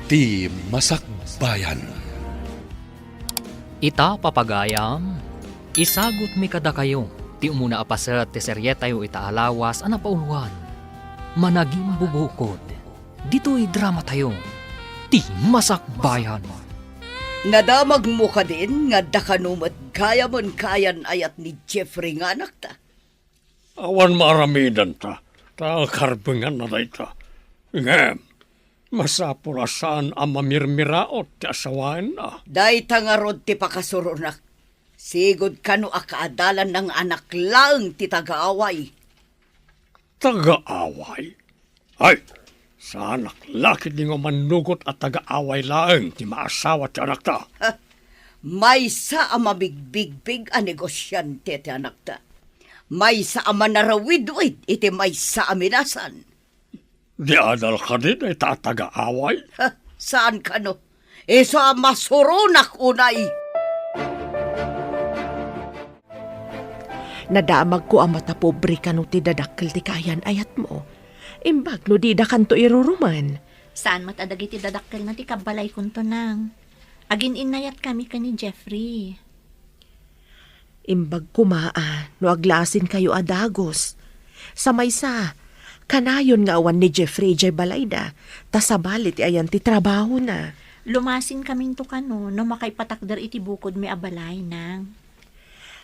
Ti Masakbayan. Ita papagayam, isagot mi kada kayo, ti umuna apaset ti seryetayo ita alawas ana pauluan. Managing bubukod, dito'y drama tayo, ti Masakbayan. Nadamag mo ka din, nga dakanumat kaya mon kayan ayat ni Jeffrey nga anak ta. Awan maramidan ta, karbengan na ta. Ngem, masapulasan ang mamirmiraot ti asawain na. Day tangarod ti pakasurunak. Sigod kano akaadalan ng anak lang ti tagaaway. Taga-away? Ay, sa anak laki di nga manugot at taga-away lang ti maasawa ti anak ta. May sa ama bigbig a negosyante ti anak ta. May sa ama narawid-wid iti may sa aminasan. Di adal ka din ay tataga-away. Saan kano? Sa masurunak unay. Nadamag ko ang mata pobre ka no ti dadakkel ti kayan ayat mo. Imbag no di da kanto iruruman. Saan matadagi ti dadakkel na ti kabalay kunto nang. Agin inayat kami ka ni Jeffrey. Imbag kumaa no aglasin kayo adagos. Sa maysa, kanayon nga awan ni Jeffrey J. Balayda, tasabalit ayan ti trabaho na. Lumasin kaming to kano no makaipatakder iti bukod mi abalay nang.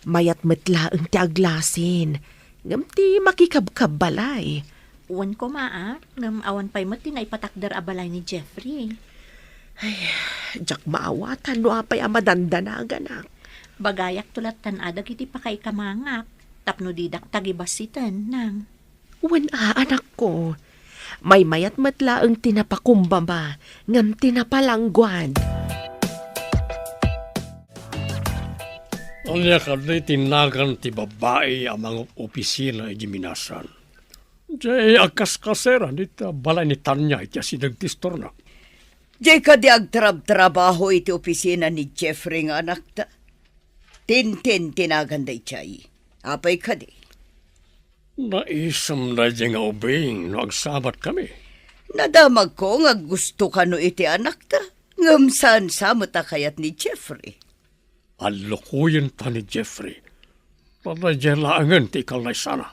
Mayat metlaeng ti aglasin, ngam ti makikabkab balay. Uwan ko maa, ngam awan pa'y mo tinaipatakder abalay ni Jeffrey. Jak maawatan no apay amadandanagan. Bagayak tulat tanadag iti pakay kamangak, tapno didak tagibasitan nang. Wen anak ko, may mayat matlaeng tinapakumbaba, ngam tinapalangguad. Anya ka di tinagan ti babae ang mga opisina ay minasan. Diyan agkas-kasera dito balay ni Tanya iti asidagtistor na. Di ka di agtrab-trabaho iti opisina ni Jeffrey nga anak ta. Tintin tinaganday chay. Apay ka di. Naisam na dyan nga ubing no agsabat kami. Nadamag ko nga gusto ka no iti anak ta. Ngam saan sa kayat ni Jeffrey. Alukuyin ta ni Jeffrey. Padadyalangan ti kalay sana.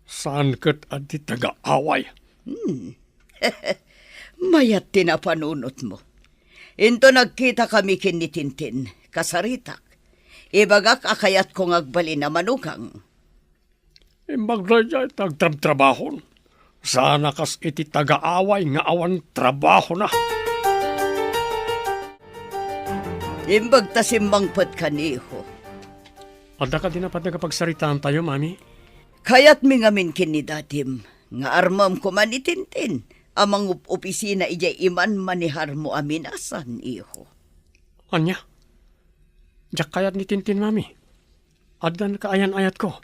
Saan kat at ti taga-away? Mayat tinapanunot mo. Into nagkita kami kin ni Tintin, kasaritak. Ibagak akayat kong agbali na manugang. Imbagdaya tagtrab-trabahon. Sana kas iti taga-away nga awan trabaho na. Imbag tasimmangpot kaniho. Ada ka din na pati kapagsaritaan tayo, mami? Kayat mi ngamin kin ni dadim, nga armam ko man ni Tintin. Amang opisina ijay iman manihar mo aminasan, iho. Anya? Diyak kayat ni Tintin, mami. Adan ka ayan-ayat ko.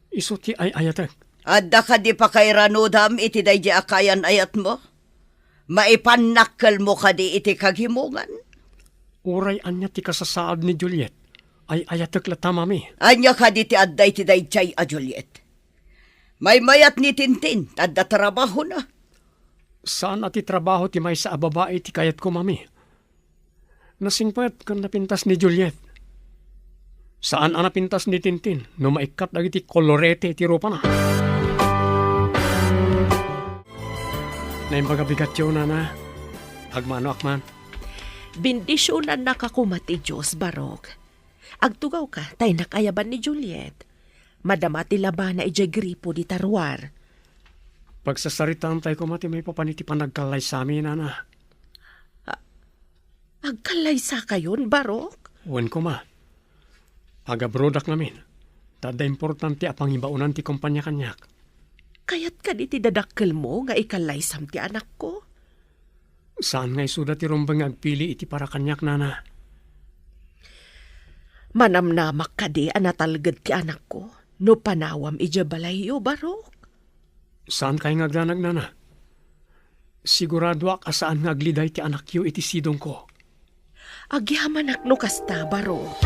Isuti ay ayatek. Adda ka di pa kay ranudam iti day di akayan ayat mo? Maipanakkel mo ka di iti kaghimungan? Uray anya ti kasasaad ni Juliet. Ay ayatek lata, mami. Anya ka di ti adday ti day jay a Juliet. May mayat ni Tintin, adda trabaho na. Saan ati trabaho ti may sa babae ti kayat ko, mami? Nasingpet kan napintas ni Juliet. Saan ang napintas ni Tintin no maikat lagi ti kolorete ti rupa na? Naimbaga bigat yun na. Agmano akman. Bindisyonan nakakumati Diyos, Barok. Agtugaw ka, tay nakayaban ni Juliet. Madamati laban na ijay gripo di tarwar. Pagsasaritaan tayo kumati may papaniti panagkalay sa amin, nana. Agkalay sa kayon, Barok? Uwan ko ma. Agabrodak namin. Tada importante apang ibaunan ti kumpanya kanyak. Kayat ka di ti dadakkel mo nga ikalay sam ti anak ko? Saan nga isuda ti rumbang agpili iti para kanyak, nana? Manamnamak ka di anatalgad ti anak ko. No panawam ija balayo, Barok? Saan kayo ngagdanag, nana? Sigurado ak asaan ngagliday ti anak yu iti sidong ko. Agyaman akno kasta, Barok.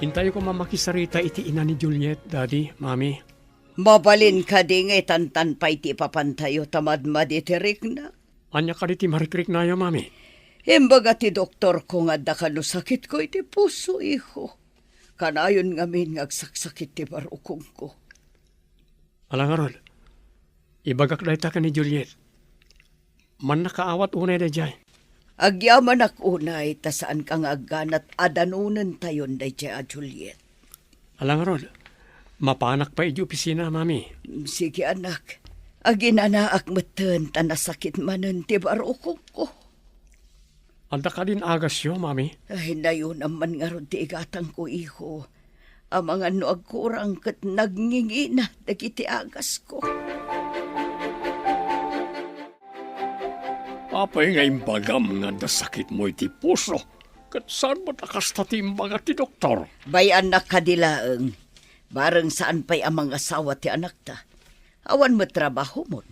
Hintayo ko mamakisarita iti ina ni Juliet, Daddy, Mami. Mabalin ka di nga tantan pa iti papantayo tamad-mad iti rikna. Anya ka di marikrik na yo, mami. Imbaga ti doktor ko nga da kano sakit ko iti puso, iho. Kanayon ngamin ngagsaksakit ti barukong ko. Alangaron, ibagak da ka ni Juliet. Man nakaawat unay da jay. Agyaman ak unay, ta saan kang agganat adanunan tayon da jay a Juliet. Alangaron, mapanak pa iti opisina, mami. Sige anak, aginanaak matan ta nasakit manan ti barukong ko. Anda ka din agas yo, mami. Ay, nayon naman nga ron ti igatang ko, iho. Ang mga no agkurang kat nagngingina dagiti agas ko. Apay nga imbagam nga da sakit mo iti puso. Kat saan mo takasta ti imbaga ti doktor? Bay anak kadilaeng, bareng saan pa'y ang mga asawa ti anak ta. Awan mo trabaho mon.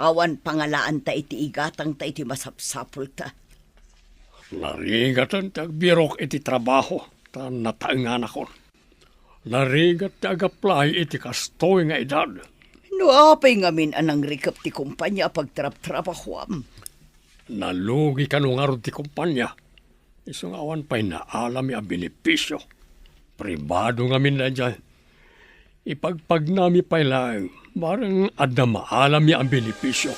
Awan pangalaan ta iti igatang ta iti masapsapul ta. Larigatan ti agbirok iti trabaho, ta nataengan ako. Larigat ti agaplay iti kastoy nga edad. No apay ngamin anang rikap ti kumpanya pagtrap-trabahoam. Nalugi ka nung arod ti kumpanya. Isang awan pa'y naalam yung benepisyo. Pribado ngamin na dyan. Ipagpag nami pa'y lang, barang adna maalam yung benepisyo.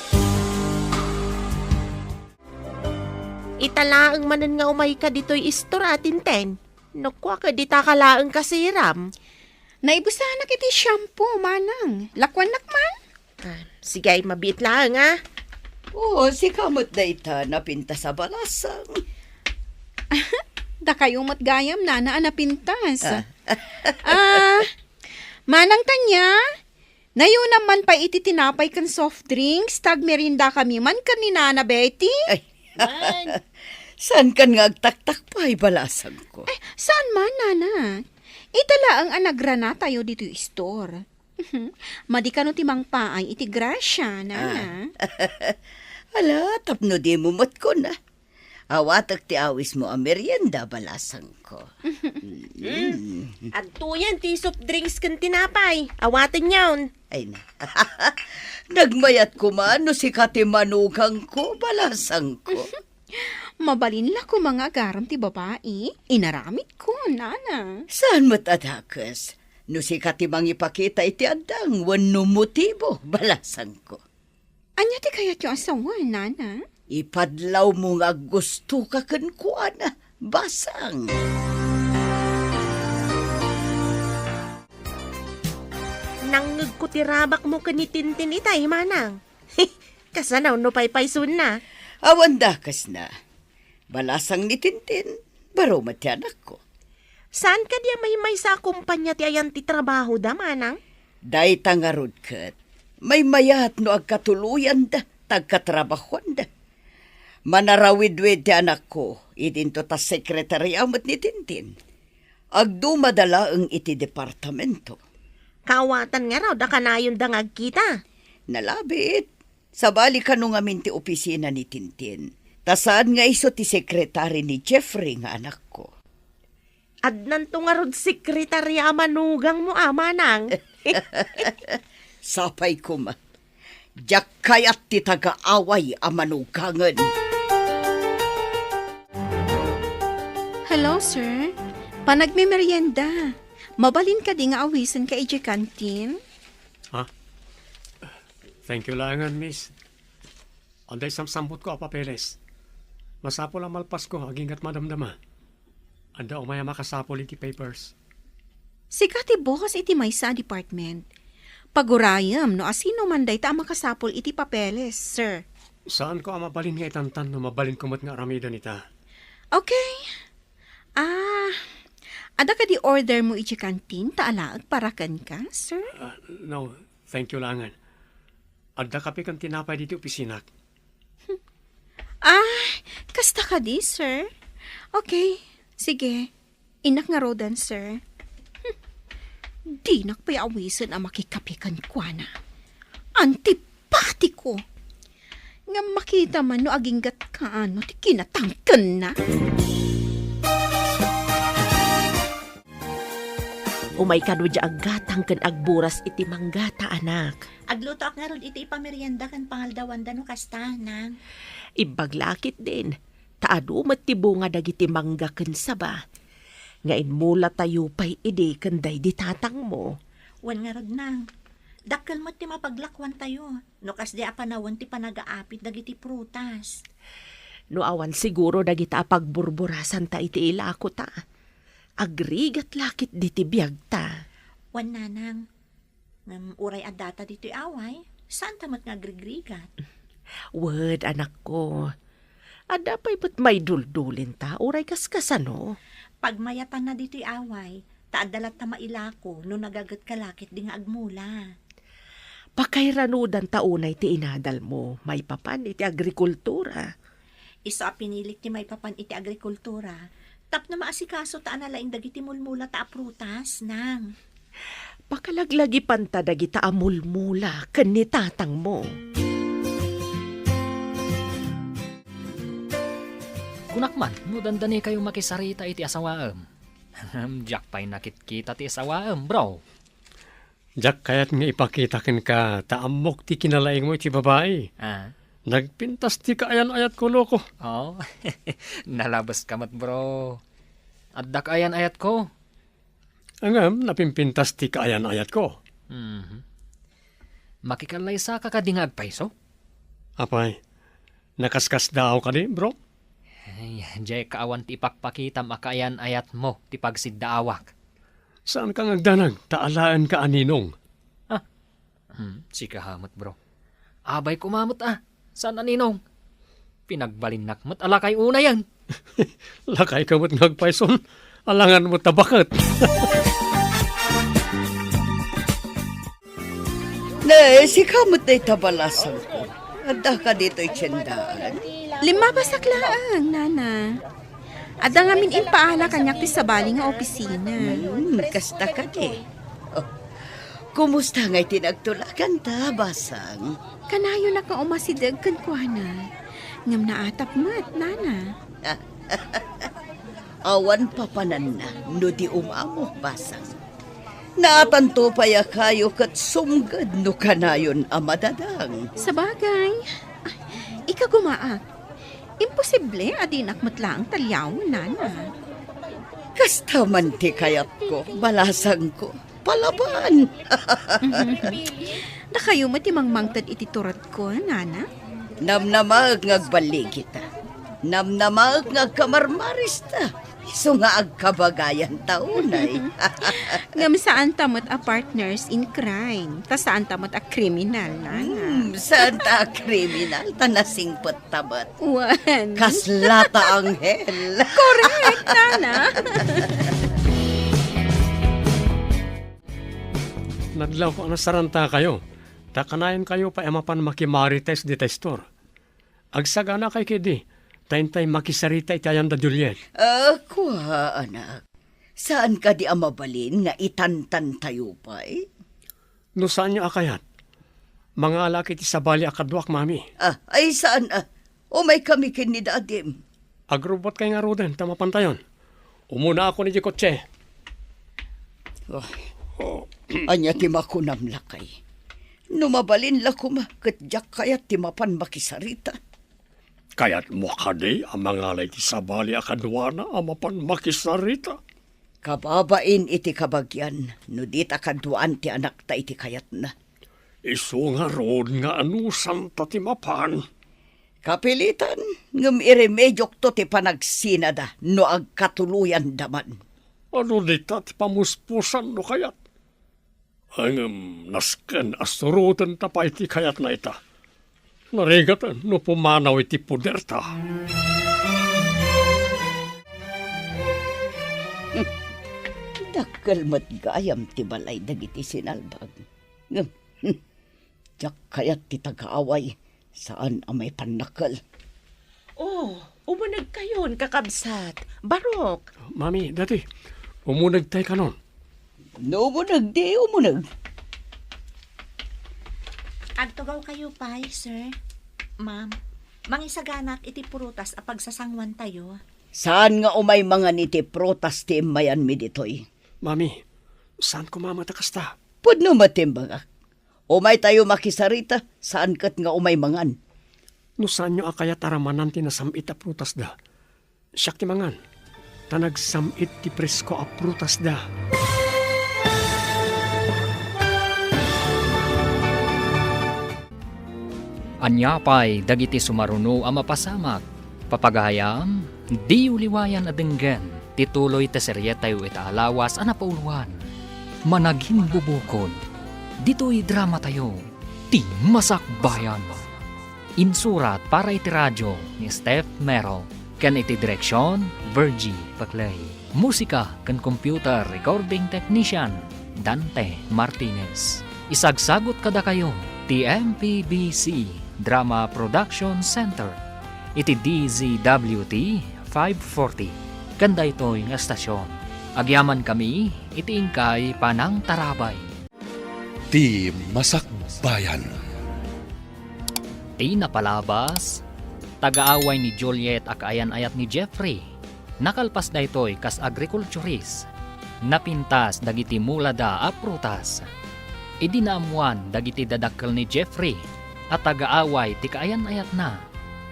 Italaang manan nga umay ka dito'y istoratin ten. Nukwa ka di takalaang kasiram. Naibusahan na kiti shampoo, manang. Lakwan nakman? Sige ay mabit lang ah. Oo, si kamot da ita napinta sa balasang. Da kayong matgayam na napintas. Manang tanya, nayon naman pa iti tinapay kan soft drinks, tag merinda kami man kan ni Nana Betty. Ay, saan kan nga agtaktak pa ay balasang ko? Ay, saan man, Nana? Itala ang anagrana tayo dito store. Madi ka no timang paay iti grasya, Nana. Ala, tapno di mo mat ko na. Awatak ti awis mo ang merienda balasang ko. At tuyan ti soft drinks kan tinapay. Awatin yawn. Ay na. Nagmayat ko man no si katimanugang ko balasang ko. Mabalin la ko mga garam ti babae. Inaramit ko, Nana. Saan mo't adakas? No si katimang ipakita iti adang wano motibo balasang ko. Anya ti kayat yung asawa, Nana? Ipadlaw mo nga gusto ka kan kuana, basang. Nangag ko tirabak mo kanitintin itay, manang. Kasanaw no paypaysun na. Awan dakas na. Balasang ni Tintin, baro matyanak ko. Saan ka diya may sa kumpanya ti ayan ti trabaho da, manang? Day tangarod kat, may mayat no agkatuluyan da, tagkatrabahuan da. Manarawid-wid ti anak ko, idinto ta sekretary amot ni Tintin. Agdumadala ang iti departamento. Kaawatan nga raw, da kanayon da ngagkita. Nalabit, sabali ka nung amin ti opisina ni Tintin. Tasaan nga iso ti sekretary ni Jeffrey nga anak ko. Adnan to nga rod sekretarya manugang mo, manang. Sapay ko ma. Diyak kayat ti taga-away amanugangan. Hello, sir. Panagmimerienda. Mabalin ka di nga awisan ka iti kantin? Ha? Thank you langan, miss. Anday samsambot ko a papeles. Masapol ang malpas ko, agingat madamdama. Anda umaya makasapol iti papers. Siga ti boss iti may sa department. Pagurayam no asino man day ta makasapol iti papeles, sir. Saan ko ang mabalin nga itantan no mabalin kumot nga aramida nita? Okay. Ada ka di order mo iti kantin, taalaag parakan ka, sir? No, thank you langan. Adda kape kang tinapay dito opisinak. Kasta ka di, sir? Okay, sige. Inak nga rodan, sir. Di nakpayawisan ang makikapikan ko na. Antipati ko. Nga makita man no aginggat ka ano, ti kinatangkan na. Umay kano dya aggatang kan agburas iti manggata anak. Agluto ak nga rod iti ipamerienda kan pangaldawan da no kasta, nang. Ibaglakit din. Taado matibunga dagiti mangga ken saba. Ngain mula tayo pa'y ide kanday di tatang mo. Wan nga rod, nang. Dakkel mo ti mapaglakwan tayo. No kas di apanawan ti panagaapit dagiti prutas. No awan siguro dagita pagburburasan ta iti ilako ta. Agrigat lakit diti biyag ta. Wan nanang. Uray at data dito away. Saan tamat nga agrigrigat? Word, anak ko. Ada pa'y ba't may duldulin ta? Uray kaskasano? Pagmayatan na dito away, taadalat ta mailako no nagagat kalakit di nga agmula. Pakairanudan taunay ti inadal mo. May papan iti agrikultura. Isa pinilik ti may papan iti agrikultura. Tap na maasikaso ta analaing dagiti mulmula ta prutas, nang. Pakalaglagi panta dagita amulmula ken ni tatang mo. Kunakman, no dandani kayo makisarita iti asawaem. Jack pa'y nakitkita ti asawaem, bro. Jack, kayat nga ipakita ken ka taamok ti kinalaing mo iti babae. Ah, Nagpintas ti kaayan-ayat ko, loko. oh, nalabas kamat, bro. Addak ayan ayat ko. Angam, napimpintas ti kaayan-ayat ko. Makikalay sa kakadingag paiso. Apay, nakaskas daw ka di, bro? Ay, jay kaawan ti ipakpakita makayan ayat mo ti pagsiddaawak. Saan ka ngagdanag? Taalaan ka aninong. Si kahamot, bro. Abay kumamot Saan aninong? Pinagbalinak mo't alakay una yan. Lakay ka mo't ngagpayson. Alangan mo tabakat. Si kamot na itabalasan ko. Anda ka dito'y tiyendaan. 5 basaklaan, nana. Ada ngamin impaala kanyak ti sabali nga opisina. Kasta ka di. Oh, kumusta nga'y tinagtulagan ta, basang? Kanayo na ka umasidag kan kuana. Ngam naatap mat, nana. Awan papanan na, no di umamo, basang. Naatanto paya kayo kat sumgad no kanayon amadadang. Sa bagay, ika gumaak. Imposible adinak matlaang talyaw, nana. Kasta man ti kayat ko, balasang ko, palaban. Da kayo matimangmangtad iti turat ko, nana. Namnamag ngagbalig kita. Namnamag ngagkamarmaris ta. So nga agkabagayan taunay. Ngam saan tamot a partners in crime. Ta saan tamot a kriminal, nana. Saan ta kriminal? Tanasingpot tabat. Wan. Kaslata anghel. Correct, nana. Nadlaw ko saranta kayo. Takanayan kayo pa emapan makimarites di testor. Agsagana kay kidi. Tayntay makisarita itayan da Juliet. Kuha, anak. Saan ka di amabalin nga itantan tayo pa eh? No saan niya akayat? Mga alaki ti sabali akadwak, mami. Ay saan may kami kin ni dadim. Agrobot kay nga roden, tamapantayon. Umuna ako ni Jikotse. Anya ti makunam lakay. Numabalin lakuma kat jak kayat ti mapan makisarita. Kaya't mo kadi ang mga alay ti sabali akadwana amapan makisarita. Kababain iti kabagyan, no dit akaduan ti anak ta iti kayat na. Iso nga rod nga anusan ta ti mapan. Kapilitan, ngam iremedyok to ti panagsinada no agkatuluyan daman. Ano dita ti pamuspusan no kayat? Hangam nasken asurutan ta pa iti kayat na ita. Narigatan no pumanaw iti puder ta. Dakkel mat gayam ti balay dagiti sinalbag. Jak kayat ti tagaaway saan amay panakal. Oh, umunag kayon, kakabsat. Barok. Mami, dati, umunag tayo ka nun. No umunag di umunag. Agtugaw kayo pa, sir. Ma'am, mangisaganak iti purutas a pagsasangwan tayo. Saan nga umay mga niti protas ti mayan mi ditoy? Mami, Saan ko mamatakas ta? Pudno matimbang ak. Umay tayo makisarita, saan kat nga umay mangan. No saan nyo akaya taramanan ti nasamit a prutas da? Siyak ti mangan. Tanagsamit ti presko a prutas da. Anyapay dagiti sumaruno a mapasamak. Papagayam, di uliwayan adenggen. Tituloy te seryetayo ita alawas a napauluan. Managing bubukod. Dito'y drama tayo. Ti Masakbayan. Insurat para iti radyo ni Steph Merrill. Kan iti direksyon, Virgie Paclay. Musika kan computer recording technician, Dante Martinez. Isagsagot kada kayo, ti MPBC Drama Production Center. Iti DZWT 540. Kanda ito'y nga estasyon. Agyaman kami, iti ingkay Panang Tarabay. Ti Masakbayan. Ti napalabas, tagaaway ni Juliet akaayan-ayat ni Jeffrey. Nakalpas da ito'y kas agriculturist. Napintas dagiti mulada a prutas. Idinaamuan dagiti dadakkel ni Jeffrey at tagaaway ti kaayan-ayat na.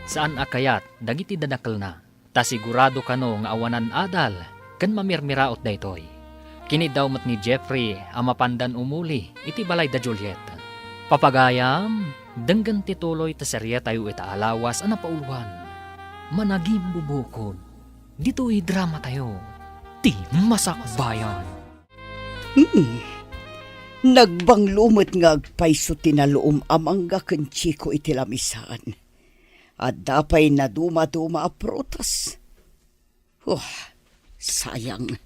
Saan akayat dagiti dadakkel na. Ta sigurado kano nga awanan adal ken mamirmiraot da ito'y. Kinidawmat ni Jeffrey ang mapandan umuli iti balay da Juliet. Papagayam, denggan tituloy ta serye tayo ita alawas ang napauluan. Managim bubukod. Dito'y drama tayo. Ti Masakbayan. Nagbanglumot nga agpayso tinaloom amangga ken chiko iti lamisaan. At dapay na duma-duma a prutas. Sayang.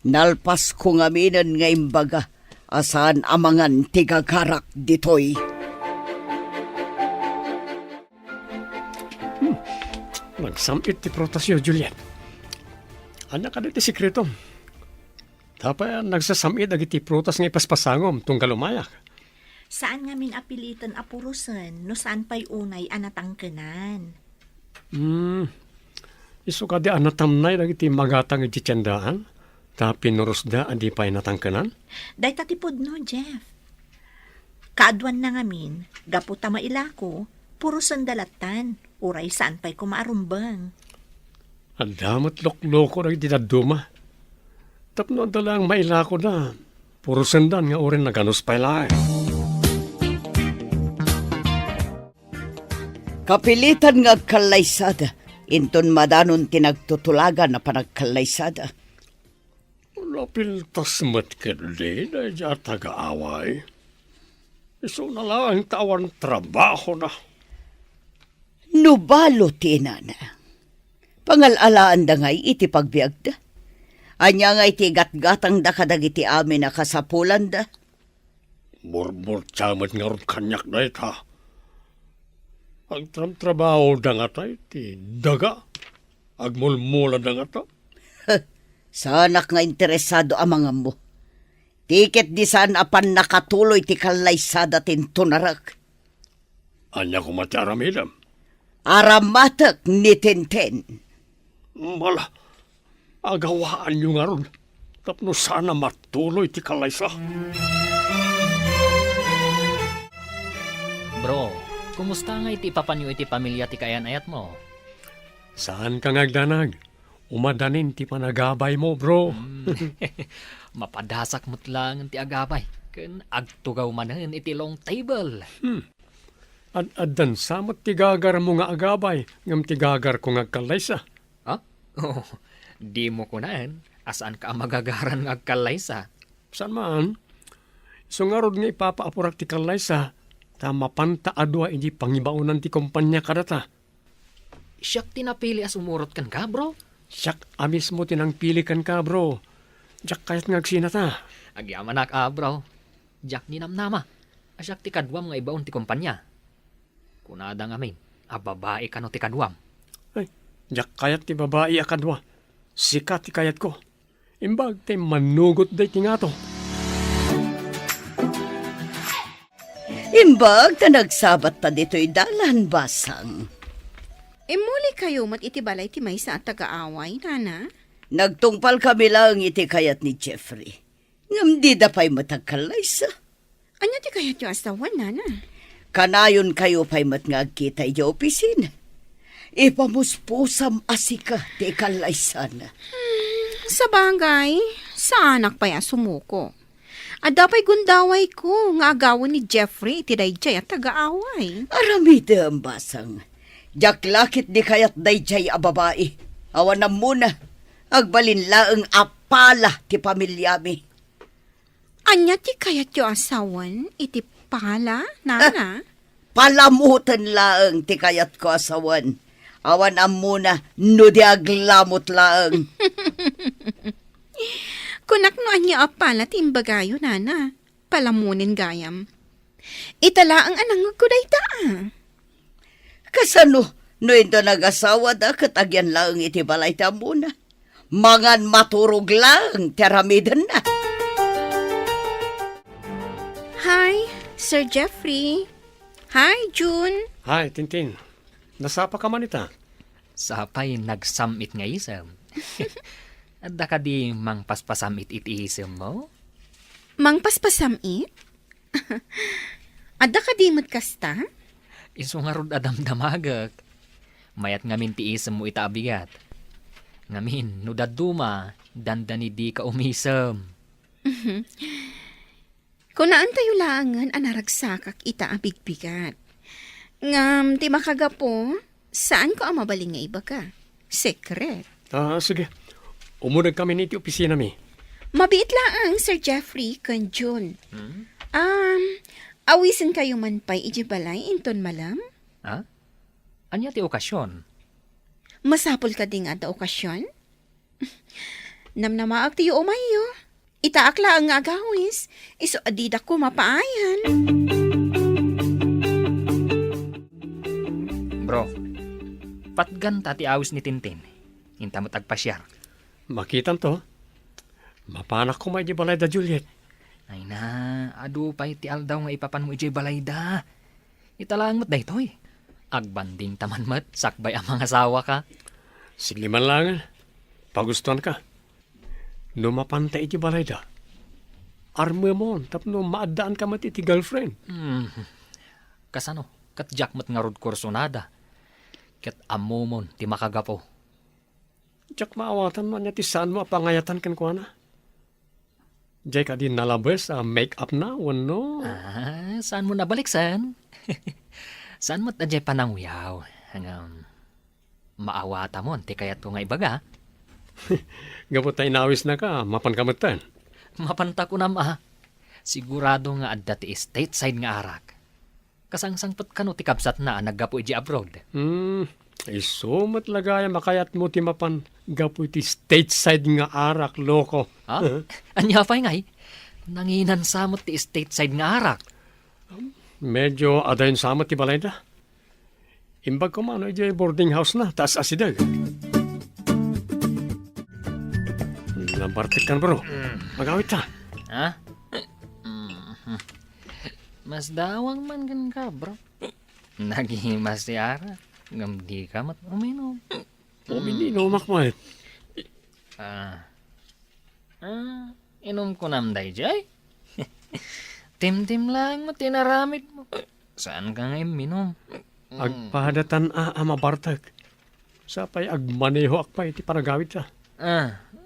Nalpas ko nga minan nga imbaga asan amangan tigagarak ditoy. Nagsamit ti prutas yo, Juliet. Anak ka ti sikreto. Tapay nagsasamit agiti prutas nga ipaspasangom tunggal umayak. Saan nga min apilitan a purusen no saan pa'y unay anatangkenan? Isu ka di anatamnay dagiti magatang iti tiyandaan. Ta pinurus da adi pa'y natangkenan. Day tatipod no, Jeff. Kaadwan na ngamin, gaputa mailako, purusen dalatan, uray saan pa'y kumaarumbang. Adamot lokloko dagiti daduma. Tapno dalang mailako da. Puro sendan nga orin naganus pa ilay. Kapilitan nga agkalaysada. Inton madanon tinagtutulagan na panagkalaysada. Lapiltas matkili na dya taga-away. Iso na lang ang tawan trabaho na. Nubalo tinana. Pangalalaan da ngay iti pagbiag da. Anya nga iti gatgatang da kadagiti amin na kasapulan da. Murbur tsamat nga ron kanyak na ita. Ang trabaho da nga tayo, ti daga. Agmulmula da nga ta. Sanak nga interesado amang mo. Tiket di saan apan nakatuloy ti kalaysada tintunarak. Anya ko mati aramidam. Aramatak ni Tintin. Mala, agawaan nyo nga ron. Tapno sana matuloy ti kalaysa. Bro, kumusta nga iti papanyo iti pamilya ti kayan-ayat mo? Saan ka ngagdanag? Umadanin ti panagabay mo, bro. Mapadasak mo't lang ti agabay. Ken agtugaw manen iti long table. Ad-adan samot tigagar mo nga agabay, ngam tigagar ko nga kalaysa. Ha? Oh, di mo kunaen. Asaan ka magagaran ng agkalaysa? Saan man? So nga rod nga ipapaapurak ti kalaysa, tama panta adwa hindi pangibaunan ti kumpanya kadata. Siyak tinapili as umurot kan ka, bro? Siyak amis mo tinangpilikan ka, bro. Diyak kayat ngagsinata. Agyaman na ka, bro. Diyak ninamnama. Asyak ti kadwam nga ibaon ti kumpanya. Kunada nga min, babae ka no ti kadwam. Ay, diyak kayat ti babae akadwa. Sikat ti kayat ko. Imbag ti manugot day ti nga to. Imbag ta nagsabat ta dito'y dalan basang. Muli kayo mat iti balay ti maysa at taga-away, nana? Nagtungpal kami lang iti kayat ni Jeffrey. Ngam di da pa'y matagkalay sa. Anya ti kayat yung asawan, nana? Kanayon kayo pa'y matngagkita yung opisina. Ipamuspusam asika ti kalay sana. Sa bagay, sa anak pa ya sumuko. At dapay gundaway ko nga agawan ni Jeffrey ti dayjay at taga-away. Aramida ang basang. Jaklakit di kayat dayjay a babae. Awan na muna. Agbalin laeng apala ti pamilyami. Anya ti kayat yung asawan, iti pala, nana? Palamutan laeng ti kayat ko asawan. Awan am muna, no di aglamot laeng. Kunak no anya apala ti imbagayo, nana. Palamunin gayam. Itala ang anang kuday ta. Kasano, no ito nag-asawa da, katagyan laeng iti balay ta muna. Mangan maturog lang, teramidan na. Hi, Sir Jeffrey. Hi, June. Hi, Tintin. Nasapa ka man ita? Sapay nagsamit nga isam. Adda ka di mang paspasamit iti isam mo? Mang paspasamit? Adda ka di kasta? Iso nga rod adam damagak. Mayat ngamin ti isam mo itaabigat. Ngamin, no daduma, dandani di ka umisam. Kung naan tayo langan, anaragsakak ita ang bigbigat. Ngam, ti makagapo, saan ko ang mabaling nga iba ka? Secret. Sige. Umunag kami niti opisina mi. Mabiit lang, Sir Jeffrey, kan June. Awisin kayo man pa'y ijibalay, inton malam? Ha? Anya ti okasyon? Masapol ka ding ada okasyon? Namnamaag tiyo umayo. Itaakla ang agawis. Iso adida ko mapaayan. Bro, patgan ti awis ni Tintin. Hinta mo tagpasyar. Makitan to. Mapanak ko may di balay da Juliet. Ay na, adu pa'y ti aldaw nga ipapan mo ijay balay da. Italang mo't daytoy. Agbanding taman mat, sakbay ang mga asawa ka. Sigliman lang. Pagustuhan ka. No mapantay iti balay da. Arme mo, tapno maadaan ka mat iti girlfriend. Kasano, kat jakmat nga rod kursonada. Kat amomon, ti makagapo. Diyak maawatan mo niya ti saan mo apangayatan kan ko na. Diyak ka din nalabas make-up na, no? Saan mo nabalik, san? Saan mo't adjay panangwiyaw? Hanggang maawata mo, ti kayat ko nga ibaga. Gapot na inawis na ka, mapankamutan. Mapanta ko nama. Sigurado nga adda ti stateside nga arak. Kasangsangpat ka no ti kapsat na naggapo iji abroad. Iso matlagaya makayat mo ti mapan gapo ti stateside nga arak, loko. Ha? Anya pa'y ngay? Nanginan samot ti stateside nga arak. Medyo adayin samot ti balay da. Imbag ko mano iji boarding house na, taas asidag. Lampartik kan bro. Magawit ta. Ha? Mas dawang man kan ka, bro. Nagihimas ti arak. Ngam di ka mat uminom. Umininom makmat. Inom ko namday, jay. Tim-tim lang mo, tinaramid mo. Saan ka ngayon minom? Agpahadatan mabartag. Sapay agmaneho akpay ti paragawit ta.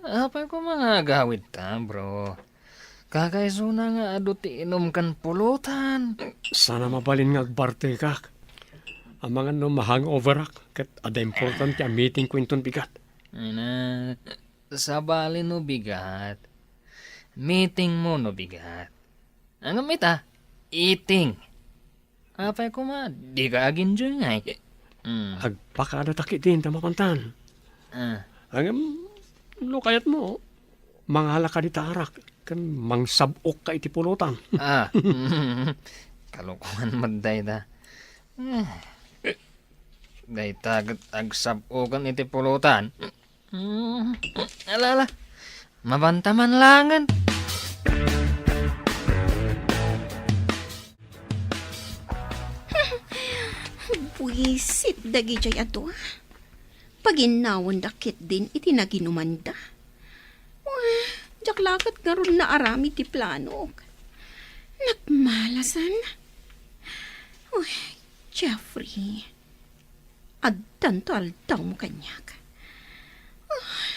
Apay ko mga gawid ta, bro. Kakaiso na nga ado ti inom kan pulutan. Sana mabalin nga agbarte kak. Ang mga no mahang-over ak. Kat ada important ti meeting ko inton bigat. Ay na, sabali no bigat. Meeting mo no bigat. Ang gamit eating. Apay ko di ka agin dyan nga. Agpakada takit din tamapantan. Ang kayat mo, manghala ka di tarak. Kan mangsabok ka iti pulutan. Kalukuhan magday da. Day tagat agsabokan iti pulutan. Alala, mabantaman langan. Buisit dagi jay ato. Paginawan dakit din iti naginuman da. lakat nga ron na arami ti plano. Nagmalasan. Uy, Jeffrey. Addan to aldaw mo kanyak.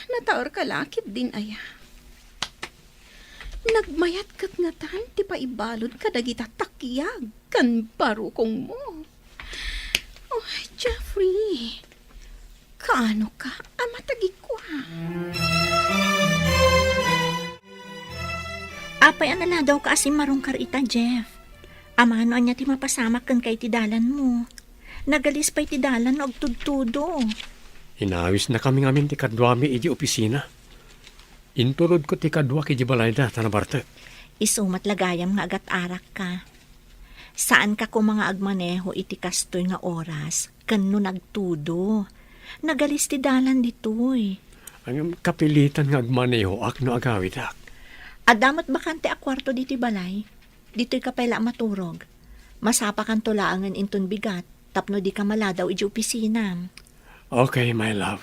Nataor ka lakit din aya. Nagmayat kat nga tan, ti paibalod ka dagita takyag kan barukong mo. Oh, Jeffrey, kaano ka? Amatagi ko ha. Apay anala daw ka asim marong karita, Jeff. Amano anya ti mapasamak kan kay ti dalan mo. Nagalis pa'y ti dalan og tudtudo. Inawis na kami ngamin ti kadwami iji opisina. Inturod ko ti kadwa ki Jibalayda tanabartek. Isumat lagayam nga agat arak ka. Saan ka ko mga agmaneho iti kastoy nga oras, kano nagtudo. Nagalis ti dalan ditoy. Ang kapilitan nga agmaneho ak no agawid ak. Adamot bakante a kwarto diti balay. Dito'y kapayla maturog. Masapa kan tulaangan inton bigat, tapno di ka maladaw iji opisina. Okay, my love.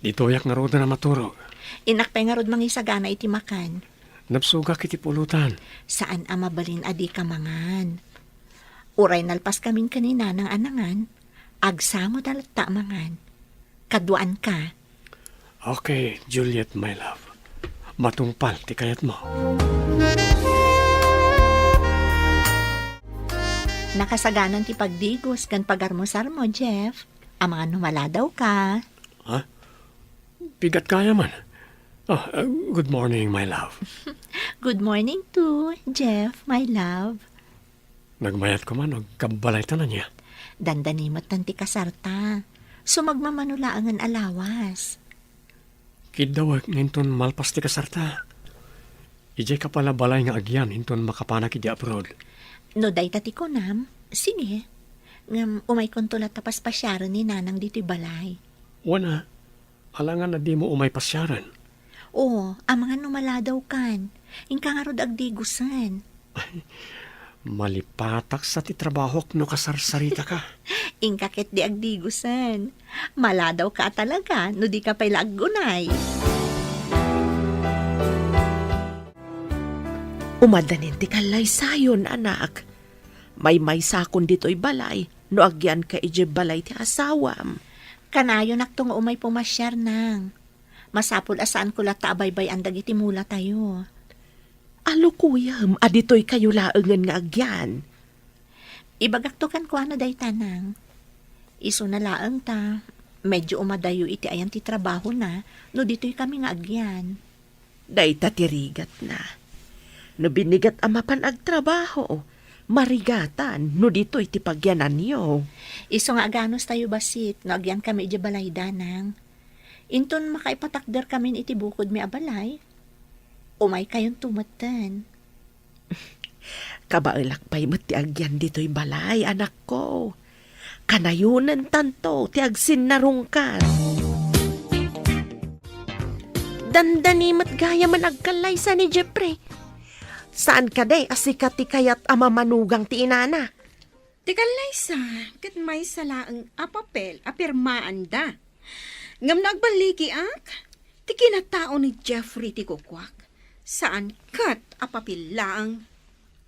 Dito yak nga roda na maturog. Inakpay nga rod mangisagana iti makan. Napsuga kiti pulutan. Saan amabalin adi ka mangan? Uray nalpas kamin kanina ng anangan, agsamo dalata mangan. Kaduan ka. Okay, Juliet, my love. Matungpal ti kayat mo. Nakasaganan ti pagdigos kan pagarmosar mo, Jeff. Ang mga numala daw ka. Ha? Bigat kaya man. Good morning, my love. Good morning too, Jeff, my love. Nagmayat ko man, kabalay na niya. Dandanimot tanti kasarta. Sumagmamanula ang alawas. Kidawag nginton malpas ti kasarta. Ijay ka pala balay nga agyan hinton makapanak iti abroad. No day tati ko nam, sige. Ngam umay kontulat tapas pasyaran ni nanang dito balay. Wana, alangan na di mo umay pasyaran. Oo, ang mga numala daw kan. Ingka nga rod agdigusan. Malipatak sa ti trabahok no kasarsarita ka. Ingkakit di agdigusan. Mala daw ka talaga, no di ka pa'y lagunay. Umadanin ti kalay sayon, anak. May sakon dito'y balay, no agyan ka ije balay ti asawam. Kanayo nakto nga umay pumasyar nang. Masapul asaan ko lata abaybay ang dagiti mula tayo. Alo kuyam, adito'y kayo laengan nga agyan. Ibagaktokan ko na day tanang. Iso na laang ta. Medyo umadayo iti ayan ti trabaho na, no dito'y kami nga agyan. Day tatirigat na. No binigat amapan agtrabaho, marigatan, no dito'y ti pagyanan niyo. Iso nga aganos tayo basit, no agyan kami iti balay danang. Inton makaipatakder kami iti bukod mi abalay. Umay kayong tumatan. Kabailak pa'y ti agyan dito'y balay, anak ko. Kanayunan tanto, ti agsin narungkan. Dandanimat gaya man agkalay sa ni Jeffrey. Saan ka day asikat ti kayat amamanugang ti inana? Tikal Liza, kat may salaang apapel, apirmaan da. Ngam nagbaligi ak, ti kinatao ni Jeffrey ti kukwak. Saan kat apapilaang?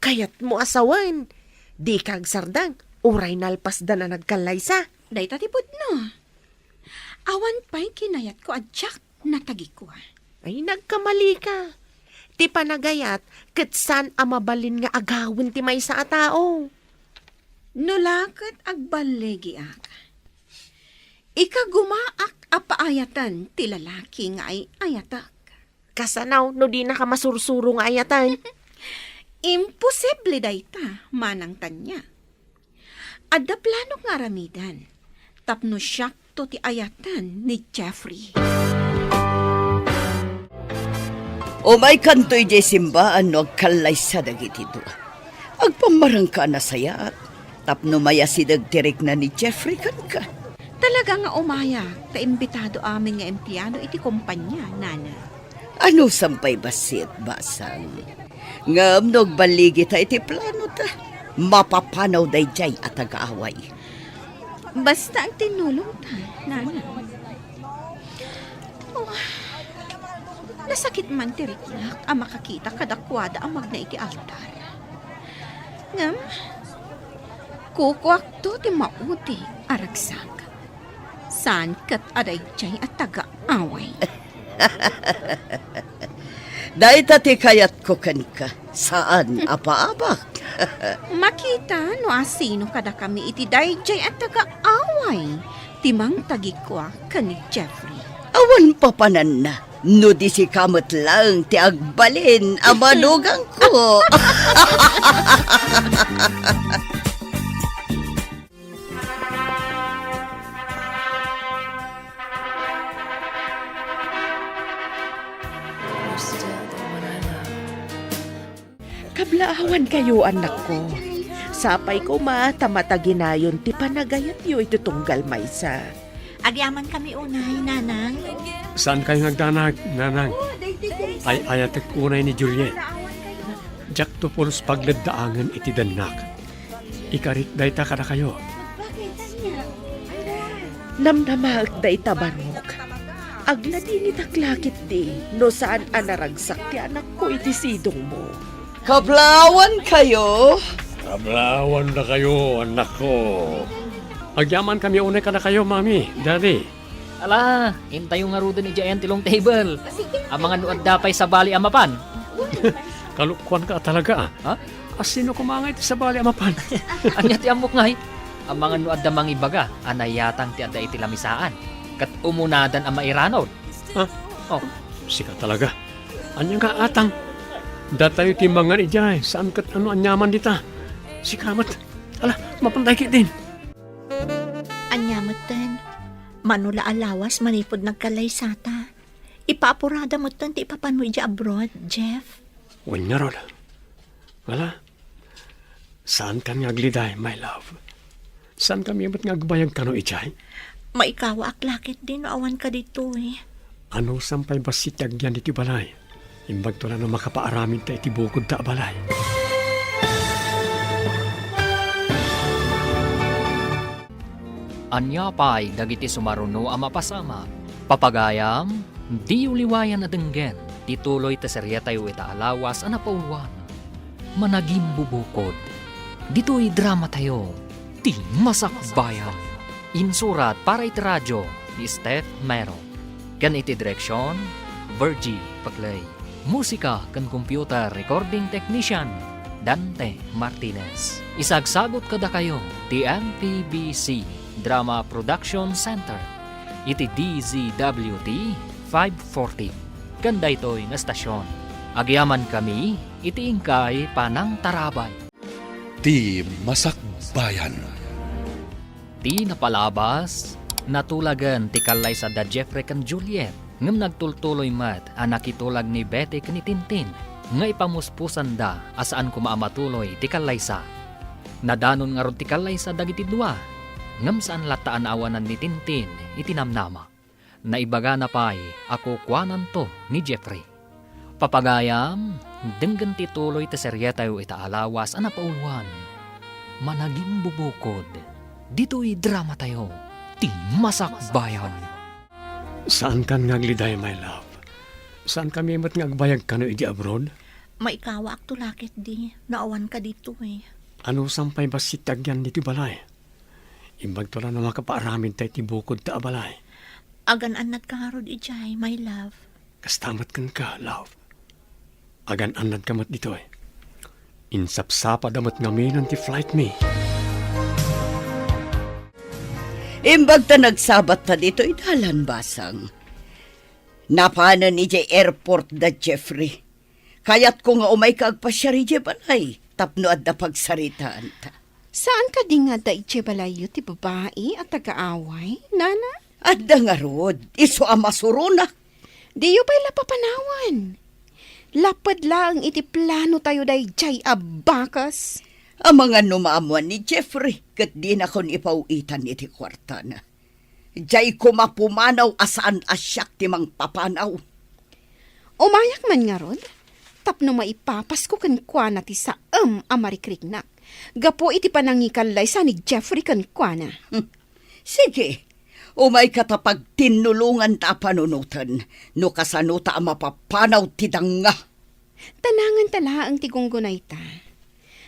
Kayat mo asawan. Di kag sardang, uray nalpas da na nagkalay sa. Day tatipod no. Awan pa'y kinayat ko adyak natagi ko. Ay, nagkamali ka. Ti panagayat, kat saan amabalin nga agawin ti may sa tao. Nulakat agbaligi ak. Ikagumaak apaayatan ti lalaki nga ay ayatak. Kasanaw, no di na ka masursuro nga ayatan. Imposible dayta, manang tanya. Adda plano nga ramidan, tapno siyak to ti ayatan ni Jeffrey. O may kantoy di simbaan no agkalay sa dagiti doa. Agpamarang ka na sayat, tapno maya sidagtirik na ni Jeffrey kan ka. Talaga nga umaya, taimbitado amin nga empleyado iti kumpanya, nana. Ano sampay basit, basang? Ngam baligi ta iti plano ta. Mapapanaw day jay at agaaway. Basta ang tinulong ta, nana. Nasakit man tiriknak ang makakita kadakwada ang magna iti altar. Ngam, kukuak to ti mauti aragsak. Saan kat aday jay at taga-away. Dahil tati kayat ko kanika, saan apaabak? Makita no asino kada kami iti dayjay at taga-away. Timang tagikwa kani Jeffrey. Awan pa panan na, no di si kamot lang ti agbalin ang manugang ko. Kablaawan kayo, anak ko. Sapay ko tamataginayon ti panagayat yo iti tunggal maysa. Agyaman kami unay, nanang. Saan kayo nagdanag, nanang? Ay ayatek unay ni Juliet. Jak to pulos pagladdaangan iti danak. Ikarit dayta kada kayo. Namnamaag da itabarok. Agladi ni taklakit di, no saan anaragsak ti anak ko iti sidong mo. Kaplawan kayo. Ablawan na kayo, anak ko. Agyaman kami unay kada kayo, mami, daddy. Ala, intayo nga rudo ni Jayan tilong table. Ang mga nuad dapay sa bali amapan. Kalukwan ka talaga. Ha? Asino kumangay ti sa bali amapan? Anya ti amok ngay. Ang mga nuad da mga ibaga, anayatang ti adda iti lamisaan. Kat umunadan ang mairanod. Ha? Oh, Sika talaga. Anya nga atang. Datayo timbangan ijay. Saan kat ano anyaman dita? Sikamat. Ala, mapantay kit din. Anyamutan. Manula alawas manipod nagkalaysata. Ipaapurada mo tan ti ipapanmoy di abroad, Jeff. Wanya rod. Wala. Saan kan nga gliday, my love? Saan kami ba't nga agbayag kano ijay? Maikawa aklakit din no awan ka dito eh. Ano sampay basitag yan iti balay? Imbag to na no makapaaramin ta iti bukod ta balay. anya pay dagiti sumaruno ang mapasama. Papagayam, di uliwayan na denggen, tituloy ta serya tayo ita alawas ang napauluan. Managim bubukod, dito'y drama tayo, ti masakbayan. Insurat para iti radyo, ni Steph Mero. Kan iti direksyon, Virgie Paglay. Musika kan computer recording technician, Dante Martinez. Isagsagot kada kayo, ti MPBC Drama Production Center. Iti DZWT 540. Kanda ito'y nga stasyon. Agyaman kami, iti ingkay panang tarabay. Ti Masakbayan. Ti napalabas, natulagan ti kalay sa da Jeffrey kan Juliet. Ngam nagtultuloy mat ang nakitulag ni Betty kan ni Tintin. Nga ipamuspusan da asaan kumaamatuloy ti kalay sa. Nadanon nga ron ti kalay sa dagiti dua. Ngam saan lataan awanan ni Tintin itinamnama. Naibaga na pa'y ako kwanan to ni Jeffrey. Papagayam, denggan ti tuloy ti serya tayo itaalawas ang napauluan. Managim bubukod, dito'y drama tayo, ti masakbayan. Saan kan nga gliday, my love? Saan kami mat nga agbayag kano iti abroad? Maikawa ak tulakit di, naawan ka dito eh. Ano sampay basitag yan diti balay? Imbag to na no makapaaramin tayo ti bukod ta balay. Agan-anad ka nga rod ijay, my love. Kastamat kan ka, love. Agan-anad kamat dito eh. Insapsapa damat ngamin ti flight me. Imbag ta nagsabat ta dito idalan basang. Napanan ni J. Airport da Jeffrey. Kayat ko nga umay ka agpasyari J. Balay. Tapno at da pagsaritaan ta. Saan ka di nga da balay ti babae at taga-away, nana? At da nga rod, iso amasuruna. Di yu pa'y lapapanawan. Lapad lang iti plano tayo day jay abakas. Ang mga numaamuan ni Jeffrey, kat di na kon ipauitan iti kwarta na. Jay kumapumanaw asaan asyak ti mang papanaw. Umayak man nga rod, tapno maipapas ko kan kwa na ti saam amarikrik na. Gapo iti panangikalay sa ni Jeffrey kan kwa na. Sige, Umay katapag tinulungan ta panunutan, no kasano ta mapapanaw ti danga. Tanangan tala ang tigunggunay ta.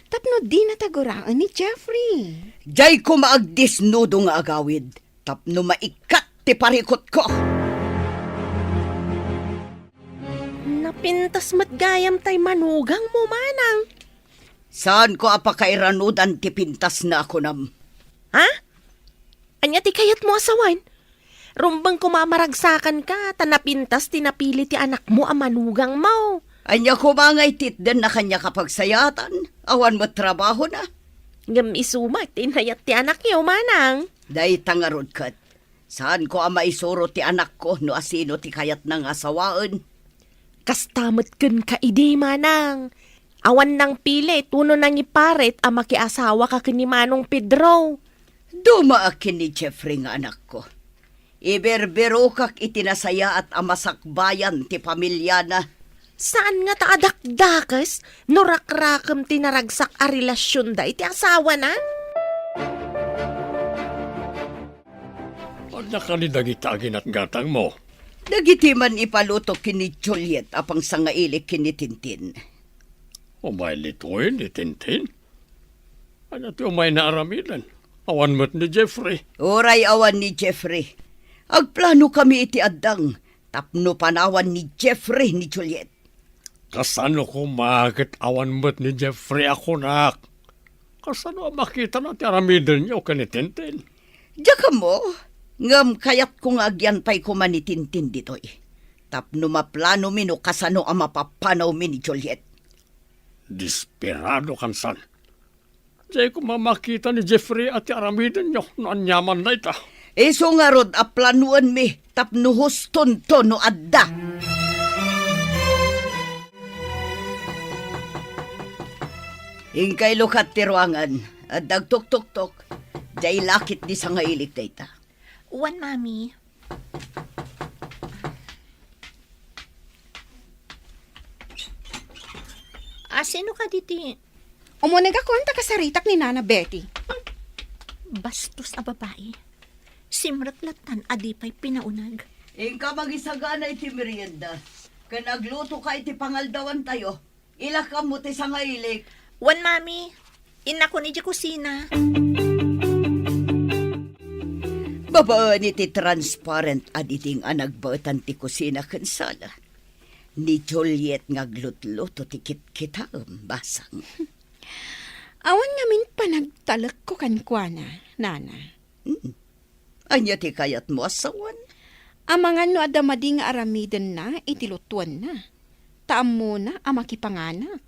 Tapno di nataguraan ni Jeffrey. Jay ko maagdisnudo nga agawid, tapno maikat ti parikot ko. Napintas matgayam tay manugang mo, manang. Saan ko apakairanudan ti pintas na ako nam? Ha? Anya ti kayat mo asawan? Rumbang kumamaragsakan ka, tanapintas tinapili ti anak mo ang manugang mo. Anya ko mangay titden na kanya kapag sayatan, awan mo trabaho na. Ngam isumat, tinayat ti anak niyo, manang. Day tangarod kat, saan ko ama isuro ti anak ko no asino ti kayat ng asawaan? Kastamot ken ka idi, manang. Awan nang pili, tuno nang iparet ang makiasawa ka kini Manong Pedro. Dumaakin ni Jeffrey nga anak ko. Iberbero kak itinasaya at amasakbayan ti pamilya na. Saan nga taadakdakas? Norakrakam tinaragsak a relasyon da iti asawa na? Ang nakalidagitagin at gatang mo. Nagitiman ipaluto kini Juliet apang sangailik kini Tintin. Umay lituin ni Tintin. Ano ti umay na aramidan? Awan mo't ni Jeffrey. Oray awan ni Jeffrey. Agplano kami iti addang, tapno panawan ni Jeffrey ni Juliet. Kasano ko makit awan mo't ni Jeffrey ako nak? Kasano makita na ti aramidan niyo ka ni Tintin? Diya ka mo, ngam kayat kong agyantay ko man ni Tintin ditoy. Tapno maplano mi no kasano ang mapapanaw mi ni Juliet. Desperado kan san. Diyan ko mamakita ni Jeffrey at ti aramidan niyo no anyaman na ita. Iso nga rod a planuan mi, tapno huston to no adda. Ingkay lukat ti ruangan, at dagtok-tok-tok, jay lakit di sa ngailik dayta. Wan, Mami. Sino ka diti? Umunag ako ang takasaritak ni Nana Betty. Bastos a babae. Simraklatan adipay pinaunag. Ingka magisagana iti merienda, kanagluto ka iti pangaldawan tayo, ilakam mo ti sa ngailik. Wan, Mami. Ina ko ni di kusina. Babaan iti transparent aditing anagbatan ti kusina kansala. Ni Juliet nga glutluto ti kit-kitam basang. Awan nga min panagtalak ko kankwana, Nana. Anya ti kayat mo asawan? Amangan no adamadi nga aramidan na, itilutuan na. Taam mo na, amakipanganak.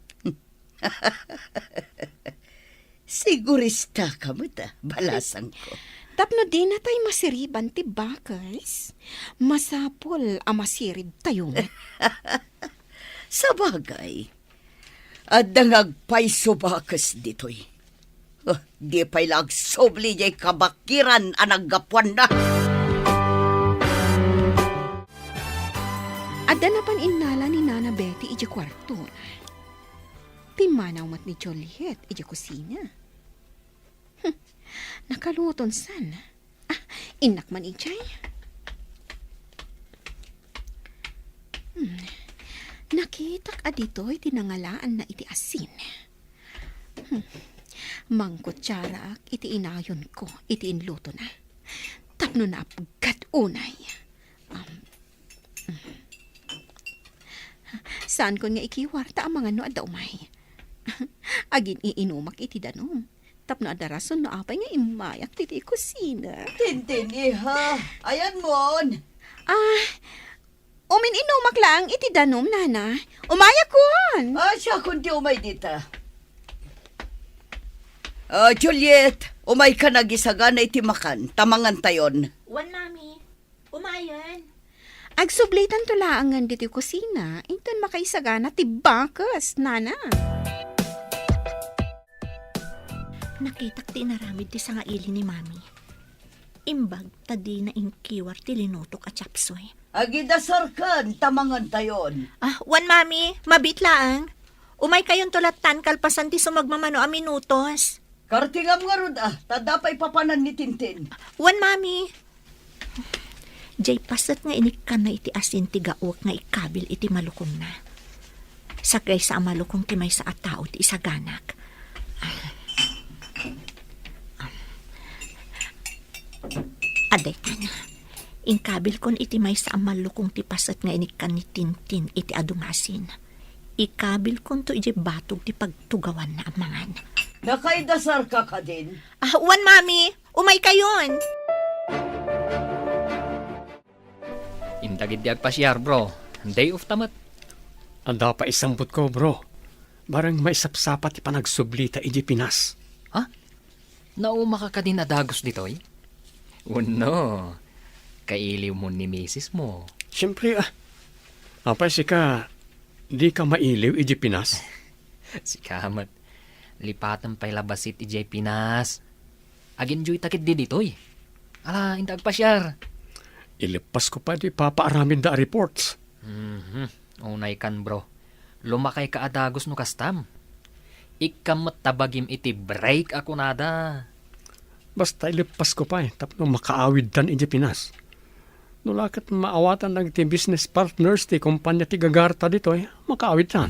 Sigurista ka mo ta, balasang ko. Tapno di na tayo masiriban ti bakas. Masapol amasirib tayo. Sa bagay, at dangagpay subakas ditoy. Di pa'y lagsobli jay kabakiran anagapuan na. Adda na pan inala ni Nana Betty iji kwarto. Timanaw mat ni Juliet iji kusina. Nakaluton san. Inak man ijay. Nakitak adito'y tinangalaan na iti asin. Mangkutsara ak iti inayon ko, iti inluto na. Tapno na apagkat unay. Saan ko nga ikiwarta ang mga no adda umay? Agin iinumak iti danom. Tapno adda rason no apay nga imayak titi kusina. Tintin, iha. Ayan mon. Umin inumak lang iti danom, Nana. Umayak kon. Siya kundi umay dita. Juliet, umay ka nagisagana iti makan. Tamangan tayon. Wan, Mami. Umayan. Agsublitan to laangan diti kusina. Inton makaisagana ti bakas, Nana. Nakitak ti naramid ti sangaili ni Mami. Imbag tadi na inkiwar ti linutok at chapsoy. Agidasarkan, tamangan tayon. Wan, Mami. Mabitlaang. Umay kayon tulatan kalpasan ti sumagmamano a minutos. Kartingam nga rod tadapay papanan ni Tintin. Wan, Mami. Jay pasat nga inikan na iti asin ti gaok nga ikabil iti malukong na. Sagay sa malukong ti may sa atao ti isaganak. Aday ka na. Ingkabil kon iti may sa malukong ti pasat nga inikan ni Tintin iti adungasin. Ikabil kon to iti batog ti pagtugawan na amangan. Nakaidasar ka ka din. Uwan, mami! Umay kayon! Indagid di agpasyar, bro. Day of tamat. Anda pa isambot ko, bro. Barang may sapsapat ipanagsubli ta iji Pinas. Ha? Nauma ka din adagos ditoy? Uno. Kailiw mo ni misis mo. Siyempre, apay si ka, di ka mailiw iji Pinas. Si Kamat. Lipatan pa'y labasit ijay Pinas. Aginjoy takit di ditoy. Ala, indag pasyar. Ilipas ko pa di papaaramin da reports. Unay kan, bro. Lumakay ka adagos no kastam. Ikamat tabagim iti break ako nada. Basta ilipas ko pa tapno makaawid dan iji Pinas. Nulakat maawatan ng ti business partners ti kumpanya ti Gagarta dito makaawid dan.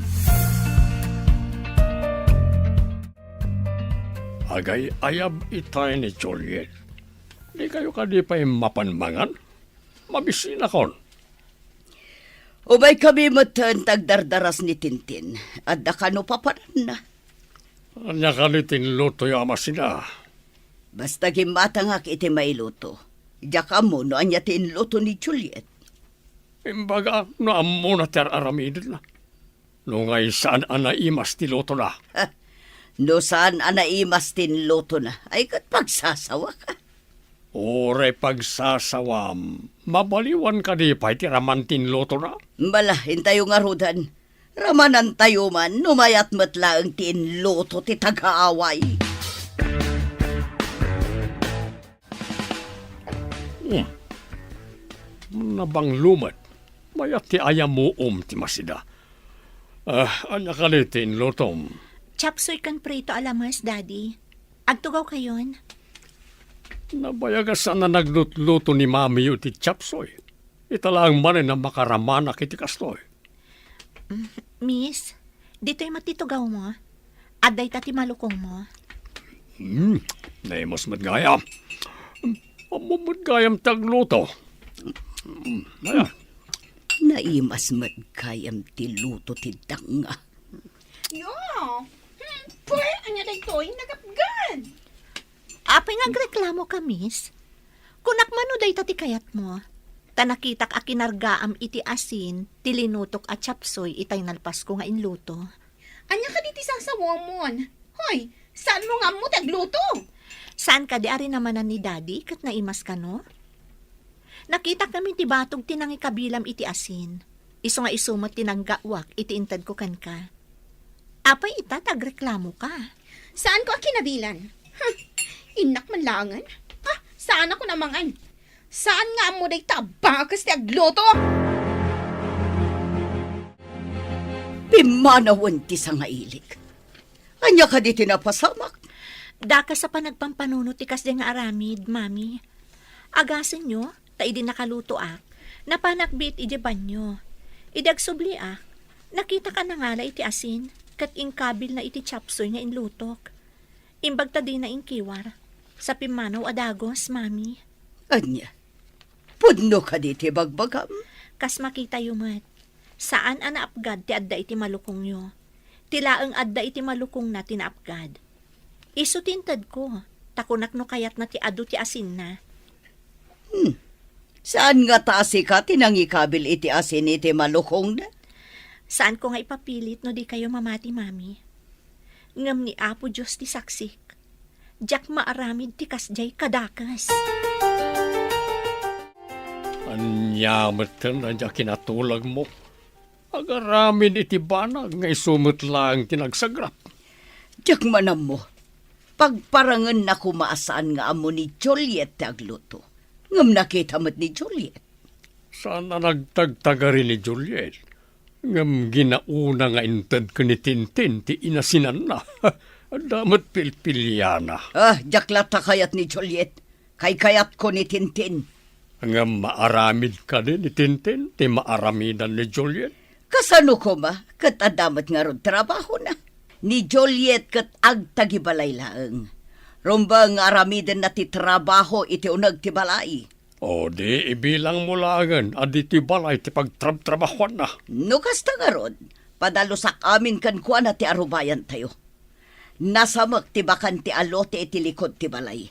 Agay ayab itay ni Juliet. Di kayo ka di pa mapanmangan? Mabisina kon. Umay kami matan tagdardaras ni Tintin. At dakano paparan na. Anya ka ni tinluto yung ama sila. Basta gimatangak iti mailuto. Diyak mo no anya tinluto ni Juliet. Imbaga no amo na ter aramidin na. No ngay saan anaimas ti luto na. No saan anaimas tinluto na. Ay kat pagsasawa ka. Ore pagsasawam, mabaliwan ka di pa iti ramantin luto na. Bala, hintayo nga rudan. Ramanan tayo man, numayat matla ang tinluto ti tagaaway. Nabang lumat, mayat ti ayam mo ti masida. Anya ka ni tinlutom. Chapsoy kan prito alamas, Daddy. Agtugaw kayon. Nabayagas na naglutluto ni mami yu ti chapsoy. Italang manin na makaramanak iti kastoy. Miss, dito'y matitugaw mo. Aday tati malukong mo. Naimos matgayam. Amumutgayam tagluto. Ayan. Naimas magkayam ti luto ti danga. Yo! Pwede, anya na ito'y nagapgan. Apay nga reklamo ka, miss. Kunak mano day tati kayat mo. Tanakitak a kinargaam iti asin, tilinutok at chapsoy itay nalpas ko nga inluto. Anya ka diti sasawamon. Hoy, saan mo nga mo tagluto? Saan ka di ari namanan ni Daddy kat naimas ka no? Nakita kami ti batog tinangi kabilam iti asin. Iso nga isumat tinanggawak iti intad ko kan ka. Apay ita tagreklamo ka. Saan ko kinabilan? Inak man langan. Saan ako namangan? Saan nga mo day tabakas ti agluto? Pimanawan ti sangailik. Anya ka di tinapasamak. Daka sa panagpampanunot ti kasde nga aramid, mami. Agasin nyo, ta idi nakaluto napanakbit iti banyo. Idagsubli nakita ka na ngala iti asin, kat ingkabil na iti chapsoy nga inlutok. Imbagta di na inkiwar, sa pimanaw adagos, mami. Anya, pudno ka di ti bagbagam. Kas makita yumat, saan anaapgad ti adda iti malukong nyo? Tilaang adda iti malukong na tinaapgad. Isutintad ko, takunak no kayat na ti adu ti asin na. Saan nga taasi ka tinangikabil iti asin iti malukong na? Saan ko nga ipapilit no di kayo mamati, mami? Ngam ni Apo Diyos ti saksik. Diyak maaramid ti kasjay kadakas. Anyamat na dya kinatulag mo. Agaramin iti banag nga isumot lang tinagsagrap. Diyak manam mo. Pagparangan na kumaasaan nga amo ni Juliet ti agluto. Ngam nakita mo't ni Juliet. Sana nagtagtagari ni Juliet. Ngam ginauna nga intad ko ni Tintin ti inasinan na. Damat pilpilyana. Diyak lata kayat ni Juliet. Kay kayat ko ni Tintin. Ang maaramid ka din ni Tintin, ti maaramidan ni Juliet. Kasano ko ma, kat adamat nga ron trabaho na. Ni Juliet kat agtagibalay laeng. Rumbang aramiden na ti trabaho iti unag ti balay. O di ibilang mo langan, adi ti balay ti pagtrabtrabahuan na. No kasta nga ron, padalusak amin kan kuan na ti arubayan tayo. Nasamak ti bakan ti alote iti likod ti balay.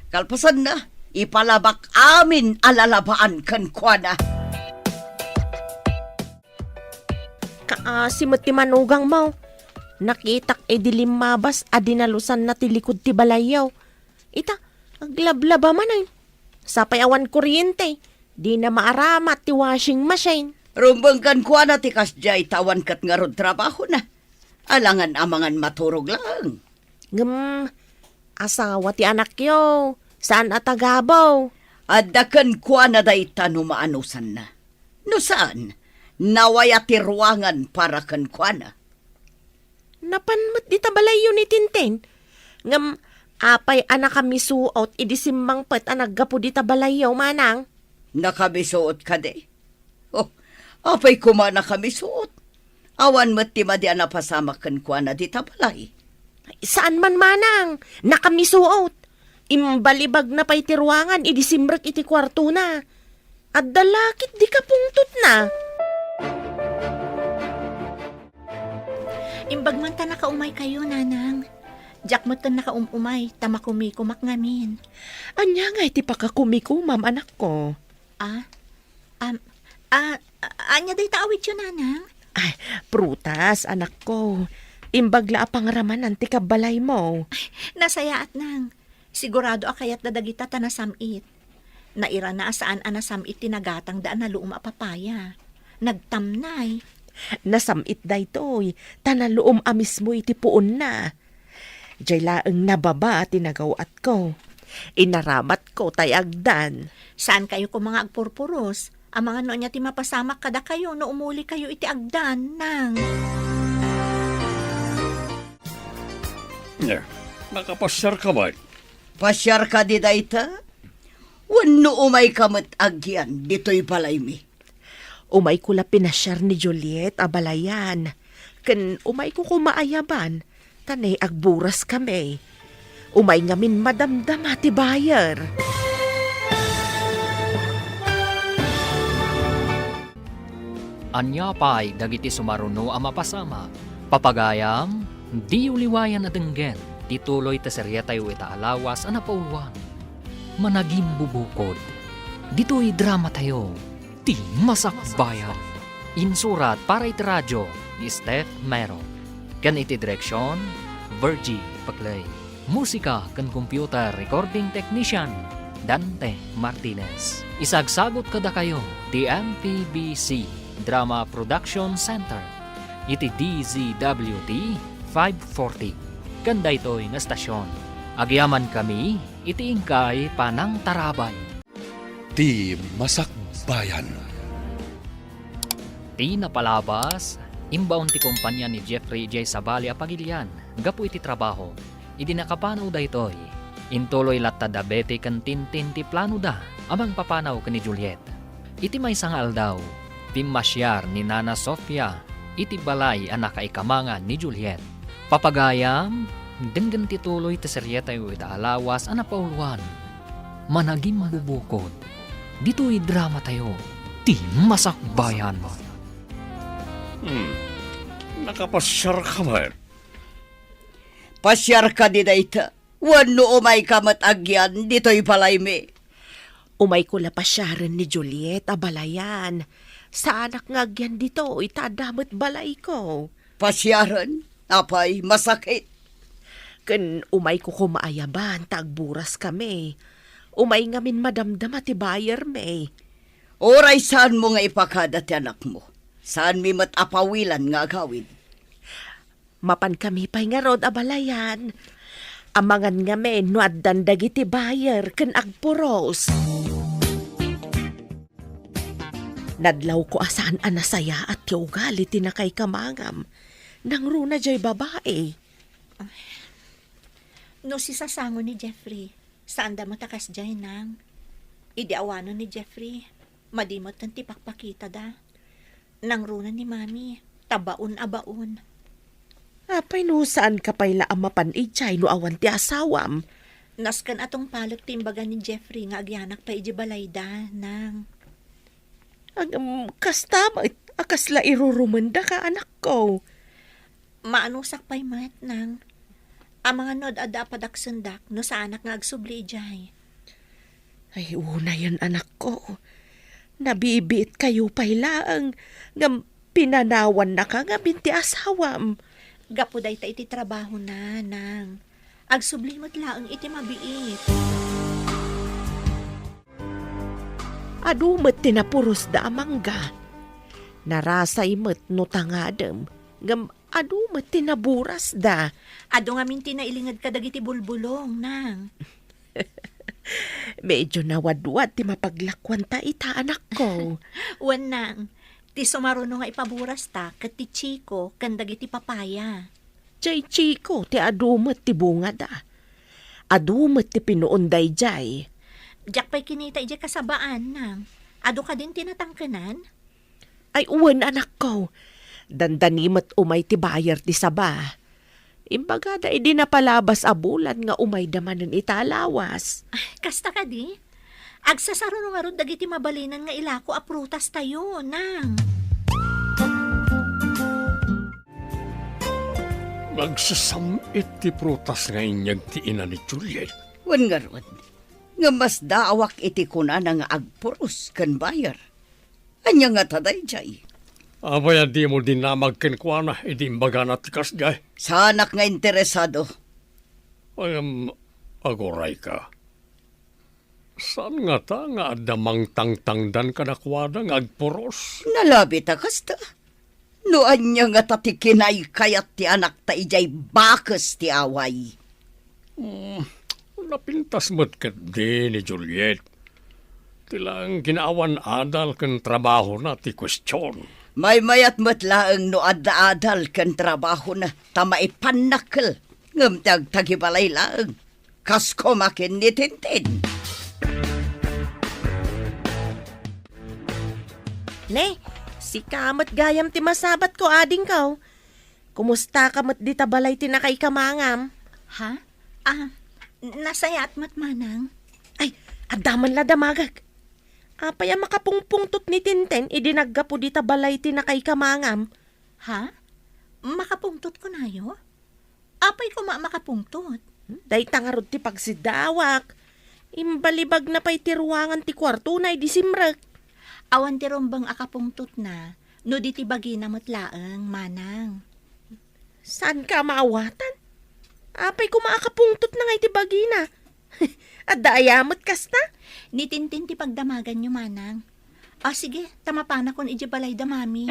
Kalpasan na, ipalabak amin alalabaan kan kuan na. Kaasimot ti manugang mo. Nakitak dilim mabas adinalusan na ti likod ti balayaw. Ita, aglablaba man ay. Sapay awan kuryente. Di na maaramat ti washing machine. Rumbang kan kuan na ti kasjay tawan kat nga ron trabaho na. Alangan amangan maturog lang. Asawa ti anak yo. Saan atagabaw? Adakan kuan na day tanumaanusan na. No saan? Nawaya ti ruangan para kan kuan na. Napanmat di tabalayo ni Tintin. Apay anak kami suot idisimbang pet anaggapo di tabalayo manang. Nakabisuot ka de. Oh, apay kumana kami suot. Awan mo't ti madi anapasamak kan kuan na di tabalay. Saan man manang? Nakamisuot. Imbalibag na pa'y tiruangan idisimbrek iti kwarto na. At dalakit di ka pungtot na. Imbag man ta nakaumay kayo, nanang. Diyak mo ta nakaumumay, tamakumikumak ngamin. Anya nga iti pakakumikumam anak ko. Anya day taawit yun, nanang? Ay, prutas anak ko. Imbagla apangaraman ti kabalay mo. Nasaya at nang. Sigurado akayat dadagita ta nasamit. Naira na asaan anasamit tinagatang daan na luum apapaya. Nagtamnay. Nasamit daytoy, tanaluom amis mo iti puon na. Diyay laeng nababa tinagawat ko. Inaramat ko tayagdan. Saan kayo ko mga agpurpuros? Ang mga no niya ti mapasamak kada kayo no umuli kayo iti agdan, nang. Yeah, nakapasyar ka ba? Pasyar ka di dayta? Wano umay kamat agyan, dito'y balay mi. Umay ko la pinasyar ni Juliet abalayan. Ken umay ko kumaayaban. Tanay agburas kami. Umay ngamin madamdama ti bayer. Anya pa'y dagiti sumaruno ang mapasama. Papagayam, di uliwayan at enggen. Tituloy ta serya tayo ita alawas ang napauluan. Managim bubukod. Dito'y drama tayo. Ti Masakbayan. Insurat para iti radyo ni Steph Mero. Kan iti direksyon, Virgie Paclay. Musika kan computer recording technician, Dante Martinez. Isagsagot kada kayo, the MPBC Drama Production Center. Iti DZWT 540. Kanda ito'y nga stasyon. Agyaman kami, iti ingkay panang tarabay. Ti Masakbayan. Ti napalabas, imbaon ti kumpanya ni Jeffrey J. Sabali Apagilian, gapu iti trabaho, idi nakapanaw da ito'y, intuloy latta da bete kan Tintin ti plano da, amang papanaw ka ni Juliet. Iti may sangal daw, ti masyar ni Nana Sofia, iti balay ang nakaikamangan ni Juliet. Papagayam, denggan tituloy ti seryeta yu ita alawas ang napauluan. Managim bubukod, dito'y drama tayo, ti Masakbayan. Nakapasyar ka ba? Pasyar ka di dayta. Wano umay kamat agyan, dito'y balay mi. Umay ko la pasyaran ni Juliet abalayan. Sa anak ngagyan dito, itadamot balay ko. Pasyaran, apay masakit. Ken umay ko kumaayaban, tagburas kami. Umay ngamin madamdama ti bayer me. Oray saan mo nga ipakada ti anak mo? Saan mi matapawilan nga agawid? Mapan kami pa'y nga rod abalayan. Amangan nga men, no addan dagiti bayer, ken agpuros. Nadlaw ko asaan anasaya at tiugali tinakay kamangam. Nang runa jay babae. No si sasango ni Jeffrey, saan da matakas dyan, nang? Idi awano ni Jeffrey. Madimot ng tipakpakita da. Nang runa ni Mami. Tabaon-abaon. Apay no saan ka pa'y laamapan ijay no awan ti asawam. Naskan atong palot timbaga ni Jeffrey nga agyanak pa iji balayda nang. Kasta ba akasla irurumanda ka anak ko. Maanusak pa'y mat nang. Ang mga nod ada padaksendak no sa anak nga agsubli ijay. Ay una yan anak ko. Nabibit kayo pa'y laang ngam pinanawan na ka nga binti asawam. Gapuday ta iti trabaho na nang. Agsubli mo't laang iti mabiit. Adumat tinapuros da amangga. Narasay mat no tangadem. Ngam adumat tinaburas da. Ado nga minti na ilingad ka dagiti bulbulong nang. Medyo nawadwad ti mapaglakwan ta ita anak ko. Wan nang. Ti sumaruno nga ipaburas ta kat ti Chico kan dagiti papaya. Jay Chico ti adumat ti bunga da. Adumat ti pinuunday jay. Diyak pa'y kinita ije kasabaan nang. Ado ka din tinatangkanan? Ay uwan anak ko. Dandanimat umay ti bayar ti saba. Imbaga da idi napalabas a bulan nga umay damanan italawas. Kasta ka di? Agsasaruno nga ron dagiti mabalinan nga ilako a prutas tayo nang. Nagsasamit ti prutas nga inyag ti ina ni Juliet. Wan nga ron. Nga mas daawak iti kuna nga agpuros kan bayar. Anya nga taday jay. Abaya di mo din na magkinkwana, idi imbaga na tikas gay. Sanak nga interesado. Agoray ka. Saan nga ta nga adamang tangtangdan ka nakwada nga agpuros? Nalabi ta kasta. No anya nga tatikinay kayat ti anak ta ijay bakas ti away. Napintas mo't kat di ni Juliet. Tilang ginaawan adal kan trabaho na ti kwestiyon. May mayat matlaang no adda-adal kan trabaho na tamaipanakal. Ngam tagtagibalay laang. Kasko makin ni Tintin. Ne, si kamat gayam ti masabat ko ading kaw. Kumusta kamat di tabalay ti nakay kamangam? Ha? Nasayat mat manang. Ay, adaman la damagag. Apay makapungpungtot ni Tinten, idinaggapo di tabalay ti nakay kamangam. Ha? Makapungtot ko na yo? Apay ko makapungtot? Day tangarod ti pagsidawak. Imbalibag na pa'y tiruangan ti kwarto na idisimrek. Awan ti rombang akapungtot na, no di ti bagi na matlaang manang. Saan ka maawatan? Apay ko maakapungtot na nga iti bagi na. Adayamot kasta? Ni Tintin ti pagdamagan nyo manang. Sige, tamapana kon iji balay da mami.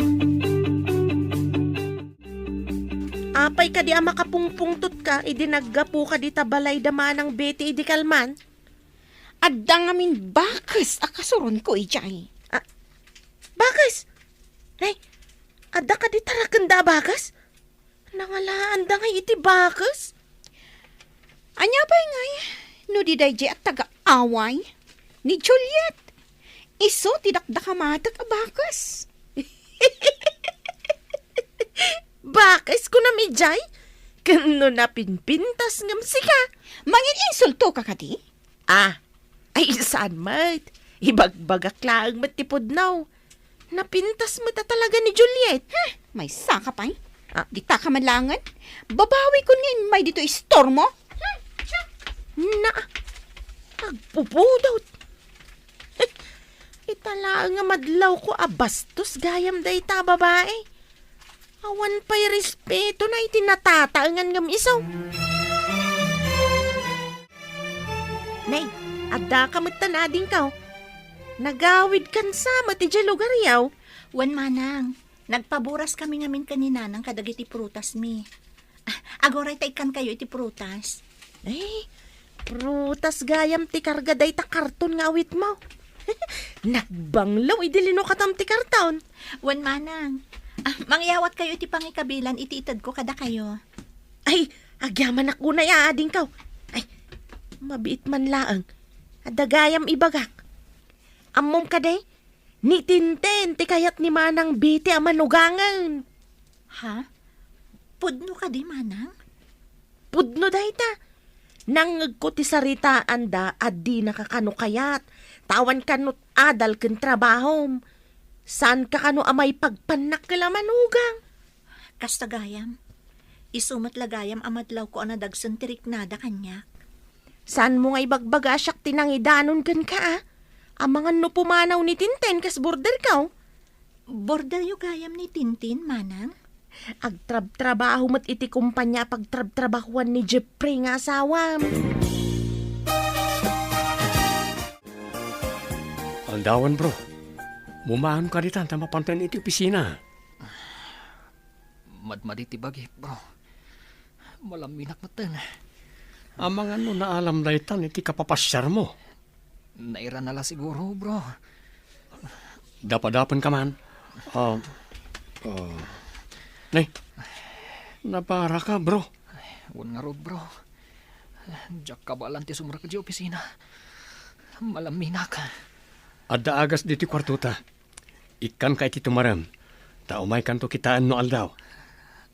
Apay ka di makapungpungtot ka, idinaggapo ka di tabalay da manang beti idi kalman. Adda ngamin bakas akasuron ko ijay. Bakas? Ay, adda ka di tarakanda bakas? Nangalaan da nga iti bakas? Anya ba ngay? No di dayjay at taga-away ni Juliet. Iso tidakda ka matag a bakas. Bakas ko na mijay? Kano na pinpintas ngam sika? Mangin insulto ka kadi? Ay saan mat? Ibagbagak laang matipod now. Napintas mo ta talaga ni Juliet. May saka pa'y. Di ta ka manlangan. Babawi ko nin may dito istormo. Na, agpupudot. Itala nga madlaw ko abastos gayam day ta babae. Awan pa'y respeto na itinatataangan ngam isaw. Nay, adda ka magtanading ka. Nagawid kan sama ti jay lugar yaw. Wan manang, nagpaburas kami ngamin kanina ng kadagiti prutas mi. Agoray taikan kayo iti prutas. Eh, prutas gayam ti karga day ta karton nga awit mo. Nagbanglaw idilino katam ti karton. Wan manang, mangyawat kayo iti pangikabilan iti itad ko kada kayo. Ay, agyaman ako na yaading ka. Ay, mabiit man laang. Adagayam ibagak. Amom ka day, ni Tintin, ti kayat ni Manang Biti ang manugangan. Ha? Pudno ka di, Manang? Pudno day ta. Nang ko ti saritaan da, at di nakakanukayat. Tawan kanot adal ken trabahom. Saan ka kano amay pagpanak kala manugang? Kastagayam. Isumat lagayam amadlaw ko ang nadagsan tiriknada kanya. Saan mo nga ibagbaga siyak tinangidanon kan ka ah? Amangan no pumanaw ni Tintin kas border ka. Border yu gayam ni Tintin, Manang? Agtrab-trabaho mat iti kumpanya pagtrab-trabahuan ni Jeffrey nga asawam. Aldawan, bro. Mumahan ka ditan, tama pantan iti opisina. Madmadi ti bagi, bro. Malaminak matan. Amang ano na alam na itan, iti kapapasyar mo. Naira nala siguro, bro. Dapadapan ka man. Nay, napara ka, bro. Wan nga rod, bro. Diyak kabalan ti sumra ka di opisina. Malaminak. Adda agas diti kwartuta. Ikan ka iti tumaram. Taumay kanto kitaan no aldaw.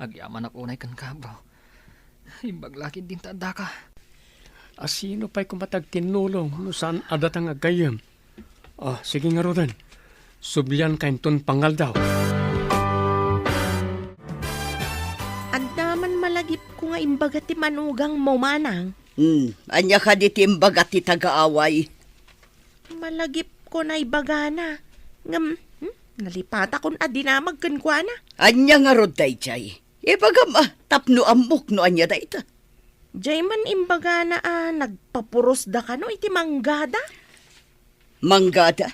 Agyaman ako unay kan ka, bro. Imbaglakid din tanda ka. Asino pa'y kumatag tinulong no saan adatang agayam. Sige nga rodan. Sublian kain ton pangaldaw. Andaman malagip ko nga imbaga ti manugang mo, Manang. Anya ka di timbaga ti tagaaway. Malagip ko na ibagana. Ngam, nalipata kon adinamag kan kwa na. Anya nga rod dayjay. Ibagam tapno amok no anya dayta. Jay man imbaga na nagpapuros da ka no iti manggada. Manggada.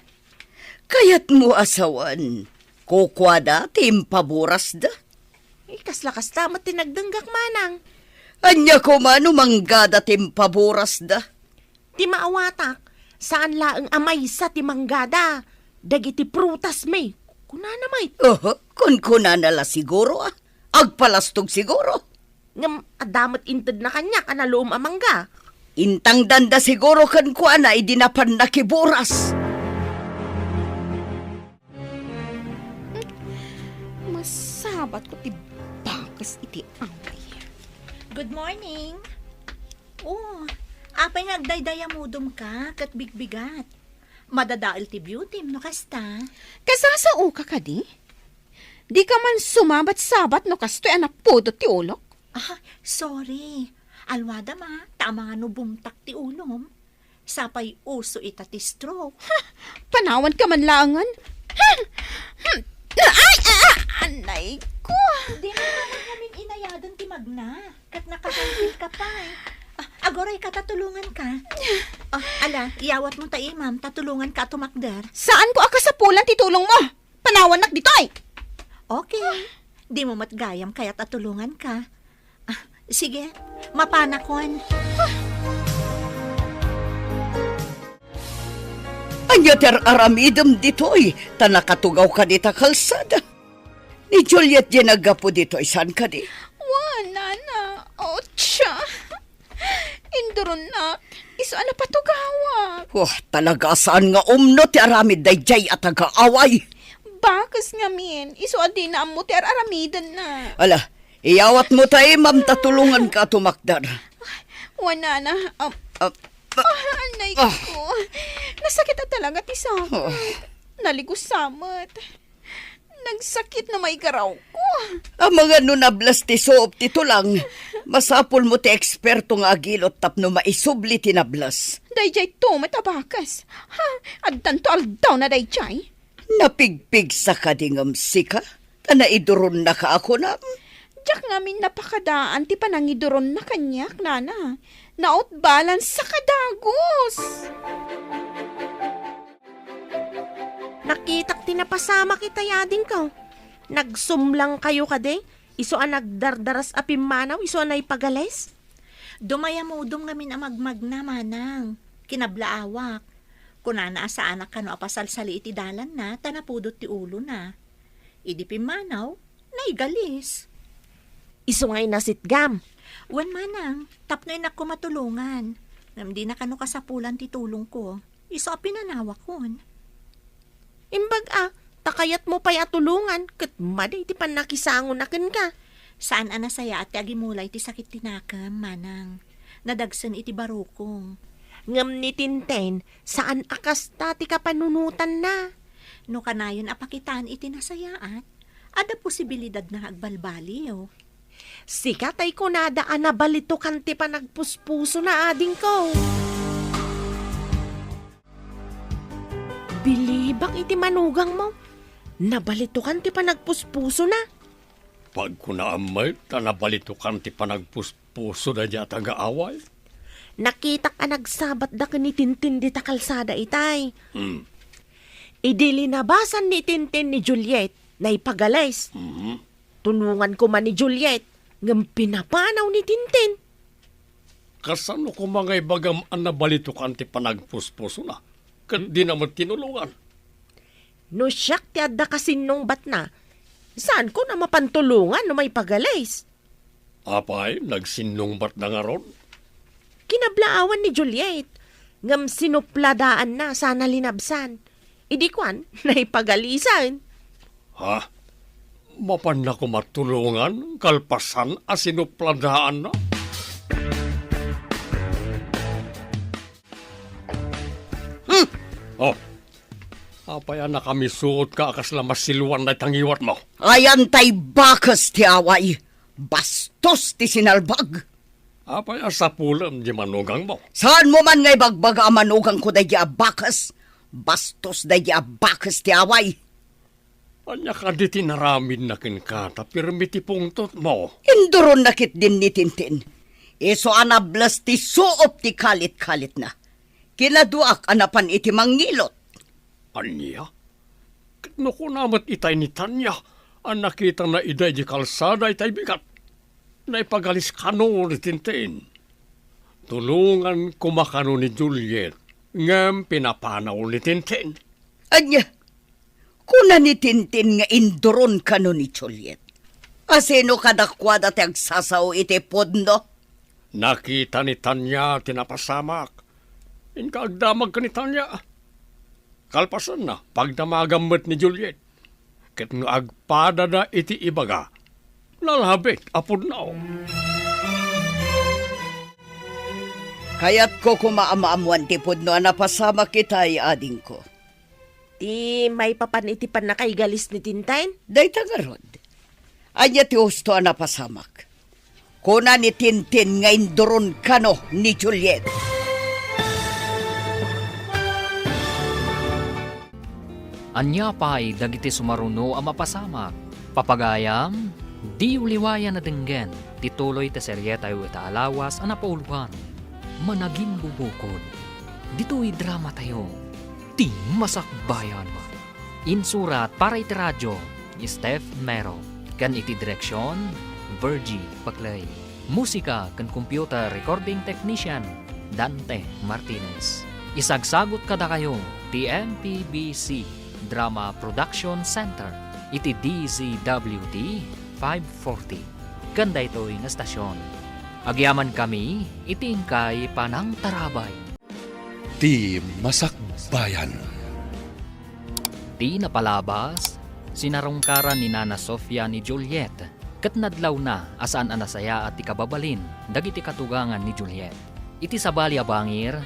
Kayat mo asawan. Kukwada timpaburas da. Kasla-kas tamat tinagdanggak, Manang. Anya ko mano manggada timpaburas da. Ti maawatak, saan laang amay sa ti manggada. Dagiti prutas may. Kunana may. Kun kunanala siguro Agpalastog siguro. Ngam adamat inted na kanya kanaloom amangga. Intang danda siguro kan kuana idinapan na kiburas. Masabat ko ti bakas iti angay. Good morning. Oh, apay nagdaydaya mudom ka, kat bigbigat. Madadaal ti beauty, no kasta. Kasasao ka ka di? Di ka man sumabat-sabat no kastoy anak podot ti ulok. Sorry. Alwada ma, tama nga no bumtak ti ulom. Sapay uso ita ti stroke. Panawan ka man langan. Anay ko. Di mo naman namin inayadan ti magna. Kat nakahantil ka pa Agoray ka, tatulungan ka. Ala, iyawat mo tayo, ma'am. Tatulungan ka tumakder. Saan ko akasapulan titulong mo? Panawan nak dito ay. Okay. Di mo matgayam kaya tatulungan ka. Sige, mapanakon. Anya ter aramidem ditoy, tanakatugaw ka dita kalsada. Ni Juliet ginagapo ditoy, saan ka di? Wala na. Otsa. Induron na. Iso ala patugawa. Talaga saan nga umno ti aramid dayjay at agaaway. Bakas nga min. Iso adi na amo ti aramidan na. Ala, iyawat mo tayo, ma'am, tatulungan ka tumakdar. Wala na. Anay ko. Nasakit na talaga ti sakit. Naligusamat. Nagsakit na may garaw ko. Ang mga nunablas ti soop tito lang, masapol mo ti eksperto nga agilot tapno maisubli tinablas. Dayjay to matabakas. Addan to aldaw na dayjay. Napigpig sa kadingam sika, tanaiduron na ka ako na. Diyak ngamin napakadaan ti panangiduron na kanyak, nana. Naot balance sa kadagos. Nakitak tinapasama kita yading ka. Nagsumlang kayo kade. Iso ang nagdardaras apimanaw, iso ang naipagales. Dumayamudom ngamin ang magmagna, manang. Kinablaawak. Kunana sa anak kano apasalsali iti dalan na, tanapudot ti ulo na. Idi pimanaw, naigalis. Iso nga'y nasitgam. Wan manang, tapnoy na ko matulungan. Namdi na kano kasapulan ti tulong ko. Iso pinanawa kon. Imbag takayat mo pa'y atulungan, kat maday ti panakisangon nakin ka. Saan anasaya at agimulay ti sakit tinakam, manang. Nadagsan iti barukong. Ngam ni Tintin, saan akas ti kapanunutan na? No kanayon apakitaan iti nasayaat, ada posibilidad na agbalbaliw. Sikatay ko nadaan na balito kanti pa nagpuspuso na ading ko. Bilibak iti manugang mo. Nabalito kanti pa nagpuspuso na. Pag kunaamay, nabalitukan ti panagpuspuso na diya taga-away. Nakita ka nagsabat da ka ni Tintin di ta kalsada itay. Hmm. Idilinabasan ni Tintin ni Juliet na ipagalays. Tunungan ko man ni Juliet ngam pinapanaw ni Tintin. Kasano ko mga ibagam ang nabalitukan ti panagpuspuso na? Di naman tinulungan. No siyak ti adda kasinong bat na, saan ko na mapantulungan no may pagalays? Apay, nagsinong bat na nga ron? Kinablaawan ni Juliet, ngam sinupladaan na sana linabsan. Idikwan, naipagalisan. Ha? Mapan na ko matulungan, kalpasan asinupladaan na? Oh, apay na kami suot ka akas na masiluan na tangiwat mo. Ayan tay bakas ti away. Bastos ti sinalbag. Apay sa pulam di manugang mo. Saan mo man ngay bagbaga manugang ko day bakas? Bastos day bakas ti away. Anya ka di tinaramin na kinkata, pirmi ti pungtot mo. Induron nakit din ni Tintin. Iso anablas ti suop ti kalit-kalit na. Kinaduak anapan iti mangilot. Anya? No ko namat itay ni Tanya, ang nakita na iday di kalsada itay bigat. Naipagalis kano ni Tintin. Tulungan kumakano ni Juliet, ngam pinapanaw ni Tintin. Anya, kuna ni Tintin nga induron kano ni Juliet. Asino kadakwada ti agsasaw iti podno? Nakita ni Tanya tinapasamak. Inkaagdamag ka ni Tanya. Kalpasan na, pagdamagamot ni Juliet. Ket nga agpada na iti ibaga, lalhabit apod na. Kaya't ko kumaamaamuan ti podno napasama kitay ading ko. Ti may papanitipan na kay galis ni Tintin? Day tagarod. Anya ti husto napasamak. Kuna ni Tintin nga induron kano ni Juliet. Anya pa'y dagiti sumaruno ang mapasamak. Papagayam, di uliwayan na denggen, tituloy ta seryeta yu ita alawas ang napauluan. Managing bubukod. Dito'y drama tayo. Ti masakbayan. Insurat para iti radyo, Steph Mero. Kan iti direksyon, Virgie Paclay. Musika kan computer recording technician, Dante Martinez. Isagsagot kada kayo, TMPBC Drama Production Center, iti DZWD 540. Ganda ito'y nga stasyon. Agyaman kami, itingkay panang tarabay. Ti Masakbayan. Di napalabas, sinarungkaran ni Nana Sofia ni Juliet, kat nadlaw na asaan anasaya at ikababalin, dagiti katugangan ni Juliet. Iti sabali abangir,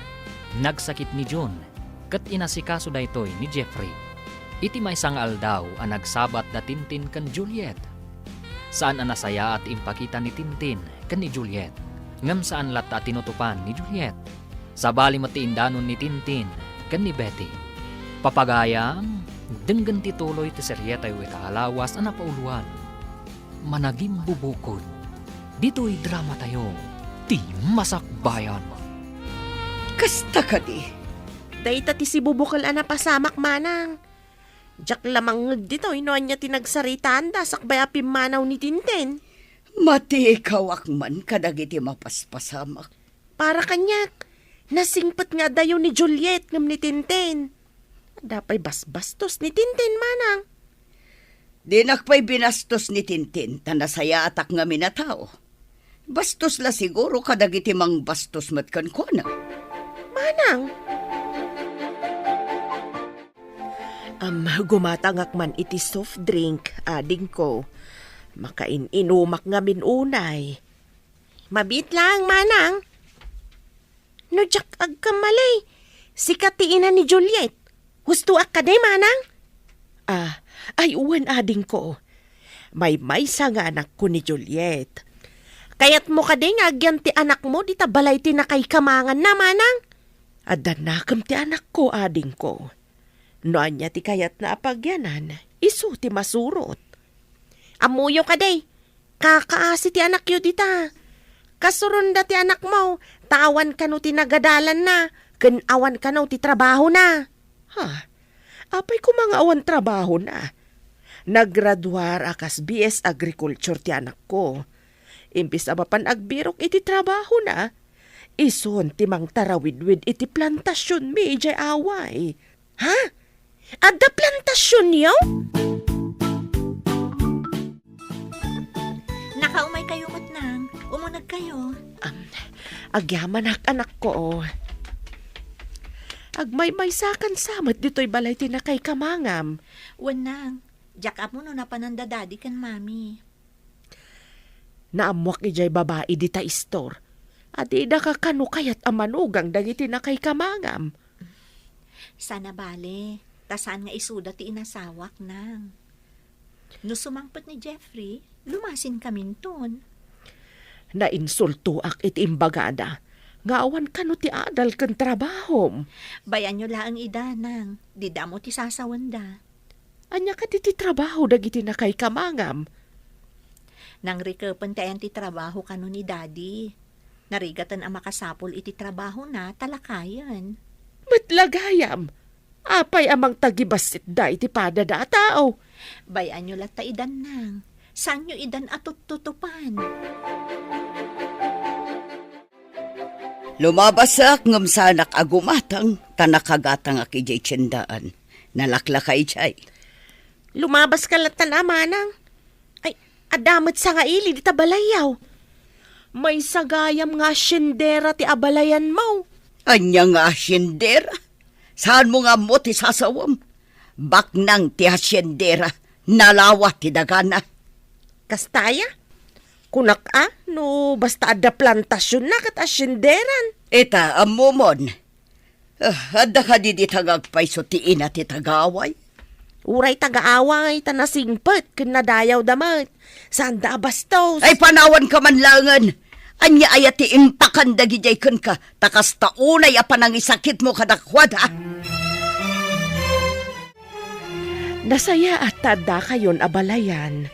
nagsakit ni June, kat inasikaso da ito'y ni Jeffrey. Iti may sangal daw ang nagsabat na Tintin kan Juliet. Saan anasaya at impakita ni Tintin kan ni Juliet. Ngam saan lata tinutupan ni Juliet. Sabali matiindanon ni Tintin kan ni Betty. Papagayam, denggan tituloy ti seryeta yu ikahalawas ang napauluan. Managing bubukod. Dito'y drama tayo. Ti Masakbayan. Kasta ka di. Dahita ti si bubukal na pasamak manang. Diyak lamang dito, inoan niya tinagsaritaan da sakbay apimanaw ni Tintin. Mati ikaw akman kadagiti mapaspasamak. Para kanyak, nasingpat nga dayo ni Juliet ngam ni Tintin. Dapay basbastos ni Tintin manang. Dinakpay binastos ni Tintin, tanasaya atak nga minatao. Bastos la siguro kadagiti mang bastos matkan ko na. Manang, Gumatangak man iti soft drink, ading ko. Makain-inumak nga minunay. Mabit lang, manang. No, Jack, agkamalay. Sikatiin na ni Juliet. Husto ak ka day, manang? Ay uwan ading ko. May maysa nga anak ko ni Juliet. Kayat mo ka day nga agyan ti anak mo, di tabalay ti na kay kamangan na, manang. Adanakam ti anak ko, ading ko. Noan niya ti kayat na apagyanan, isu ti masurot. Amuyo ka day, kakaasi ti anak yu dita. Kasurunda ti anak mo, tawan ka no ti nagadalan na, kanawan ka no ti trabaho na. Apay ko mga awan trabaho na. Naggraduar akas BS Agriculture ti anak ko. Imbis abapan agbirok iti trabaho na, ison ti mang tarawidwid iti plantasyon mi ijay away. Adda plantasyon yaw? Nakaumay kayo matnang. Umunag kayo. Agyaman anak ko. Agmay-may sakan samat dito'y balay tinakay kamangam. Wanang, jack up mo no napanandadadi kan mami. Naamwak ijay babae di ta istor. Adi da ka kano kayat amanugang dagiti na kay kamangam. Sana bale, tasan nga isuda ti inasawak nang. No sumangpot ni Jeffrey, lumasin kami ton. Nainsulto ak iti imbagada. Nga awan kano ti adal kan trabahom. Bayan nyo laang ida nang, di damo ti sasawanda. Anya ka ti trabaho dagiti na kay kamangam. Nang rikapan tayan ti trabaho kano ni daddy. Narigatan ang makasapol iti trabaho na talakayan. Matlagayam. Apay amang tagibasit da iti padada tao. Bayan nyo lata idan nang. San nyo idan atot tutupan? Lumabasak ngam sanak agumatang, tanakagatang akijay tsendaan. Nalaklakay jay. Lumabas ka latan amanang. Ay, adamot sa nga ili di tabalayaw. May sagayam nga syendera ti abalayan mo. Anya nga asyendera? Saan mo nga mo ti sasawam? Baknang ti asyendera, nalawa ti dagana. Kastaya? Kunak no basta ada plantasyon na kat asyenderan. Eta, amumon. Adda ka di tagagpay so ti ina ti tagaway. Uray tagaaway, tanasingpet, kinadayaw damat. Saan da bastos? Ay panawan ka man langan. Anya ayat ti impakan dagijay kun ka, takas taunay apan ang isakit mo kadakwad ha. Nasaya at tada kayon abalayan.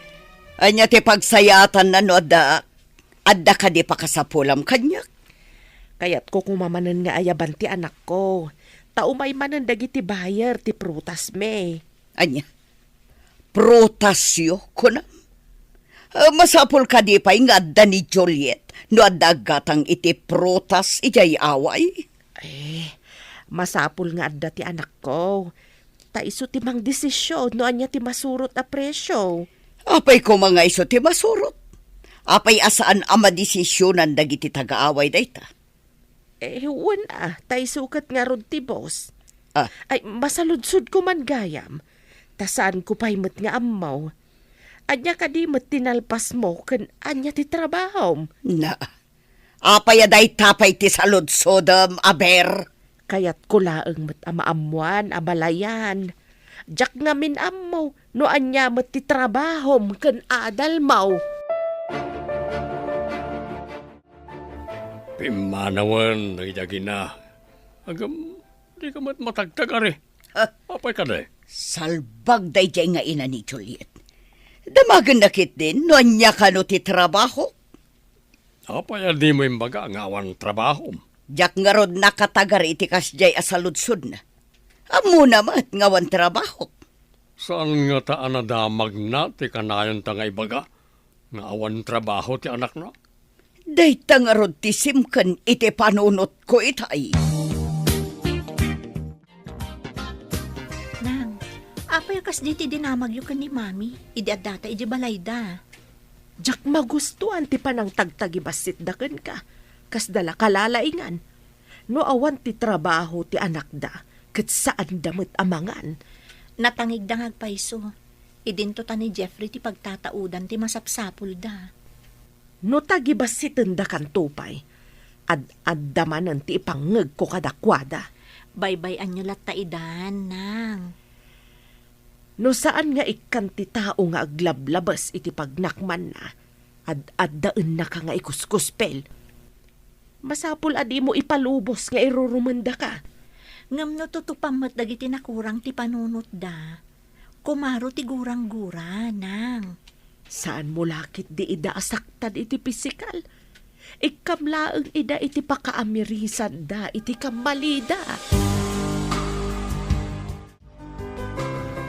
Anya ti pagsayatan na no adda ka di pakasapulam kanyak. Kayat ko kumamanan nga ayaban ti anak ko. Taumay manan dagiti bayer ti prutas me. Anya, prutasyo ko na. Masapul ka di pa'y nga adda ni Juliet no adda gatang iti prutas ijay away. Masapul nga adda ti anak ko. Taiso ti mang desisyon no anya ti masurot a presyo. Apay ko mga iso ti masurot. Apay asaan ama desisyonan dagiti tagaaway dayta. Huwan tay sukat nga rod ti boss. Ah. Ay, masaludsud ko man gayam. Tasaan ko pa'y met nga amaw. Anya ka di met tinalpas mo kan anya ti trabaho. Na, apay aday tapay ti saludsodam, aber. Kayat ko laeng met amaamuan, abalayan. Jak nga min amaw, no anya met ti trabaho kan adal maw. Pimanawan, nagidagi na. Agam, di ka matagtagari. Apay ka day. Salbag day jay nga ina ni Juliet. Damagan nakit din, no anya ka no ti trabaho. Apay di mo imbaga nga awan trabaho. Jak nga rod nakatagar iti kasjay asaludsod na. Amo namat ngawan trabaho. Saan nga taan na damag na ti kanayon ta nga ibaga? Nga awan trabaho ti anak na? Dayta nga rod ti simkan iti panunot ko itay. Nang, apay kas di ti dinamag yu kan ni mami, idi adata iji balayda. Jak magustuhan ti panang tagtagibasit daken ka. Kas dala kalalaingan. No awan ti trabaho ti anak da, kat saan damit amangan. Natangig da ngagpaiso. Idinto ta ni Jeffrey ti pagtataudan ti masapsapul da. No tagibas si tenda kan tupay, ad-addamanan ti ipangeg ko kadakwada. Baybayan nyo lat taidan, nang. No saan nga ikan ti tao nga aglablabas iti pagnakman na, ad-addaan na ka nga ikuskuspel. Masapul adi mo ipalubos nga irurumanda ka. Ngam no tutupamat dagiti nakurang ti panunot da. Kumaro ti gurang-gura, nang. Saan mo lakit di ida asaktan iti pisikal? Ikamlaang ida iti pakaamirisan da iti kamalida.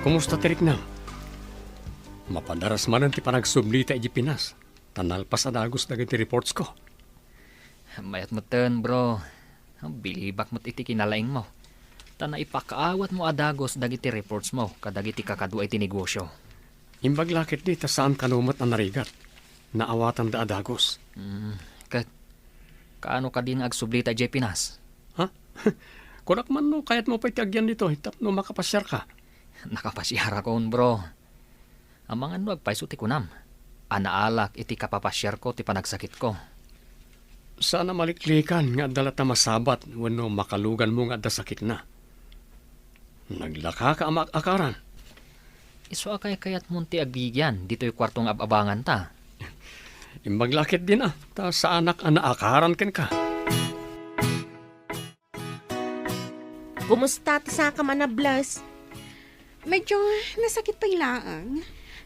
Kumusta tirik na? Mapadaras man ti panagsumlita iti Pinas. Tanalpas adagos dagiti reports ko. Mayat mo ten, bro. Bilibak mo't iti kinalaing mo. Tana ipakaawat mo adagos dagiti reports mo kadagiti kakadwa iti negosyo. Imbag lakit di, saan kanumat na narigat? Naawatan da adagos. Kaano ka din agsublita iti Pinas? Ha? Kunak man no, kayat mo pa itiagyan dito, hitap no makapasyar ka. Nakapasyara ko, bro. Ang mga no agpaiso ti kunam. Anaalak iti kapapasyar ko ti panagsakit ko. Sana maliklikan nga dalata masabat wano makalugan mo nga da sakit na. Naglaka ka akaran. Iso akay kayat munti agbigyan dito'y kwartong ababangan ta. Imbag lakit din ta sa anak akaran ken ka. Kumusta ti sa ka manablas? Medyo nasakit pa ilaang.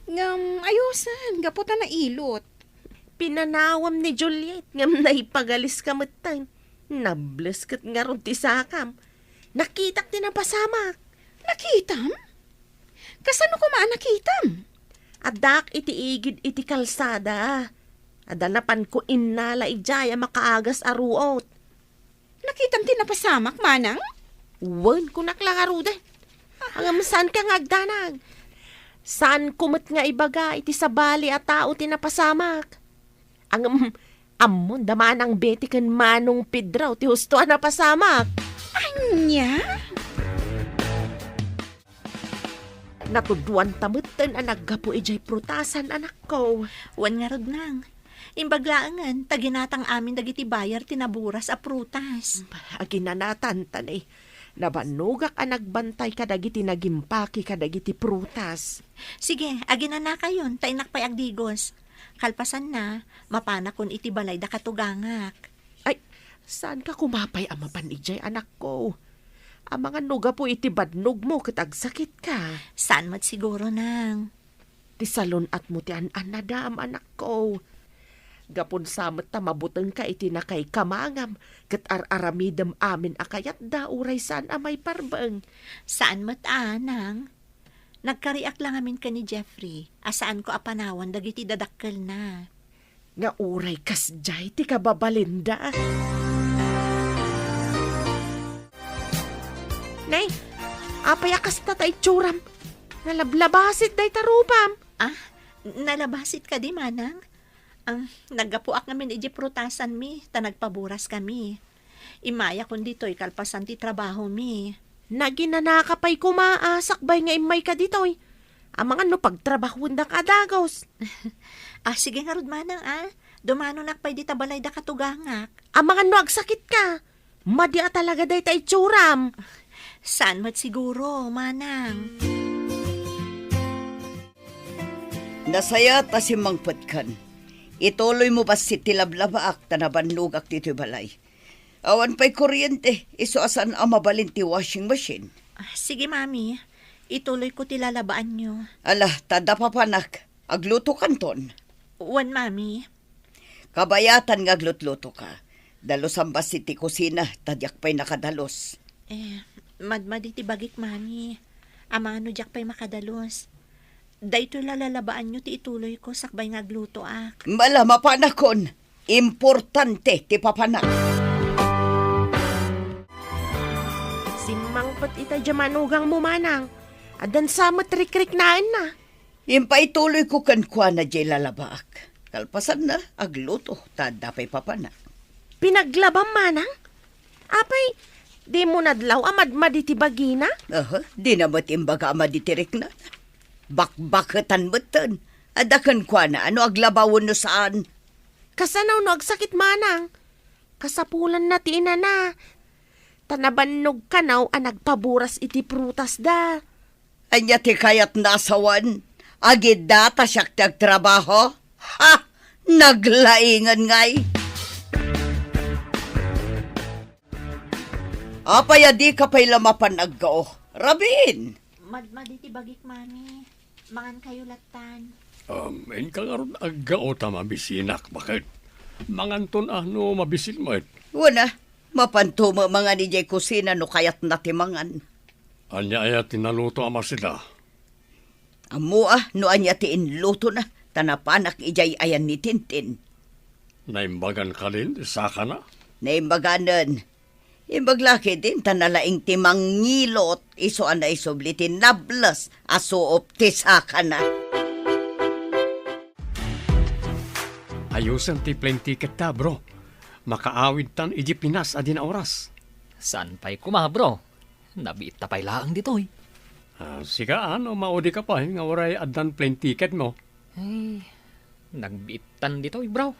Ngam ayusan, gaputa na ilot. Pinanawam ni Juliet ngam naipagalis ka matan. Nables kat nga ron ti sakam. Nakitak ti napasamak. Nakitam? Kasano ko nakitam? Adak iti igid iti kalsada. Adanapan ko inala ijaya makaagas aruot. Nakitam ti napasamak, manang? Wan ko naklangaruda. Ang saan ka ngagdanag? Saan kumot nga ibaga iti sabali at tao ti napasamak? Ang amon daman ang beti kan manong pidraw ti husto na napasamak. Anya? Natuduan tamutan ang naggapo ijay prutasan anak ko. Wan nga rod nang. Imbaglaangan, taginatang amin dagiti bayar tinaburas a prutas. Aginanatan tanay. Nabanugak ang nagbantay kadagiti nagimpaki kadagiti prutas. Sige, agina na kayon, tainak pay agdigos. Kalpasan na, mapana kun iti balay da katugangak. Ay, saan ka kumapay ang mapanijay anak ko? Ang mga nuga po iti badnog mo katagsakit ka. Saan mat siguro nang? Ti salon at mo ti anadam anak ko. Gapon samet ta mabuteng ka iti na kay kamangam ket ar-aramidem amin akayat da uray saan amay parbeng. Saan mat anang? Nagkariak lang amin ka ni Jeffrey. Asaan ko apanawan dagiti dadakkel na. Nga uray kasjay ti kababalinda. Nay, apayakas ta tay tsuram. Nalablabasit day tarupam. Ah, nalabasit ka di manang? Ang naggapuak namin iji prutasan mi, ta nagpaburas kami. Imaya kun dito'y kalpasan ti trabaho mi. Naginanakapay kumaasakbay nga imay ka ditoy. Ang mga no pagtrabahon da kadagos. Ah, sige nga rod manang Dumano nakpay di tabalay da katugangak. Ang mga no agsakit ka. Madia talaga day tay tsuram. Saan mat siguro, manang? Nasaya ta si Mang Patkan. Ituloy mo ba si tilablabaak ta nabanlugak dito balay? Awan pa'y kuryente, iso asan ang mabalin ti washing machine. Sige, mami. Ituloy ko tilalabaan nyo. Ala, tada papanak, agluto kanton. Wan, mami. Kabayatan nga aglutluto ka. Dalos ang basi ti kusina, tadyak pa'y nakadalos. Madmadi ti bagik, mami. Amano jak pa'y makadalos. Dayto lalalabaan nyo ti ituloy ko sakbay nga agluto ak. Mala, mapanakon. Importante ti papanak. Simangpat ita jamanugang mumanang. Adan sa matrikrik naan na. Impaituloy ko kankwa na jay lalabaak. Kalpasan na, agluto, tada pa'y papanak. Pinaglabang manang? Apay, Di mo nadlaw amad maditibagi na? Di na mo't imbaga maditirik na. Bakbakatan mo tan. Adakan kwa na, ano aglabawon no saan? Kasanaw no agsakit manang. Kasapulan na ti ina na. Tanabannog ka naw a nagpaburas iti prutas da. Anya ti kayat nasawan. Agid data siyak trabaho. Ha! Naglaingan ngay. Apaya di ka pa'y lamapan naggao. Rabin! Madmaditi bagik, mami. Mangan kayo latan. Amen ka nga ron agao ta mabisinak. Bakit? Manganton ano mabisin mo it. Wala, mapantuma mga ni Jay kusina no kayat natimangan. Anya ay tinaluto ama sila. Amo no anya ti inluto na, tanapanak ijay ayan ni Tintin. Naimbagan ka rin, saka na. Naimbaganan. Imbaglaki din tanalaing timang ngilot, iso anay sublitin nablas, asuop ti saka na. Ayusan ti plane ticket ta, bro. Makaawid tan iji Pinas adin na oras. San pa'y kuma, bro? Nabiit tapay laang ditoy. Siga ano, maudi ka pa, nga waray adan plane ticket mo. Ay, nagbiitan ditoy, bro.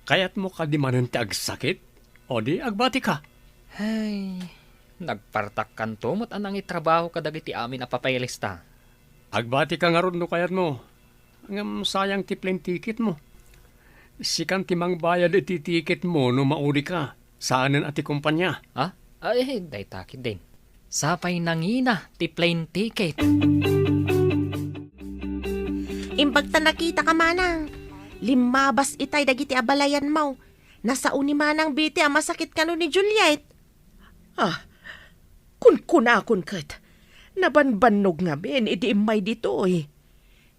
Kaya't mo ka di manan ti agsakit, o di agbati ka. Ay, nagpartak kanto mo't anang itrabaho kadagiti amin a papaylista. Agbati ka nga ron no kayat mo. Ngam sayang ti plane ticket mo. Sikan timang bayad iti ticket mo no maudi ka. Saanan ati kumpanya. Ha? Ay, day takid din. Sapay nangina ti plane ticket. Imbag ta nakita ka manang. Limabas itay dagiti abalayan mo. Nasa uni manang biti ang masakit ka no ni Juliet. Kun kat. Nabanbanog nga ben, idi imay dito eh.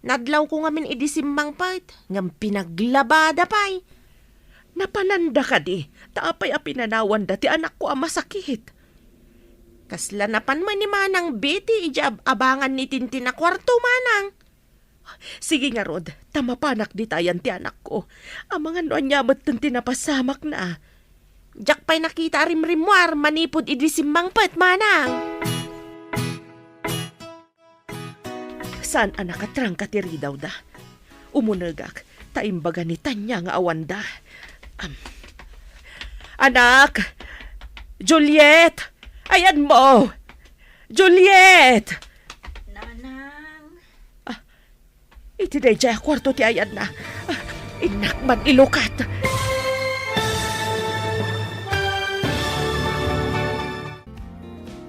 Nadlaw ko nga min idisimmang pat. Ngam pinaglabada pa'y. Napananda ka di, taapay a pinanawan dati anak ko ang masakit. Kasla napan man ni manang biti ijab abangan ni Tintin na kwarto manang. Sige nga Rod, tamapanak di tayan ti anak ko. Ang mga noanyamot tan tinapasamak na. Jak pa'y nakita rimrimwar manipod idisimmang pat manang. Saan anak katrang katiri daw da? Umunagak, taimbaga ni Tanya nga awanda. Anak! Juliet! Ayan mo! Juliet! Nanang. Iti day jaya kwarto ti ayan na. Inak man ilukat.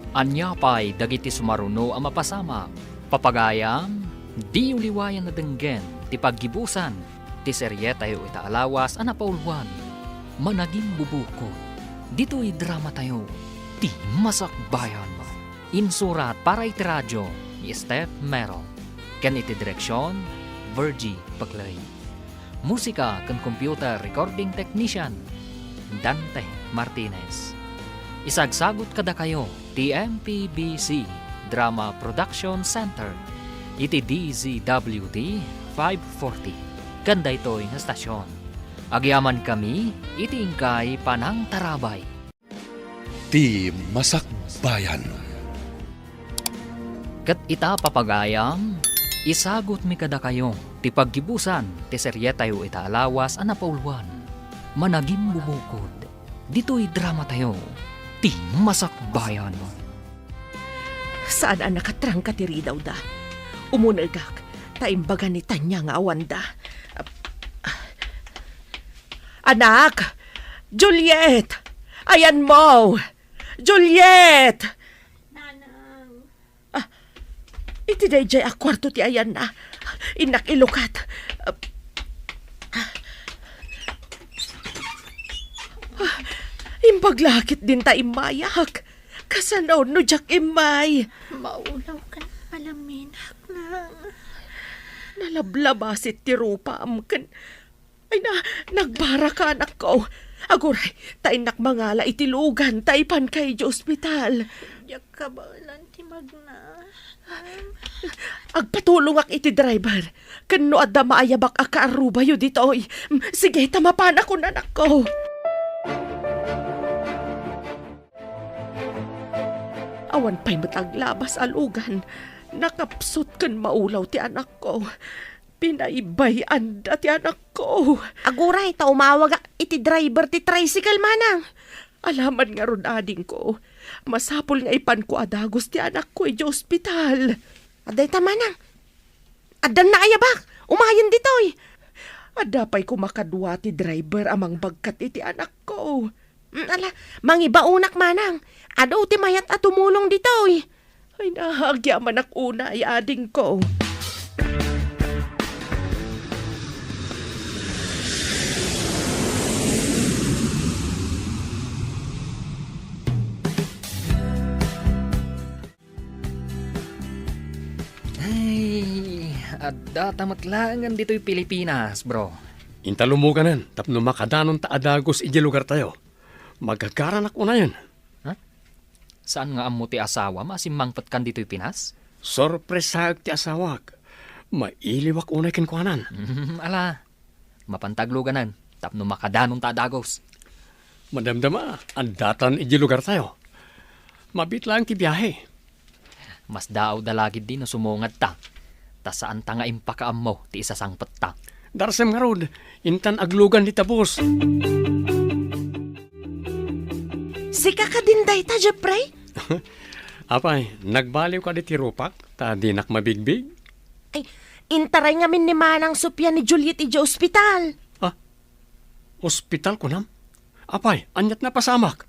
Anya pa'y dagiti sumaruno ang mapasama. Papagayam, di uliwayan na denggen, ti paggibusan, ti seryeta yu itaalawas, anapaulwan, managing bubukod. Dito'y drama tayo, ti masakbayan mo. Insurat para iti radyo, ni Steph Merrill. Ken iti direksyon, Virgie Paglay. Musika ken computer recording technician, Dante Martinez. Isagsagot kada kayo, ti MPBC Drama Production Center, iti DZWD 540. Ganda ito'y nga stasyon. Agyaman kami, iti ingkay Panang Tarabay. Ti Masakbayan. Kat ita papagayam, isagot mi kada kayo, ti paggibusan, ti seryetayo itaalawas, anapaulwan, managing bubukod. Dito'y drama tayo, ti Masakbayan. Saan anak katrang katiri daw da? Umunagak, taimbaga ni Tanya nga awanda. Anak! Juliet! Ayan mo! Juliet! Nanang. Iti day jay akwarto ti ayan na. Inak ilukat. Imbaglakit din ta imayak. Kasanaw no jak imay. Maulaw ka na malamin. Nang. Nalablabasit ti rupa amken. Ay na, nagbara ka anak ko. Aguray, tainak mangala itilugan, taipan kay di ospital. Yak ka ba lang ti magna? Agpatulong ak iti driver. Kano adda maayabak akaaruba yu ditoy. Sige, tamapan ako na anak ko. Awan pa'y mataglabas alugan. Nakapsot kan maulaw ti anak ko. Pinaibayan da ti anak ko. Aguray, ta umawag iti driver ti tricycle manang. Alaman nga ron ading ko. Masapol nga ipan ko adagos ti anak ko iti ospital. Aday ta manang. Adan na ayabak. Umayan ditoy. Adapay ko makadwa ti driver amang bagkat iti anak ko. Ala, mangibaunak manang. Ado ti mayat at tumulong ditoy. Ay nahagyaman ak una ay ading ko. Ay, adda tamatlangan dito'y Pilipinas, bro. Intalumuganan, tapno makadanon ta adagos iji lugar tayo. Magagaranak una yun. Saan nga amo ti asawa masimangpat kan dito'y Pinas? Sorpresag ti asawak. Mailiwak unay kinkwanan. Ala, mapantagluganan, tapno makadanon ta adagos. Madamdama, ang datan iji lugar tayo. Mabit lang ti biyahe. Mas daaw dalagid din na sumungad ta. Ta saan ta nga impakaam mo ti isasangpet ta. Darsem nga rod, intan aglugan di tabos. Sika ka din day ta, Jepray? Apay, nagbaliw ka di tirupak, ta dinak mabigbig. Ay, intaray nga min ni Manang Sophia ni Juliet iji ospital. Hospital ko nam? Apay, anyat na pasamak.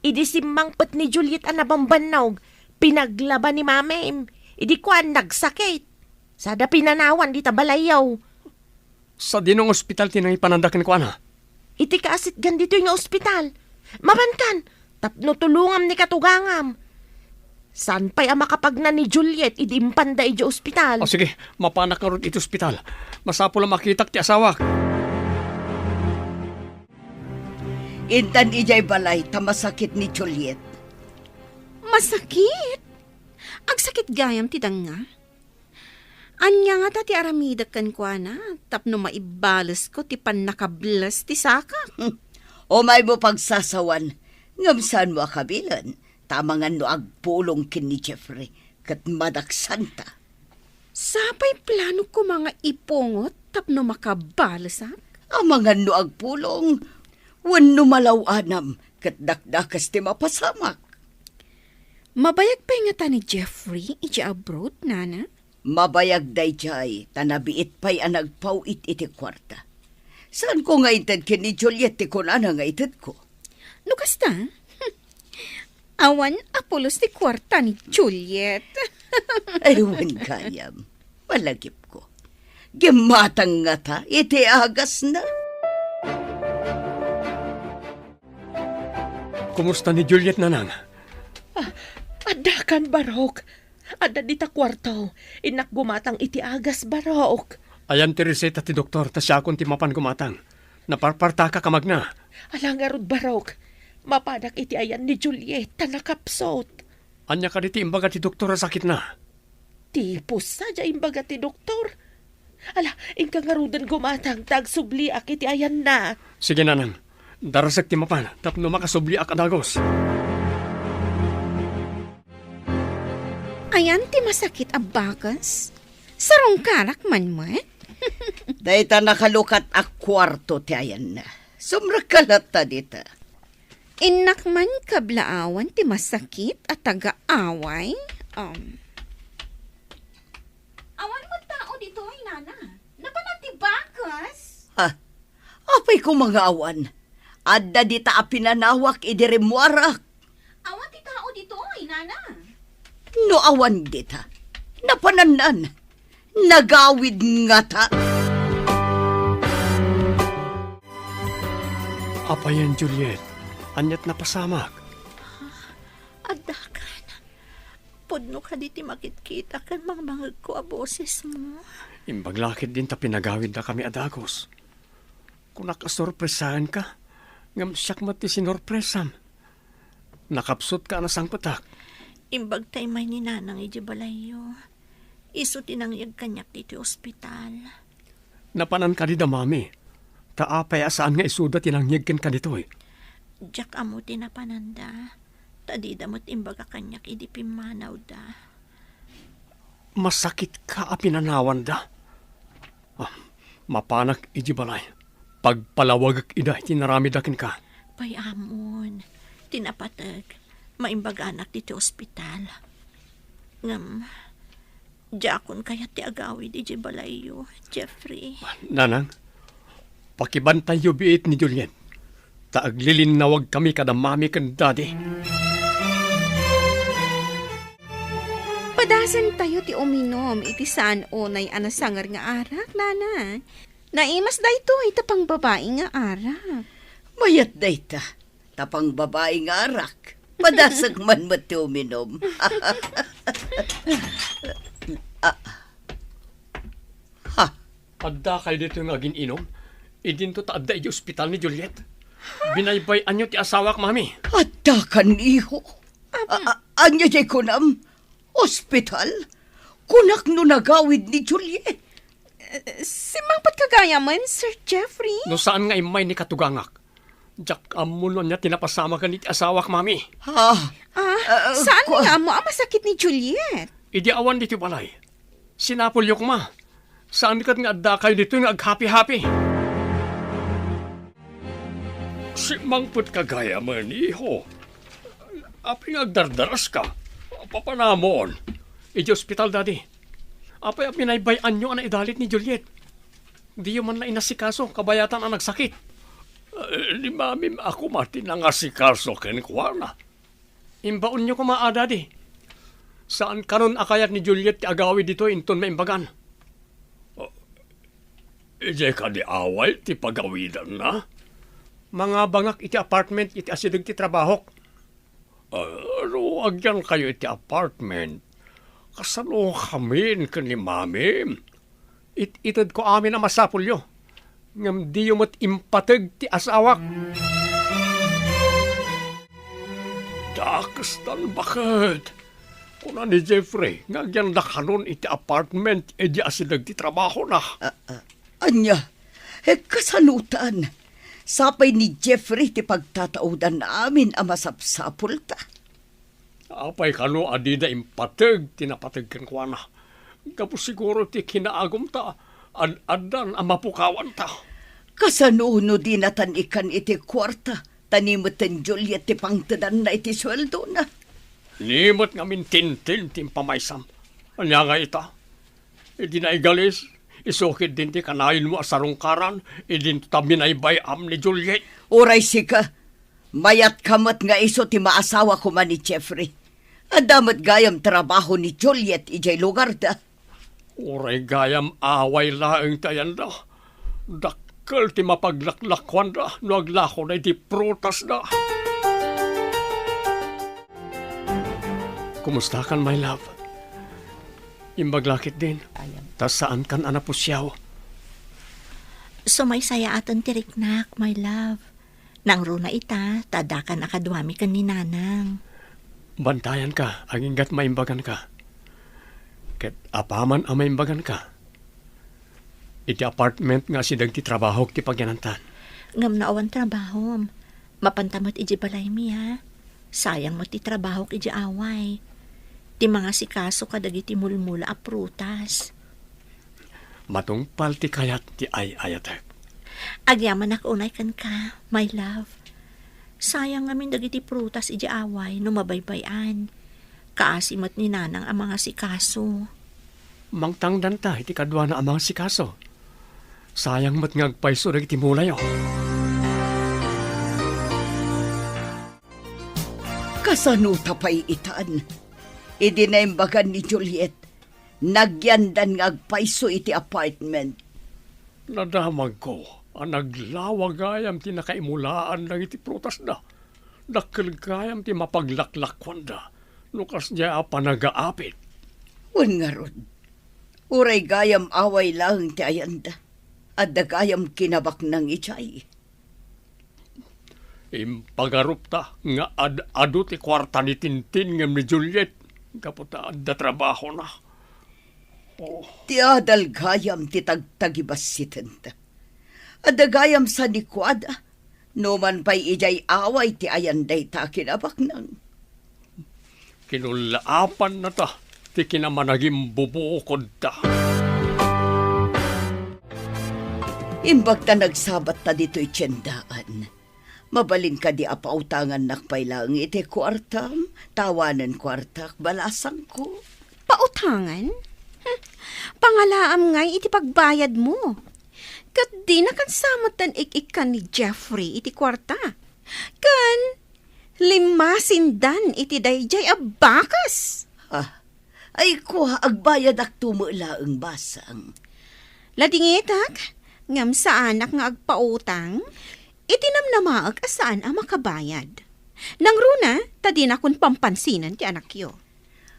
Idi simangpet ni Juliet ang nabambanawg. Pinaglaban ni Mamem. Idi ko ang nagsakit. Sada pinanawan di tabalayaw. Sa dinong ospital tinang ipanandakin ko ana. Iti kaasit gandito yung ospital. Mabankan, tapno tulungam ni katugangam. San pa'y makapagna ni Juliet idimpanda iji ospital? O sige, mapanak ka ron iti ospital. Masapo lang makitak ti asawak. Intan ijay balay tamasakit ni Juliet. Masakit? Agsakit gayam ti danga. Anya nga ta ti aramidak kan kwa na, tapno maibalas ko ti pan nakablas ti saka. O may mo pagsasawan, ngamsan mo akabilan, tamangan no agpulong kin ni Jeffrey, kat madaksanta. Sapay plano ko mga ipungot, tapno makabalasak. Amangan no agpulong, wano malawanam, kat dakdakas ti mapasamak. Mabayag pa nga ta ni Jeffrey, iti abroad, nana? Mabayag day jay, tanabiit pa'y anagpawit iti kwarta. Saan ko nga itad kin ni Juliet ti kunana nga itad ko? Lukas ta? Awan apulos ti kwarta ni Juliet. Aywan kayam, malagip ko. Gimatang nga ta, iti agas na. Kumusta ni Juliet nanang? Adakan barok. Ada dita kwarto. Inak gumatang iti agas barok. Ayan ti reseta ti doktor, ta siya akong timapan gumatang. Naparparta ka kamag na. Alangarod barok. Mapadak iti ayan ni Juliet ta nakapsot. Anya ka diti imbaga ti doktor sakit na. Tipos sadya imbaga ti doktor. Ala, ingka ngarudan gumatang tagsubli ak iti ayan na. Sige nanang, darasag timapan, tapno makasubli ak adagos. Ayan ti masakit abakas. Sarong karak man mo eh. Dahita nakalukat ak kwarto ti ayan na. Sumrakalat ta dita. Inak man kablaawan ti masakit at taga-away. Awan mo tao dito ay nana. Napanatibakas. Ha? Apay ko mga awan. Adda dita apinanawak idirimuarak. Awan ti tao dito ay nana. No awan dita. Napananan. Nagawid nga ta. Apayan Juliet, anyat na pasamak. Adakan. Pudno ka diti makikita kan mga ko a boses mo. Imbaglakit din ta pinagawid na kami adagos. Kung nakasorpresahan ka, ngam siyak mati sinorpresam. Nakapsot ka na sang patak. Imbag tay may ni nanang iji balayo. Iso tinangyag kanyak dito ospital. Napanan ka di da mami. Taapay asaan nga isuda tinangyag ken ka dito eh. Jack amo tinapananda. Tadi damot imbaga kanyak idi pimanaw da. Masakit ka a pinanawan da. Mapanak iji balay. Pagpalawag ida iti naramidakin ka. Pay amon, tinapatag, maimbaga anak diti ospital. Ngam, jakon kaya ti agawid iji balayo, Jeffrey. Nanang, pakibantay yu biit ni Juliet. Taaglilinawag kami kada mami kan daddy. Padasan tayo ti uminom iti saan onay anasangar nga arak, nana. Naimas da ito itapang babae nga arak. Mayat dayta, tapang babae nga arak. Madasag man mati uminom. Adda kayo dito nga gininom. Idin to taadda iti ospital ni Juliet. Binaybayan nyo ti asawak, mami. Adda kan iho. Anya jay kunam? Ospital? Kunak no nagawid ni Juliet. Simangpat kagaya man, Sir Jeffrey. No saan nga imay ni katugangak? Jak amuno niya tinapasama ka ni ti asawak, mami. Ha? Saan nga mo ang masakit ni Juliet? Idi awan dito balay. Sinapol yok ma. Saan kat nga adda kayo dito nga ag-happy-happy? Si mangput kagaya man, iho. Api nga agdardaras ka. Papanamon. Iji ospital, daddy. Apay pinaybayan nyo ang naidalit ni Juliet. Di man na inasikaso, kabayatan ang nagsakit. Di mami, ako mati na nga sikaso ken kuwana. Imbaon nyo kumaa, daddy. Saan kanon akayat ni Juliet ti agawi dito inton maimbagan? Ije ka di away ti pagawidan na? Mga bangak iti apartment iti asidag ti trabahok. Ano, agyan kayo iti apartment. Kasano kami ni mami. Itid ko amin ang masapulyo. Ngam di yung impatag ti asawak. Dakastan bakit? Kuna ni Jeffrey, ngagyan na kanon iti apartment edi asidag ti trabaho na. Anya, kasanutan. Sapay ni Jeffrey ti pagtataudan namin ang masapsapul ta. Apay kano adida impatag, tinapatag kan kwa na. Kapos siguro ti kinaagom ta, adan ang mapukawan ta. Kasanuno di natanikan iti kwarta, tanimutan Juliet ti pangtadan na iti sweldo na. Nimot nga mintintin ti pamaysam. Anya nga ita, idi na igalis, isukid din ti kanayin mo asarungkaran, idin tabi na ibayam ni Juliet. Uray sika, mayat kamat nga iso ti maasawa ko man ni Jeffrey. Adamat gayam trabaho ni Juliet ijay lugar da. Uray gayam away laeng tayan da. Dakkel ti mapaglaklakwan da, no aglako na iti prutas da. Kumusta kan, my love? Imbaglakit din. Tas saan kan anapusyaw? Sumaysaya atan tiriknak, my love. Nang runa ita, tada ka nakadwami ka ni nanang. Bantayan ka, aginggat maimbagan ka. Ket apaman ang maimbagan ka. Iti apartment nga sidag ti trabaho ti pagyanantan. Ngam na awan trabaho. Mapantamot iji balay mi ha. Sayang mo ti trabaho iji away. Ti mga sikaso kadag iti mulmula a prutas. Matungpal ti kayat ti ayatek. Agyaman unay kan ka, my love. Sayang ngamin dagiti prutas iji away no mabaybayan. Kaasimat ni nanang ang mga sikaso. Mangtangdan ta, iti kadwa na ang mga sikaso. Sayang mat ngagpaiso dagiti mulayo. Kasanuta pa'y itaan. Idinaimbagan ni Juliet. Nagyandan nga agpaiso iti apartment. Nadamag ko, ang naglawagayam ti nakaimulaan ng iti prutas na. Nakilgayam ti mapaglaklakwan da. Nukas niya panagaapit. Un nga ron. Uray gayam away lang ti ayanda. At dagayam kinabak ng ichay. Impagarup ta nga adu ti kwarta ni Tintin ngem ni Juliet. Kaputa adda trabaho na. Ti adal gayam ti tagtagibasitin ta. At dagayam sa nikwada. No man pa'y ijay away ti ayanday ta kinabak ng. Kinulaapan na ta, ti kinamanaging bubukod ta. Imbag ta nagsabat ta dito'y tiyendaan. Mabalin ka di apautangan nakpailang iti kwartam, tawanan kwartak, balasang ko. Pautangan? Pangalaam ngay iti pagbayad mo. Kat di nakansamot tan ikikan ni Jeffrey iti kwarta. Kan, 5 sindan iti dayjay abakas. Ay ko agbayad ak tumulaang basang. Ladingitak, ngam sa anak nga agpautang, itinamnamaag asaan ang makabayad. Nang runa, tadi na kun pampansinan ti anak yo.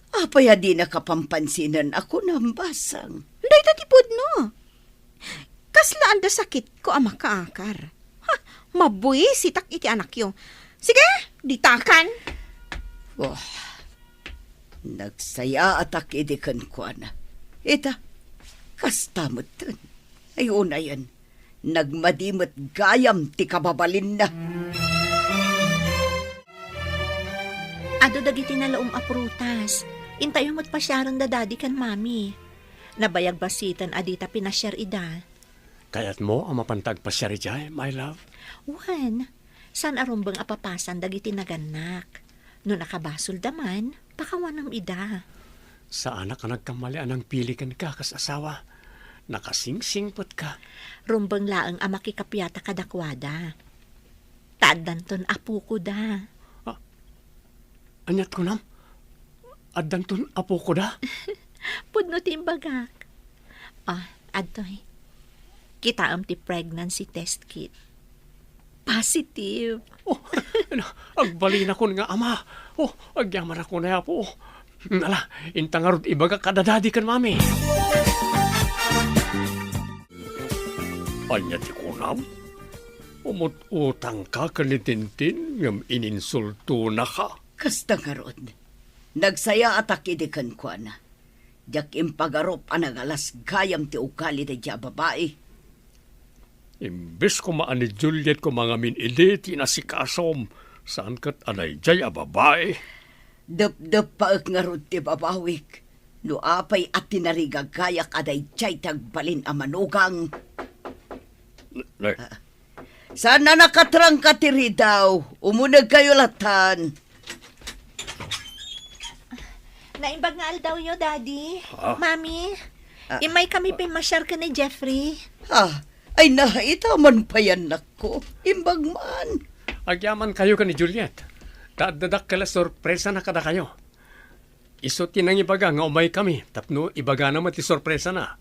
Apaya di nakapampansinan ako ng basang. Day tatipod no. Kaslaan da sakit ko ang makaakar. Mabuisitak iti anak yo. Sige, ditakan. Nagsaya atak idikan ko na. Ita, kastamot dun. Ay una yan, nagmadimot gayam ti kababalin na. Ado dagiti nalaong aprutas. Intayo mo't pasyaran da daddy kan mami. Nabayag basitan adita pinasyar ida. Kayat mo ang mapantag pa siya rijay, my love? Juan, san arumbang apapasan dagiti naganak. No nakabasol daman, pakawanam ida. Sa anak ka nagkamalian ng pilikan ka kas asawa. Nakasingsingpot ka. Rumbang laang amakikapyata kadakwada. Tadanton apo ko da. Anyat ko nam? Adanton apo ko da? Pudno timbagak. Adoy. Kita am ti pregnancy test kit. Positive. Agbalin ako nga ama. Agyaman ako na po. Nala, intangarod ibaga kadadadi kan mami. Anya ti kunam? Umut-utang ka kanitintin ngam ininsulto na ka. Kasta nga ron, nagsaya atak idikan ko na. Jak impagarop anagalas gayam ti ukali da dya babae. Imbes ko maan ni Juliet ko mga miniliti na si Kasom, saan kat anay jay a babae? Dap-dap paak nga ron ti babawik. No apay at tinarigagayak aday jay tagbalin a manugang. Sana nakatrang katiri daw. Umunag kayo latan. Naimbag nga aldaw yo, Daddy. Mami, imay kami pimasyar ka ni Jeffrey. Ay nahaitaman pa yan ako. Imbag man. Agyaman kayo ka ni Juliet. Dadak kala sorpresa na kada kayo. Iso tinang ibaga nga umay kami. Tapno ibaga naman ti sorpresa na.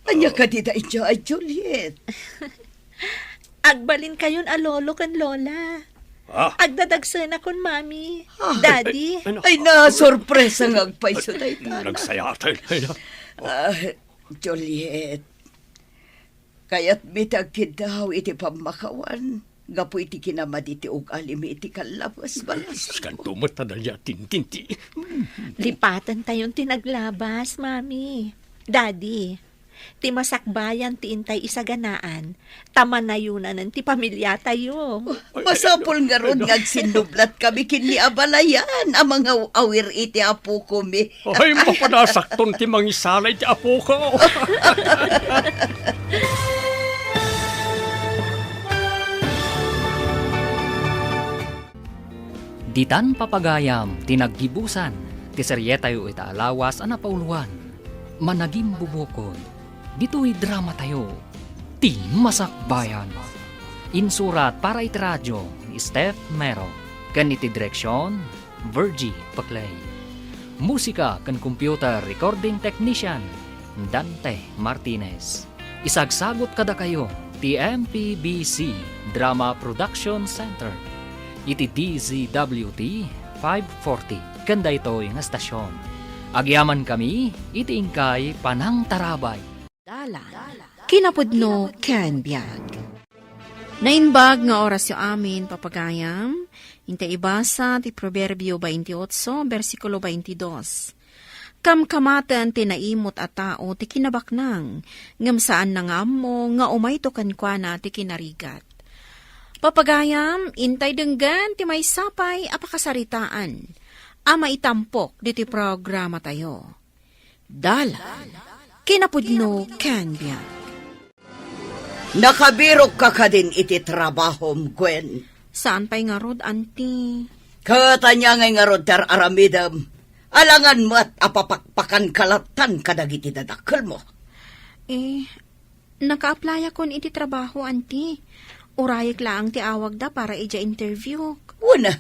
Anya ka di da itya ay Juliet. Agbalin kayon a lolo kan lola. Agdadagsan akon mami. Daddy. Ay na, sorpresa nga agpaiso tayo. Nagsaya tayo. Juliet, kaya't mitagkid daw iti pamakawan. Gapo iti kinamad iti ugalimi iti kalabas balas. Kantumot na dalya tintinti. Lipatan tayon tinaglabas, mami. Daddy, ti masakbayan ti intay isaganaan, tamanayunan ti pamilya tayo. Masapol nga ron ngagsinublat kami kini abalayan ang mga awir iti apo kumi. Ay, mapadasakton ti mangisalay ti apo ko. Ditan papagayam, tinaggibusan, ti seryetayo ita alawas ana pauluan. Managim bubukod, dito'y drama tayo, ti Masakbayan. Insurat para iti radyo ni Steph Mero, kan iti direksyon, Virgie Paclay. Musika kan computer recording technician, Dante Martinez. Isagsagot kada kayo, ti MPBC Drama Production Center. Iti DZWT 540, kanda ito'y nga stasyon. Agyaman kami, iti ingkay Panang Tarabay. Kinapudno ken biag. Nainbag nga oras yung amin papagayam, inte ibasa ti Proverbio 28, versikulo 22. Kamkamatan tinaimot a tao ti kinabaknang, ngam saan nangam mo nga umayto kankwana ti kinarigat. Papagayam, intay denggan ti may sapay apakasaritaan. ama itampok diti programa tayo. Dala, kinapudno can biyan. Nakabirok ka ka din iti trabahom, Gwen. Saan pa'y nga rod, auntie? Katanya ngay nga rod ter aramidam. Alangan mo at apapakpakan kalatan kadagiti dadakkel mo. Naka-apply ako iti trabaho, auntie. Urayik lang ti awag da para ija interview. Una,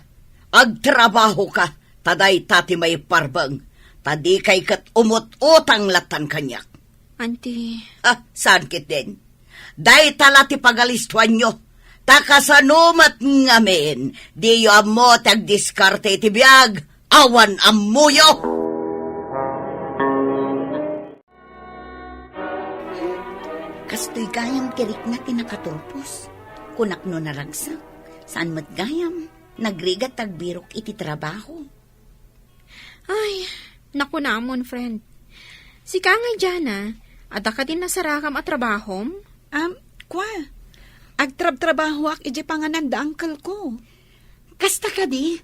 agtrabaho ka, taday tati may parbang. Tadi kay kat umut-utang latan kanyak. Auntie, Saan kit din? Day tala ti pagalistuan nyo. Takasanumat ngamin, di yo amo tagdiskarte ti biyag, awan amuyo. Kastoy gayam tirik na tinakatulpos. Kunak no naragsak. Saan mat gayam? Nagrigat tagbirok iti trabaho. ay, naku namon, friend. Si Kangay Jana, ada ka din nasarakam at trabahom? Kwa? Agtrab-trabaho ak ije panganan da angkel ko. Kasta ka di?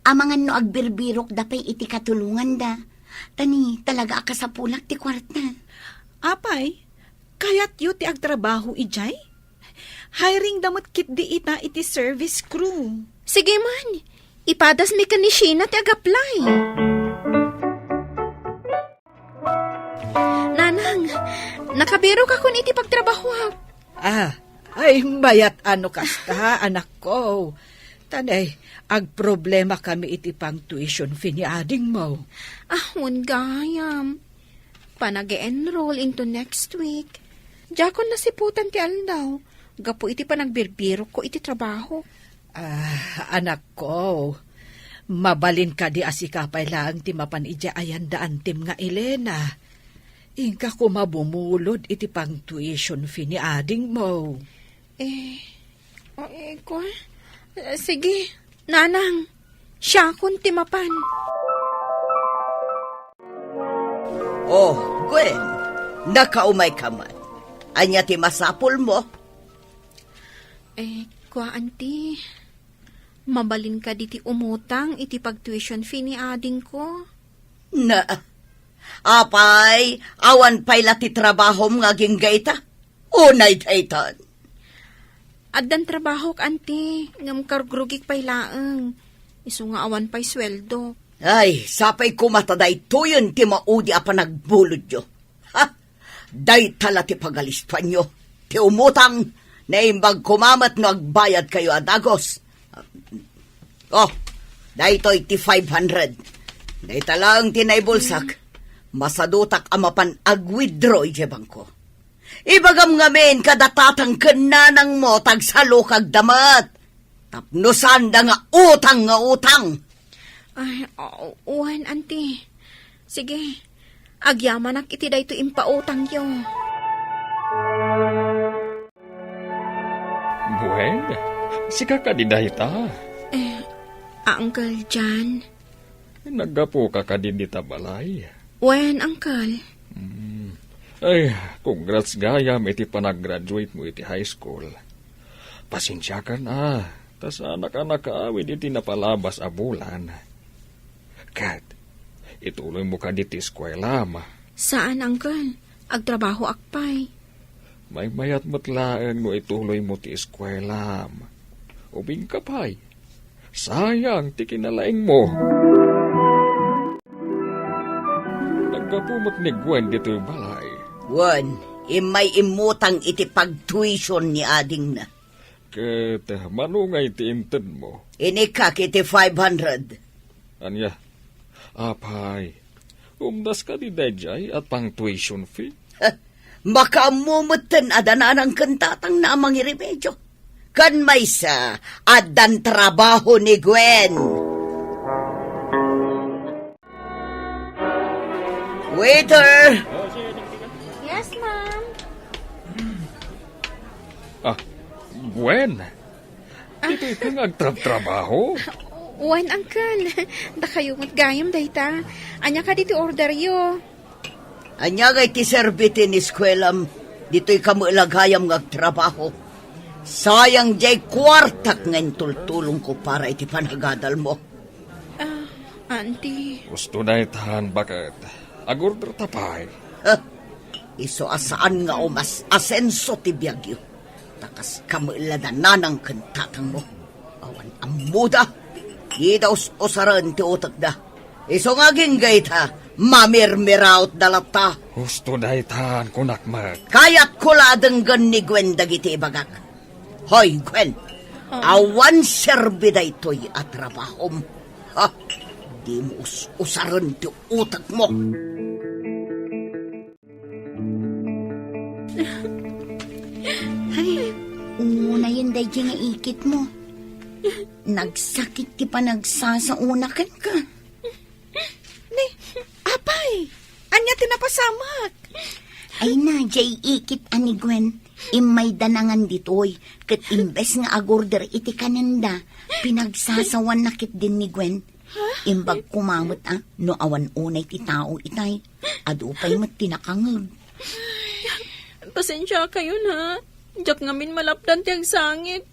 Amangan no agbirbirok dapay iti katulungan da. Tani, talaga ka sa pulak ti kwarta. Apay, kayat yu ti agtrabaho ijay? Hiring damot kit di ita iti service crew. Sige man, ipadas mi ka ni Sheena ti ag-apply. Nanang, nakabiro ka kun iti pagtrabaho ak. Ay mayat ano kasta, anak ko. Tanay, ag problema kami iti pang tuition fee ni ading mo. Ahon gayam. Panag-enroll into next week. Jakon nasiputan ti aldaw. Gapo iti panagbirbiro ko iti trabaho. Anak ko, mabalin ka di asikapay lang ti mapan ija ayan daan tim nga Elena. Ingka ko mabumulod iti pang tuition fee ni ading mo. Ko? Sige, nanang. Siya kun timapan. Oh, Gwen, nakaumay ka man. Anya ti masapul mo? Kwa auntie, mabalin ka diti umutang iti pag-tuition fee ni ading ko. Na, apay, awan pay lati trabahom nga ginggayta. Unay daytan. Addan trabaho ka auntie, ngam kargrugik pay laeng. Isu nga awan pay sweldo. Ay, sapay kumataday tuyon ti maudi apa nagbulod yo. Ha? Day tala ti pagalistuan nyo. Ti umutang, na imbag kumamat no agbayad kayo adagos. Day to'y ti 500. Day talang tinaybulsak. Masadutak amapan ag-withdraw ije bangko. Ibagam ngamin kadatatang kananang mo tagsalo kag damat. Tapnusan da nga utang. Ay, uwan auntie. Sige, agyaman ak iti dayto impautang yo. Gwen, sika ka di dahita. Uncle John. Naggapo ka ka din di tabalay. When, Uncle? Ay, congrats gayam iti panag-graduate mo iti high school. Pasensya ka na, tas anak-anak kaawid iti napalabas a bulan. Kat, ituloy mo ka diti eskwela ma. Saan, Uncle? Agtrabaho akpay. May mayat matlaeng no ituloy mo ti eskwela ma. Ubing kapay. Sayang ti kinalaing mo. Nagkapumot ni Gwen dito'y balay. Wan, imay imutang iti pag-tuition ni ading na. Ket manungay ti inted mo. Inikak iti 500. Anya, apay, umdas ka di dayjay at pang tuition fee. Makamumutan adanan ang kantatang na amang iremedyo. Kan may sa adan trabaho ni Gwen. Waiter! Yes, ma'am. Gwen, dito ikang agtrab-trabaho. When, Uncle? Da kayo matgayam dayta. Anya ka dito order yo. Anya ngay ti serviti ni skwelam, dito'y kamulagayam ngagtrabaho. Sayang jay kwartak ngayon tultulong ko para iti panagadal mo. Auntie. Gusto na itahan bakit? Agurder tapay. Iso asaan nga umas asenso ti Biagyo. Takas kamilada na ng kantatang mo. Awan ang muda. Ida usaran ti utak da. Iso nga ginggayt ha. Mamirmiraut dalata. Gusto na itahan kunakmat. Kaya't kuladenggan ni Gwen dagiti bagak. Hoy, Gwen. Awan serbida ito'y atrabahom. Ha? Di mo usaran ti utak mo. Ay, una yun day nga ikit mo. Nagsakit ti pa nagsasaunakan ka. Ni, apay. Anya tinapasamak. Ay na, jay ikit ani Gwen. Imay danangan ditoy. Kat imbes nga agorder iti kananda, pinagsasawan nakit din ni Gwen. Imbag kumamot no awan unay ti tao itay. Adupay mat tinakangag. Pasensya kayo na. Diyak ngamin malapdan tiyang sangit.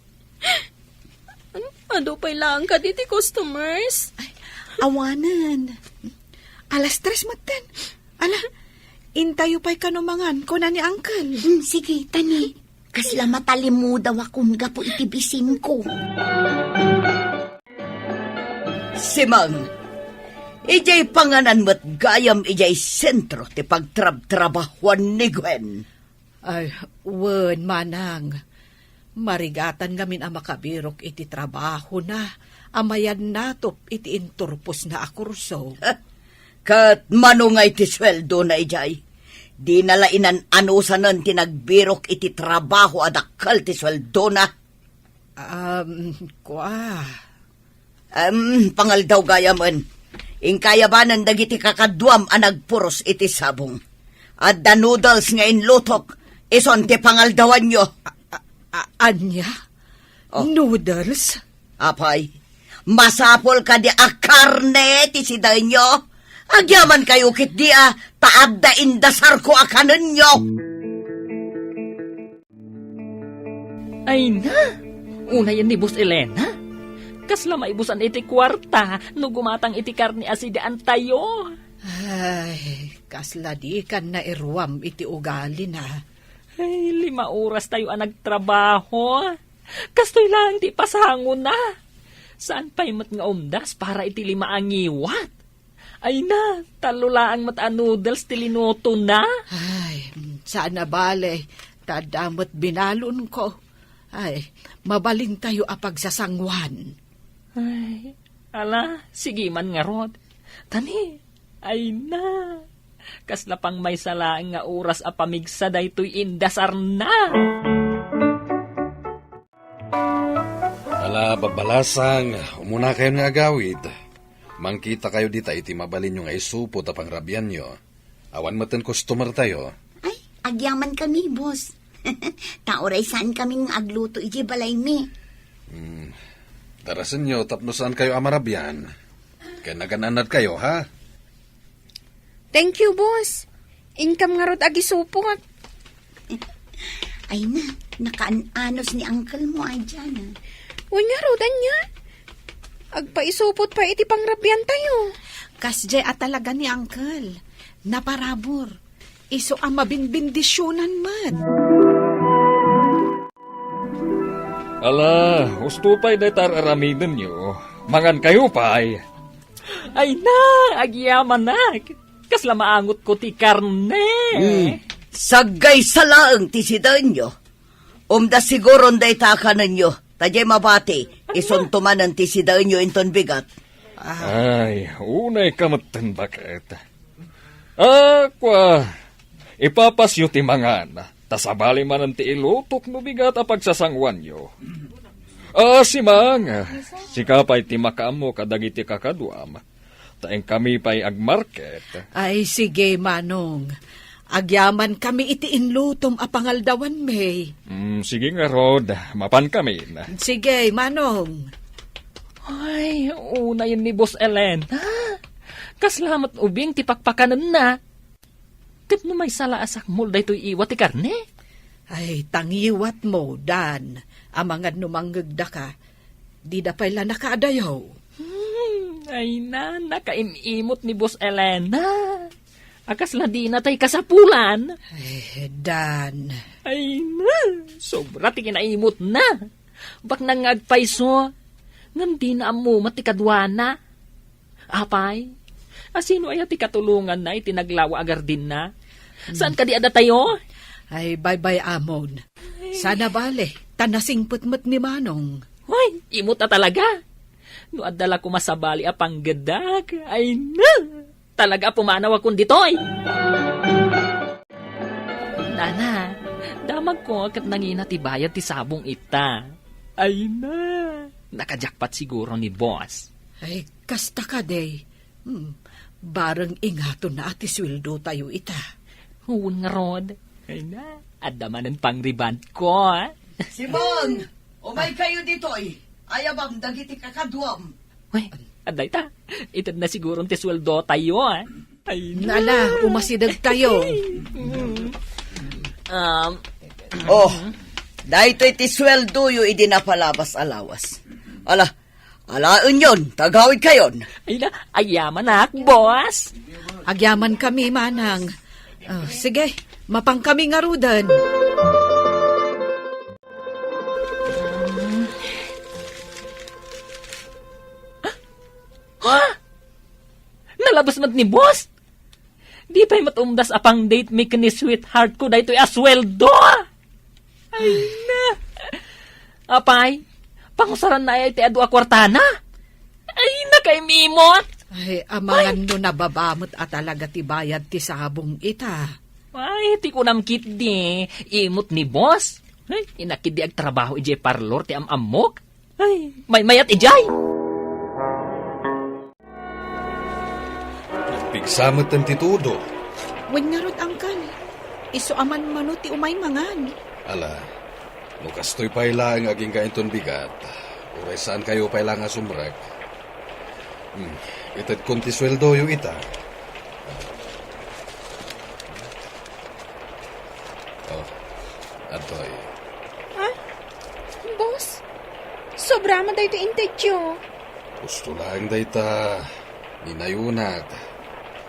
Ano pa'y lang ka diti customers? Ay, awanan. Alas 3 maten. Ala, intayo pa'y kanumangan ko na ni Uncle. Sige, tani. Kasla matalimu daw akong gapo itibisin ko. Simang, ijay panganan mo't gayam ijay sentro ti pagtrab-trabahuan ni Gwen. Ay, wen manang. Marigatan ngamin ang makabirok iti trabaho na. Amayan natop iti inturpos na akurso. Kat manungay ti sweldo na ijay. Di nalainan anusanan ti nagbirok iti trabaho adakal ti sweldo na. Pangal daw gayaman. Ingkayabanan dagiti kakadwam ang nagpuros iti sabong. At the noodles nga inlutok, ison ti pangaldawan nyo. Anya? Oh. Noodles? Apay, masapol ka di akarne ti siday nyo. Agyaman kayo kit di taad da indasar ko akanan nyo. Ay na, una yan ni Boss Elena. Kasla maibusan iti kwarta no gumatang iti karni asidaan tayo. Ay, kasladikan na irwam iti ugali na. Ay, 5 oras tayo ang nagtrabaho. Kastoy lang di pasangon na. Saan pa'y mat nga umdas para iti 5 angiwat? Ay na, talulaang mata noodles tilinuto na. Ay, saan na bale, tadamot binalon ko. Ay, mabalin tayo apagsasangwan. Ay, ala, sige man nga rod. Tani, ay na. Kasla pang may salaang nga oras a pamigsa daytoy indasar na. Ala, babalasang, umuna kayo nga agawid. Mangkita kayo dita iti mabalin yung aisupo tapang rabyan nyo. Awan maten customer tayo. Ay, agyaman kami, boss. Taoray saan kaming agluto iji balay mi. Darasan nyo tapno saan kayo amarabyan. Kaya nagananad kayo, ha? Thank you, boss. Income nga rod agisupot. Ay na, nakaanos ni uncle mo ay dyan. Uy nga rodan niya. Agpaisupot pa iti pangrabyan tayo. Kasjay at talaga ni Uncle. Naparabor. Iso ang mabinbindisyonan man. Ala, gusto pa'y datar aramidan nyo. Mangan kayo pa'y. Ay na, agyaman na. Kasla maangot ko ti karne. Sagay salaang ti siday nyo. Umda siguro nday takanan nyo. Tajay mabati, isuntuman ang ti siday nyo inton bigat. Ay, unay kamatan bakit. Ipapasyo ti mangan. Tasabali man ang ti ilutok no bigat a pagsasangwan nyo. Si Mang, si kapay ti makaamo kadagiti kakadwam. Taeng kami pa'y agmarket. Ay, sige, Manong. Agyaman kami iti inlutom a pangaldawan, May. Sige nga, Rod. Mapan kami na. Sige, Manong. Ay, una yun ni Boss Elena. Kaslamat ubing ti pakpakanan na. Tip no may salaasak mo da ito'y iwat ti karne. Ay, tangiwat mo, Dan. Amangad numanggagda ka. Di da pala nakaadayaw. Ay na, nakaimimot ni Boss Elena. Akas la di na tay kasapulan. Dan. Ay na, sobra ti kinaimot na. Bak nang agpaiso, ngam di na amo matikadwana. Apay, asino ay ti katulungan na itinaglawa agar din na? Saan ka di ada tayo? Ay, bye-bye, Amon. Sana bale, tanasingput-mut ni Manong. Hoy, imot na talaga. No adala ko masabali apang gadag. Ay na, talaga pumanaw akong ditoy. Nana, damag ko kat nangina ti bayad ti sabong ita. Ay na, nakajakpat siguro ni boss. Ay, kasta ka, day. Barang ingato na ati sweldo tayo ita. Huwag nga rod. Ay na, adamanan pang riband ko. Simon, umay kayo ditoy. Ayabam, dagiti kakadwam. Uy, aday ta. Itad na siguro ti sweldo tayo. Ay na. Nala, umasidag tayo. Oh, dahito iti sweldo yu idinapalabas alawas. Alaan yon, tagawid kayon. Ay na, ayaman na, boss. Agyaman kami, Manang. Sige, mapang kami nga rudan. Ha? Nalabas mat ni boss? Di pa'y matumdas apang date me ni sweetheart ko dahito asweldo. Ay na. Apay, pangusaran na ay ti adu akwartana. Ay na kay mimot. Ay, amangan no nababamot at talaga ti bayad ti sabong ita. Ay, ti ko namkit di. Imot ni boss. Ay, inakid di ag trabaho ijay parlor ti amamok. Ay, may mayat ijay. Pigsamot ang titudo. Wen nga rod angkan. Iso aman mano ti umay mangan. Ala, nukastoy paila ang aging kainton bigat. Uray saan kayo paila nga sumrag. Itad konti sweldo yung ita. Oh, atoy. Ha? Boss? Sobra man dahi ito intedyo. Gusto lang dayta. Ninayunat.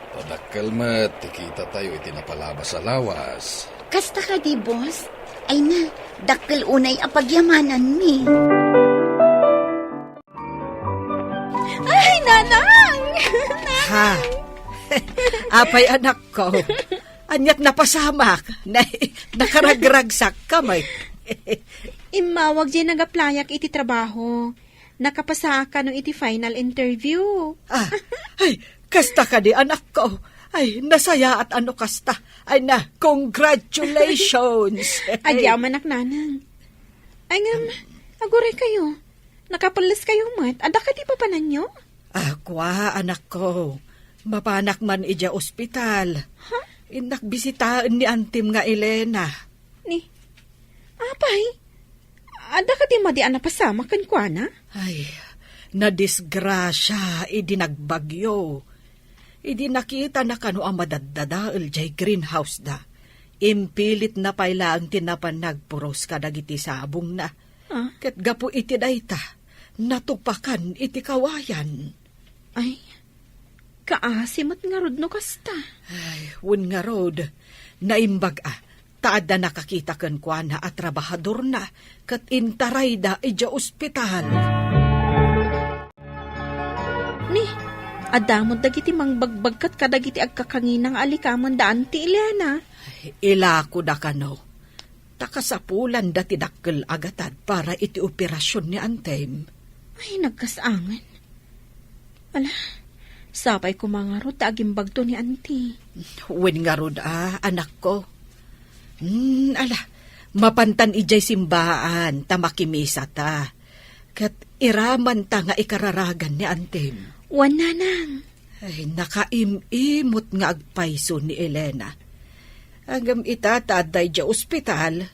Tadakkel mat, tikita tayo itinapalabas sa lawas. Kasta ka di, boss? Ay na, dakkel unay apagyamanan mi. Ay, nanang! Ha? Apay anak ko. Anyat napasamak. Nakaragragsak kamay. Imawag dyan nagaplayak iti trabaho. Nakapasa ka no iti final interview. Ay, kasta ka di anak ko. Ay, nasaya at ano kasta. Ay na, congratulations. Agyaman ak nanang. Ay ngam, agure kayo. Nakapalas kayo mat. Ada ka di pa pananyo? Akwa, anak ko. Mapanak man ija ospital. Ha? Inakbisitaan ni Antim nga Elena. Ni, apay, ada ka di madian na pasama kan kwa na? Ay, nadisgrasya, idinagbagyo. Idi nakita na kano ang madadadaal jay greenhouse da. Impilit na paila ang tinapan nagpuros ka dagiti sabong na. Kat gapo iti dayta, natupakan iti kawayan. Ay, kaasimot nga rod no kasta. Ay, wun nga rod, naimbag taad na nakakita kan kwa na at trabahador na, kat intaray da ija ospital. Ni, adamod dagiti mangbagbag kat kadagiti agkakanginang alikaman daan ti Elena. Ilako da kano. Takasapulan da tidakkel agatad para iti operasyon ni Antem. Ay, nagkasangan. Ala, sapay ko mga rod agimbag to ni Auntie. Wen nga rod anak ko. Ala, mapantan ijay simbaan, tamakimisa ta. Kat iraman ta nga ikararagan ni Antem. Wan nanang. Ay, nakaimimot nga agpaiso ni Elena. Hanggang itataday dya ospital,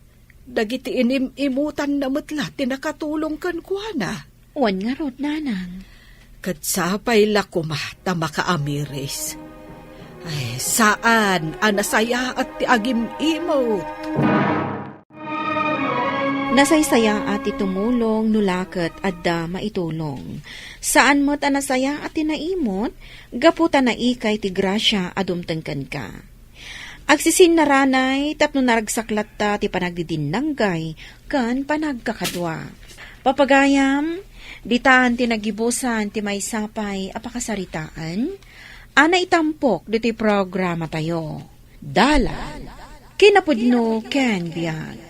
dagiti inimimutan na matla, tinakatulong kan kuana. Wan nga rod nanang. Kat sapay lakuma, tamakaamiris. Ay, saan anasaya at ti agim imot? Nasaysaya at itumulong nulakat adda maitulong. Saan mo't anasaya at tinaimot, gaputa na ikay ti grasya adumtengken ka. Agsisin na ranay, tapno naragsaklat ta ti panagdidinanggay, kan panagkakadwa. Papagayam, ditaan ti nagibusan ti may sapay apakasaritaan, ana itampok diti programa tayo. Dala, kinapudno ken biag.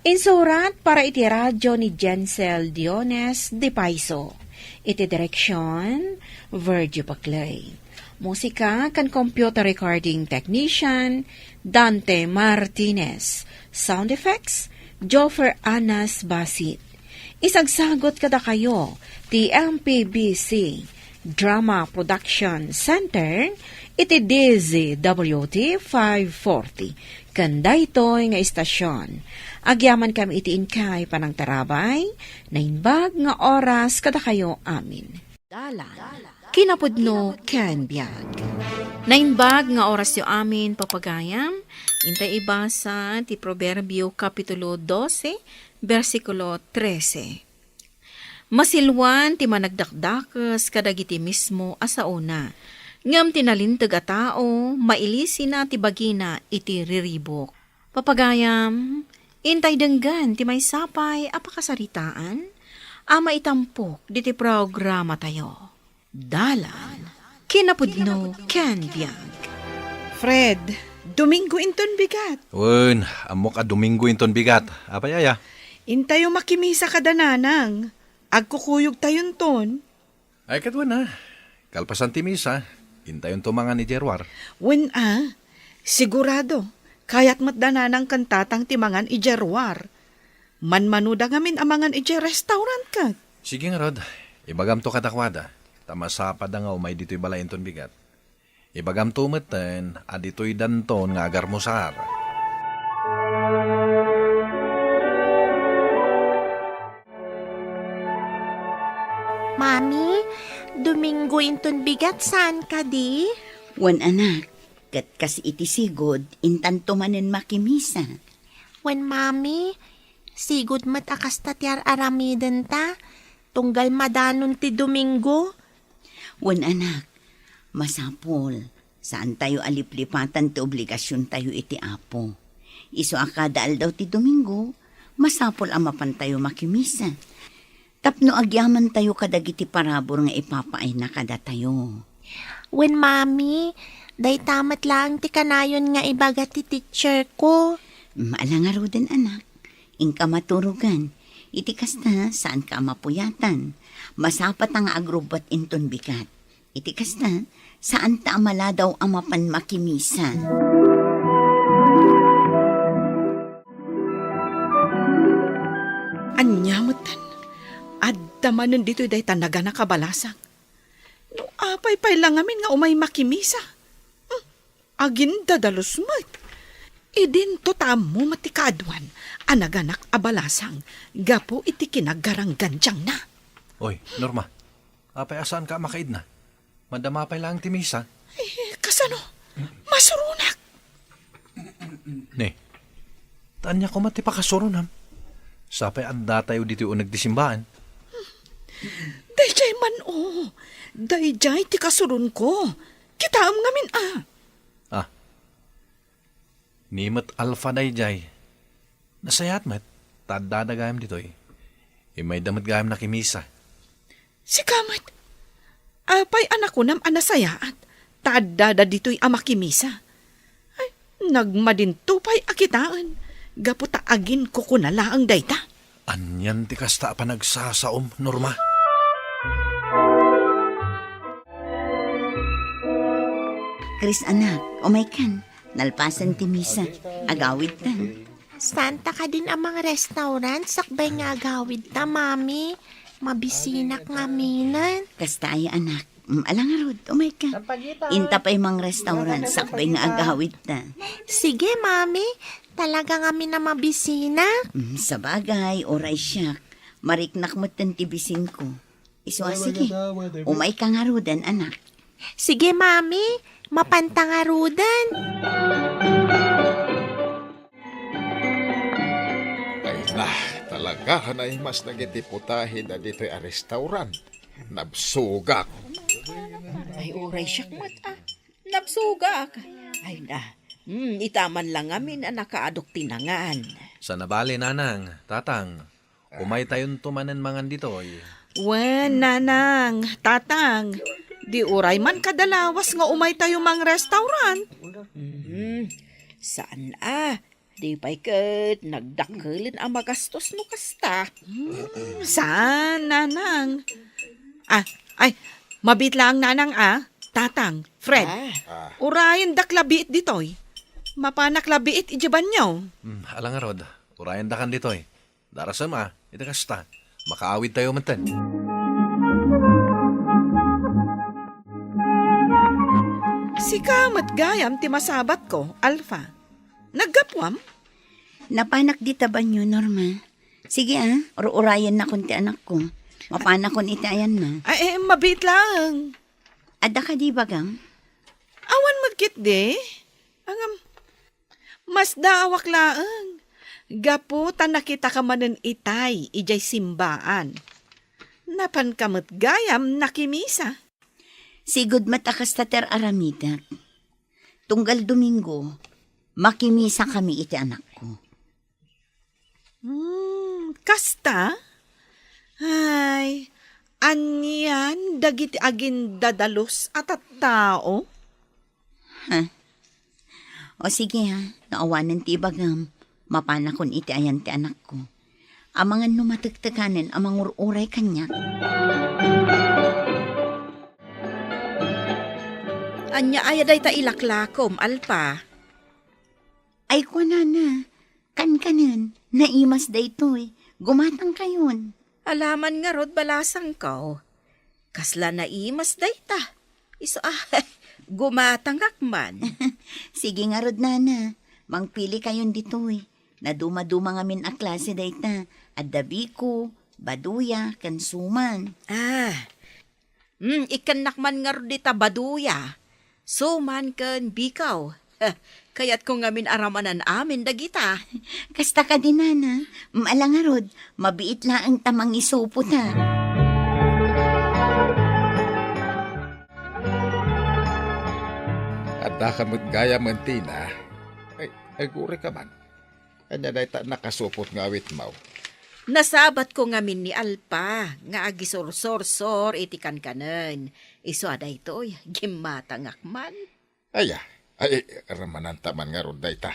Insurat para iti radyo ni Jensel Diones de Paiso. Iti direksyon, Virgil Paclay. Musika kan computer recording technician, Dante Martinez. Sound effects, Joffer Anas Basit. Isagsagot kada kayo, ti MPBC Drama Production Center, iti DZWT 540. Kanda ito'y nga istasyon. Agyaman kami iti inkay panang tarabay, na inbag nga oras kada kayo amin. Dala, kinapudno ken biag. Na inbag nga oras yo amin papagayam, intay ibasa ti Proverbio Kapitulo 12, versikulo 13. Masilwan ti managdakdakas kadagiti mismo asa una. Ngam tinalintag a tao, mailisi na ti bagina iti riribok. Papagayam, intay denggan ti may sapay apakasaritaan, ama itampok diti programa tayo. Dalan, kinapudno ken biag. Fred, Domingo inton bigat. Wen, amok a Domingo inton bigat. Apayaya? Intayo makimisa ka dananang. Agkukuyog tayon ton. Ay katwan na. Kalpasan ti misa. Intayon tumangan ni Jerwar. Wen sigurado. Kaya't matdananang kantatang timangan ijerwar. Manmanuda ngamin amangan ije restaurant ka. Sige nga Rod. Ibagam to katakwada. Tamasapad nga umay dito'y balay inton bigat. Ibagam to meten, adito'y danton nga agar mo sa ara. Mami, Domingo inton bigat saan ka di? Wan anak, kat kasi iti sigod, intan tumanen makimisa. When mami, sigud mat akas tatyar aramiden ta, tunggal madanon ti Domingo. Wan anak, masapol, saan tayo aliplipatan ti obligasyon tayo iti apo. Iso akadaal daw ti Domingo, masapol amapan tayo makimisa. Tapno agyaman tayo kadagiti parabor nga ipapaay na kada tayo. When mami, day tamat lang ti kanayon nga ibaga ti teacher ko. Maalangar din anak, ingka maturugan, iti kasta saan ka mapuyatan. Masapat ang agrubat inton bigat. Iti kasta saan ta amala daw amapan makimisa. Anyamutan. Adamanon dito day tanaga na kabalasang. No apay lang amin nga umay makimisa. Agin dadalos mat. Idin to tamo matikadwan. Anaganak abalasang. Gapo iti kinaggaranggan diyang na. Oy, Norma. Apay asaan ka makaid na? Madamapay lang timisa. Kasano? Masurunak. Ne, tanya ko mati pa kasurunam. Sapay anda tayo dito o nagdisimbaan. Dayjay man Dayjay ti kasurun ko. Kitaam ngamin Nimat alfa dayjay. Nasayat mat, tadada gayam dito eh. Imay damat gayam na kimisa. Si Kamat. Apay anak ko nam anasayaat. Tadada dito'y amakimisa. Ay, nagmadintupay akitaan. Gaputa agin ko kunala ang dayta. Anyan ti kasta pa nagsasaom, Norma. Chris anak, umay kan, nalpasan ti misa, agawid tan. Santa ka din amang restaurant, sakbay nga agawid ta, mami. Mabisinak nga minan. Kasta ay anak, alangarod, umay ka. Inta pa'y mang restaurant, sakbay nga agawid ta. Sige, mami. Talaga nga na mabisina. Sa bagay, oray siyak. Mariknak mo tantibisin ko. Iswa, sige. Umay ka nga rudan, anak. Sige, mami. Mapantangarudan. Ay, talaga Kahanay mas nagitiputahin na dito a restaurant. Nabsugak. Ay, oray siyak mat Napsugak. Ay na. Itaman lang amin ang nakaadok tinangan. Sa nabali, nanang, tatang, umay tayon tumanan mangan ditoy. Wen, nanang, tatang, di uray man kadalawas nga umay tayo mang restaurant. Saan Di pa'y kat nagdakalin ang magastos no kasta. Saan, nanang? Ay, mabit lang nanang tatang, Fred. Urayan daklabiit ditoy. Mapanaklabiit ijaban nyo. Alang nga rod, urayan da kan ditoy. Darasam ito kasta, makaawid tayo matan. Si kamat gayam ti masabat ko, Alpha. Naggapwam? Napanak di taban nyo, Norma. Sige urayan na kun ti anak ko. Mapanak kun iti ayan na. Ay, mabit lang. Ada ka di bagang? Awan magkit de. Angam, mas dawak laang. Gapu ta nakita ka manen itay, ijay simbaan. Napan kamot gayam nakimisa. Sigud matakas tater aramidak. Tunggal Domingo, makimisa kami iti anak ko. Kasta? Ay, anyan dagiti agin dadalos at tao? O sige naawanan ti bagam, mapanakon iti ayan ti anak ko. Amangan numatagtaganan amang ururay kanya. Anya ayaday ta ilaklakom, Alpa. Ay ko na, kan-kanan, naimas da ito gumatang kayon. Alaman nga rod balasang ko. Kasla na imas dayta. Iso gumatangak man. Sige nga rod, nana. Mangpili kayon dito Naduma-duma nga min a klase dayta. Adabiko, baduya, kansuman. Ikanakman nga rod dita baduya. Suman kan bikaw. Kaya't kung ngamin aramanan amin dagita. Kasta ka din, nana. Maalang nga rod, mabiit lang ang tamang isupo ta. At dakamot gaya mantina. Ay guri ka man. Anya day ta nakasupot nga awit mau. Nasabat ko ngamin ni Alpa. Nga agisor-sor-sor itikan kanen. Iso aday to'y gimatangak man. Ay, ramanan taman nga ron day ta.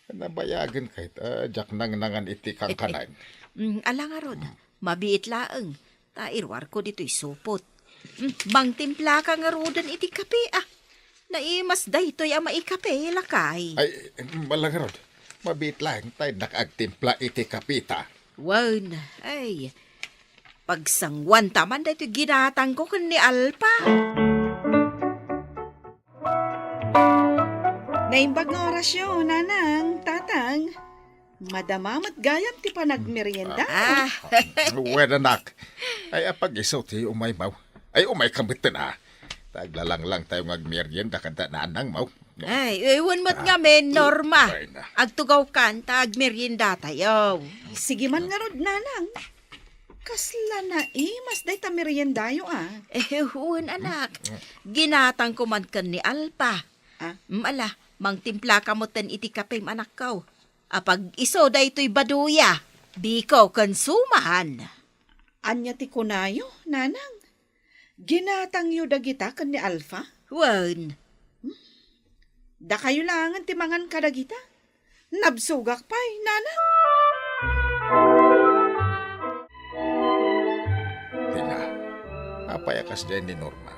Nabayagan kahit jak nang nangan iti kang kanan. Ala nga ron, mabiit laeng. Tairwar ko dito'y supot. Bang timpla ka nga rodan iti kape Naimas daytoy ang maikape lakay. Ay, malang ron. Mabit lang tayo nakagtimpla iti kapita. Wan, pagsangwan taman daytoy ginatang ko kan ni Alpa. Naimbag nga orasyon, nanang, tatang. Madamamat gayam ti pa nagmerienda. Wen anak. Ay apag-isaw ti umay mau. Ay umay kambitin Taglalang lang tayo ngagmerienda kada nanang mau. Ewan mo't nga men, Norma. Agtugaw kan, agmerienda tayo. Sige man nga rod, nanang. Kasla na mas day ta meriendayo Ewan anak. Ginatang ko man kan ni Alpa. Ala, mang timpla ka mo ten iti kape anak ko. Apag iso daytoy baduya, di ko konsumahan. Anya ti kunayo, nanang. Ginatang yu dagita kan ni Alpha? Wan. Da kayo langan ti mangan kadagita. Nabsugak pa'y, nanang. Tina, apayakas din ni Norma.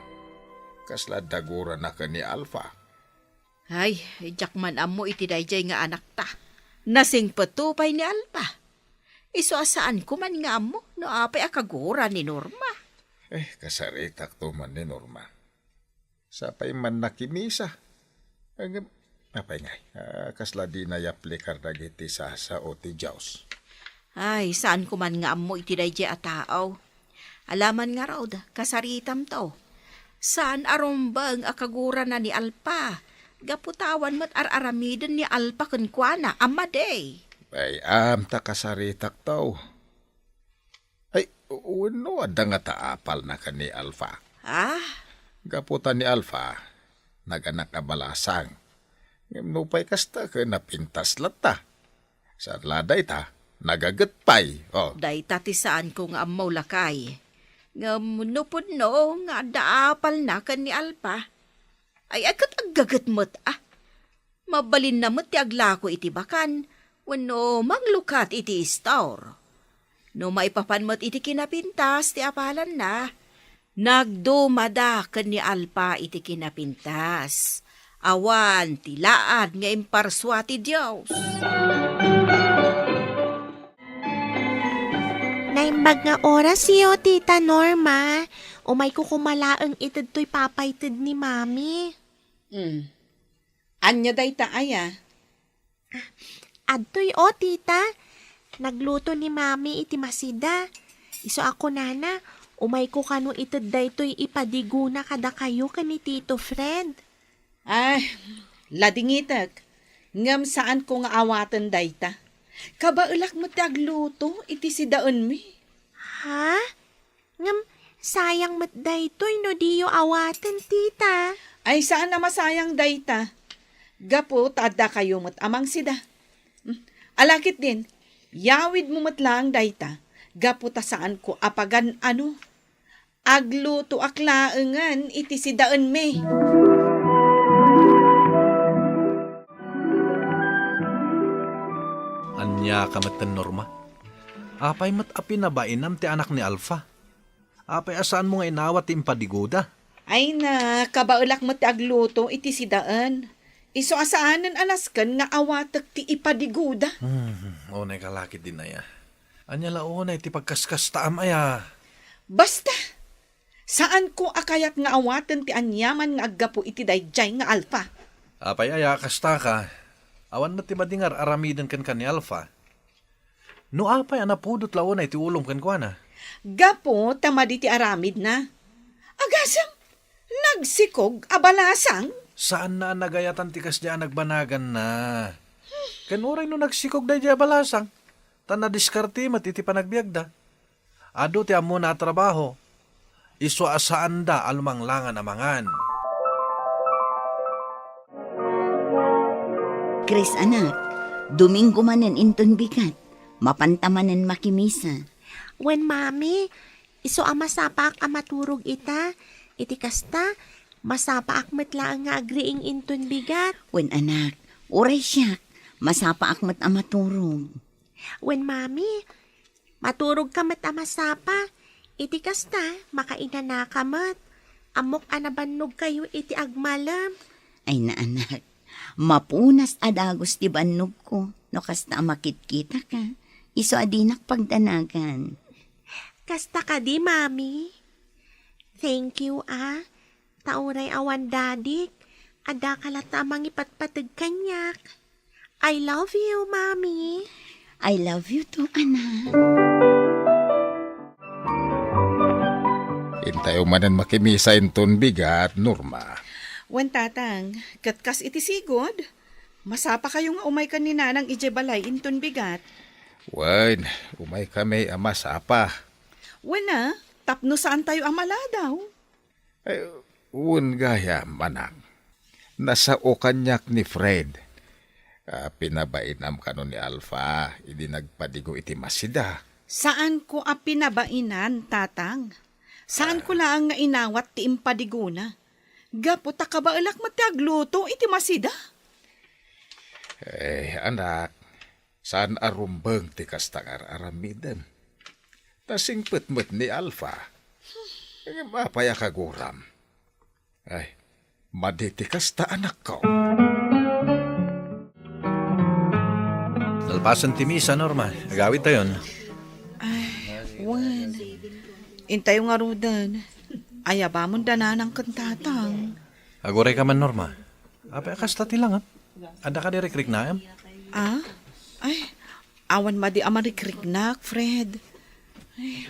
Kasla dagura na ka ni Alpha. Ay, jakman amo iti dayjay nga anak ta. Nasing patupay ni Alpa. Iso asaan ko man nga amo, no apay akagura ni Norma. Kasaritak to man ni Norma. Sapay man nakimisa. Apay nga, kasla di na yaplikar dagiti sa o ti Jaws. Ay, saan ko man nga amo iti dayjay a tao. Alaman nga raw, kasaritam to. Saan arombang akagura na ni Alpa? Gaputawan mat araramiden ni Alpa kenkwana, amaday. Ay, ta kasaritak tao. Uno, ada nga taapal na ka ni Alpha. Ah, Gaputan ni Alpha, naganak ka balasang. Nupay kasta ka napintas lata. Sa laday ta, nagagatpay. Oh, day tati saan ko nga amaw lakay. Ngam no nga daapal na kan ni Alpa. Ay akat aggagat mo't Mabalin na mo't ti aglako iti bakan. Wano maglukat iti store. No maipapan mo't iti kinapintas ti apalan na. Nagdumada kan ni Alpa iti kinapintas. Awan tilaan nga imparswa ti Diyos. Naimbag nga oras siyo, Tita Norma. Umay ko kumalaang itid to'y papaytid ni Mami. Anya day ta aya? Adtoy o, Tita. Nagluto ni Mami iti masida. Iso ako, Nana. Umay ko kano itid day to'y ipadiguna kada kayo ka ni Tito Fred. Ay, ladingitag. Ngam saan ko nga awatan day ta? Kabaulak mo tagluto, iti si daon mi. Ha? Ngam, sayang matday to'y no diyo awatan, Tita. Ay, saan na masayang day ta? Gapo, tada kayo mo't amang sida. Alakit din, yawid mo matlang day ta. Gapo ta saan ko apagan ano? Agluto aklaengan iti si daon mi. Anya kamatan Norma. Apay mat api na ba inam ti anak ni Alpha? Apay asaan mo nga inawat ti impadigoda? Ay na, kabaulak mo ti agluto iti si daan. Iso asaanan anaskan nga awatak ti ipadiguda. Onay kalakit din aya. Anya laonay ti pagkaskas taam aya. Basta, saan ko akayat nga awatan ti anyaman nga aggapo iti dayjay nga Alpha? Apay aya kasta ka. Awan mo ti madingar aramidan kan ni Alpha. No apay anapudot laonay ti ulong kan kwa na. Gapo, tamadi ti aramid na. Agasam, nagsikog abalasang. Saan na nagayatan ti kasya nagbanagan na? Kanuray no nagsikog da di balasang. Tan na diskarte iti panagbiagda. Ado ti amo na trabaho. Iso asaan da alumanglangan amangan. Chris, anak, Domingo manen inton bigat. Mapantamanen makimisa. When Mami, iso amasapak amaturog ita. Iti kasta, masapa akmet lang nga agriing inton bigat. Wen anak, uray siya. Masapa akmat amaturog. When Mami, maturog kamat amasapa. Iti kasta, makainana kamat. Amok anabannog kayo iti agmalam. Ay na anak, mapunas adagos ti bannog ko. No kasta makitkita ka. Iso adinak pagdanagan. Kasta ka di, Mami. Thank you, Tauray awan dadik. Ada kalata mangipatpatag kanyak. I love you, Mami. I love you too, anak. Intayo manan makimisa inton bigat, Norma. Wan tatang, katkas iti sigod. Masapa kayo nga umay ka ni nanang ijebalay inton bigat. Wan, umay kami amasapa. Wana, tapno saan tayo amala daw? Ay, gaya, manang. Nasa okanyak ni Fred. Pinabainam kano ni Alpha, hindi nagpadigo iti masida. Saan ko pinabainan, tatang? Saan ko lang nga inawat ti impadiguna? Gapo ta kabaalak matagluto iti masida? Anak, saan arumbeng ti kastangar aramidan? Tasingpet met ni Alpha. Mapaya kaguram. Ay, maditikas ta anak ko. Nalpasan ti misa, Norma. Agawid tayon. Wan, intayo nga rudan. Ayabamon dananang kantatang. Aguray ka man, Norma. Apay akasta ti lang, Ada ka dirikrik na, Ay, awan madi amarikrik-nak, Fred. Ay,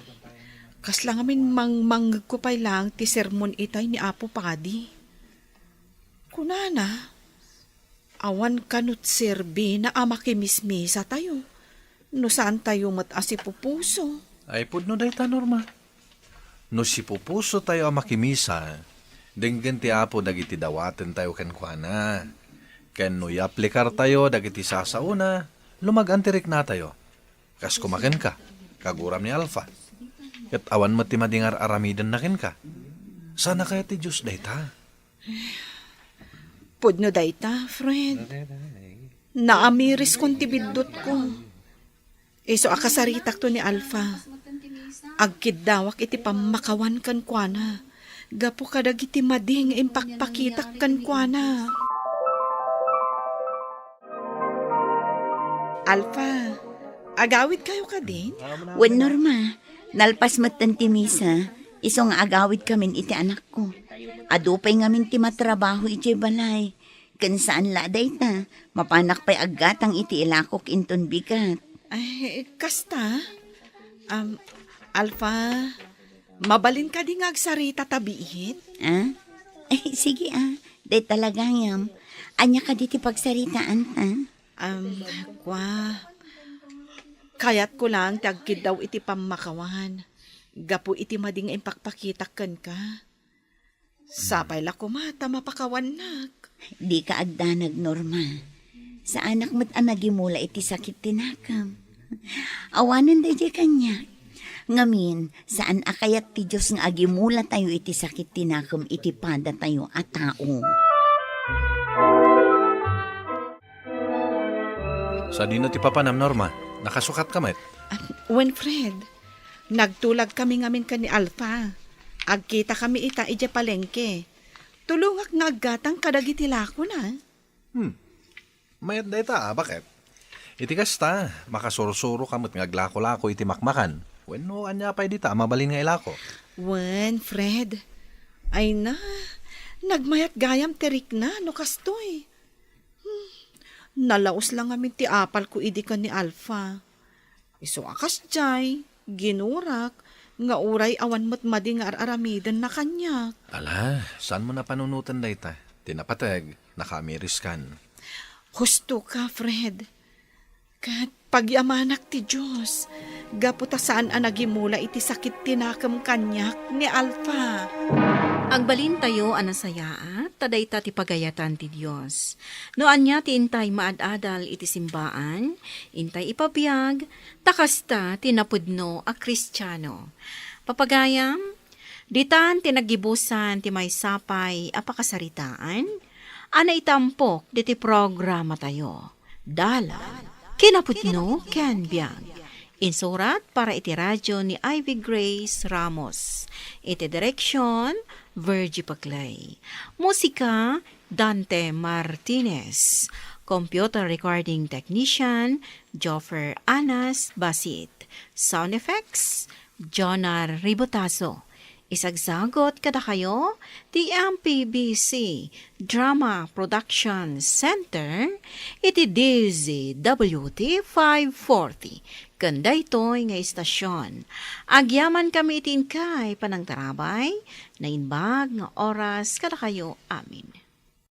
kas lang amin manggag ko pa'y lang ti sermon itay ni Apo Padi. Kunana, awan kanut serbi na amakimismisa tayo. No saan tayo matasipupuso. Ay pudno dayta, Norma. No si pupuso tayo ang makimisa, denggan ti apo dagiti dawaten tayo kenkwana. Ken no aplikar tayo dagiti sasauna, lumagantirik na tayo. Kas kumaken ka, kaguram ni Alpha. Ket awan mo ti madingar aramidan na ken ka. Sana kaya ti Diyos dayta. Pudno dayta, Fred. Naamiris kong tibidot ko. Iso akasaritak to ni Alpha. Agkidawak iti pamakawan kan kuana. Gapo kadag iti mading impakpakitak kan kuana. Alpha, agawid kayo ka din? Wen Norma, nalpas matan ti misa, isong agawid kamin iti anak ko. Adupay ngamin ti matrabaho iti balay. Kan saan laday ta, mapanak pa'y agatang iti ilakok inton bigat. Ay, kasta? Alpha, mabalin ka di nga agsarita tabiit? Ah? Sige day talaga yam. Anya ka di ti pagsaritaan ta? Kayat ko lang tagkid daw iti pamakawan. Gapo iti mading impakpakitak kan ka. Sapay la kumata mapakawan nak. Di ka agdanag, Norma. Sa anak mo't anagimula iti sakit tinakam. Awanan day di kanya. Ngamin, saan akayat ti Diyos nga agimula tayo iti sakit tinakam iti pada tayo at tao. Sa di na ti papanam, Norma. Nakasukat ka met. Winfred, nagtulag kami ngamin ka ni Alpha. Agkita kami ita ija palengke. Tulungak nga aggatang kadagiti lako na. Mayat dayta, bakit? Iti kasta, makasurusuro kamot nga glako-lako iti makmakan. Wenno anya pa'y dita, mabalin nga ilako. Winfred, ay na, nagmayat gayam terik na, no kastoy. Nalaos lang amin ti apal ko idi ka ni Alpha. Iso akas jay, ginurak, nga uray awan mo't madi nga aramidan na kanya. Ala, saan mo na panunutan dayta? Tinapateg, nakamiris kan. Husto ka, Fred. Kat pagyamanak ti Diyos, gaputa saan anagimula iti sakit tinakam kanyak ni Alpha. Agbalin tayo anasaya taday ta ti pagayatan ti Dios. No anya ti intay maadadal iti simbaan, intay ipabiyag, takasta tinapudno a Kristiyano. Papagayam, ditan tinagibusan ti may sapay a pakasaritaan, ana itampok diti programa tayo. Dala, kinapudno ken biyag. Insurat para iti radyo ni Ivy Grace Ramos. Iti direksyon, Virgie Paclay. Musika, Dante Martinez. Computer recording technician, Joffer Anas Basit. Sound effects, Jonar Ribotazo. Isagsagot kada kayo, the MPBC Drama Production Center, iti DZWT 540. Kanda ito'y nga istasyon. Agyaman kami itin kay panangtarabay, na inbag nga oras kada kayo amin.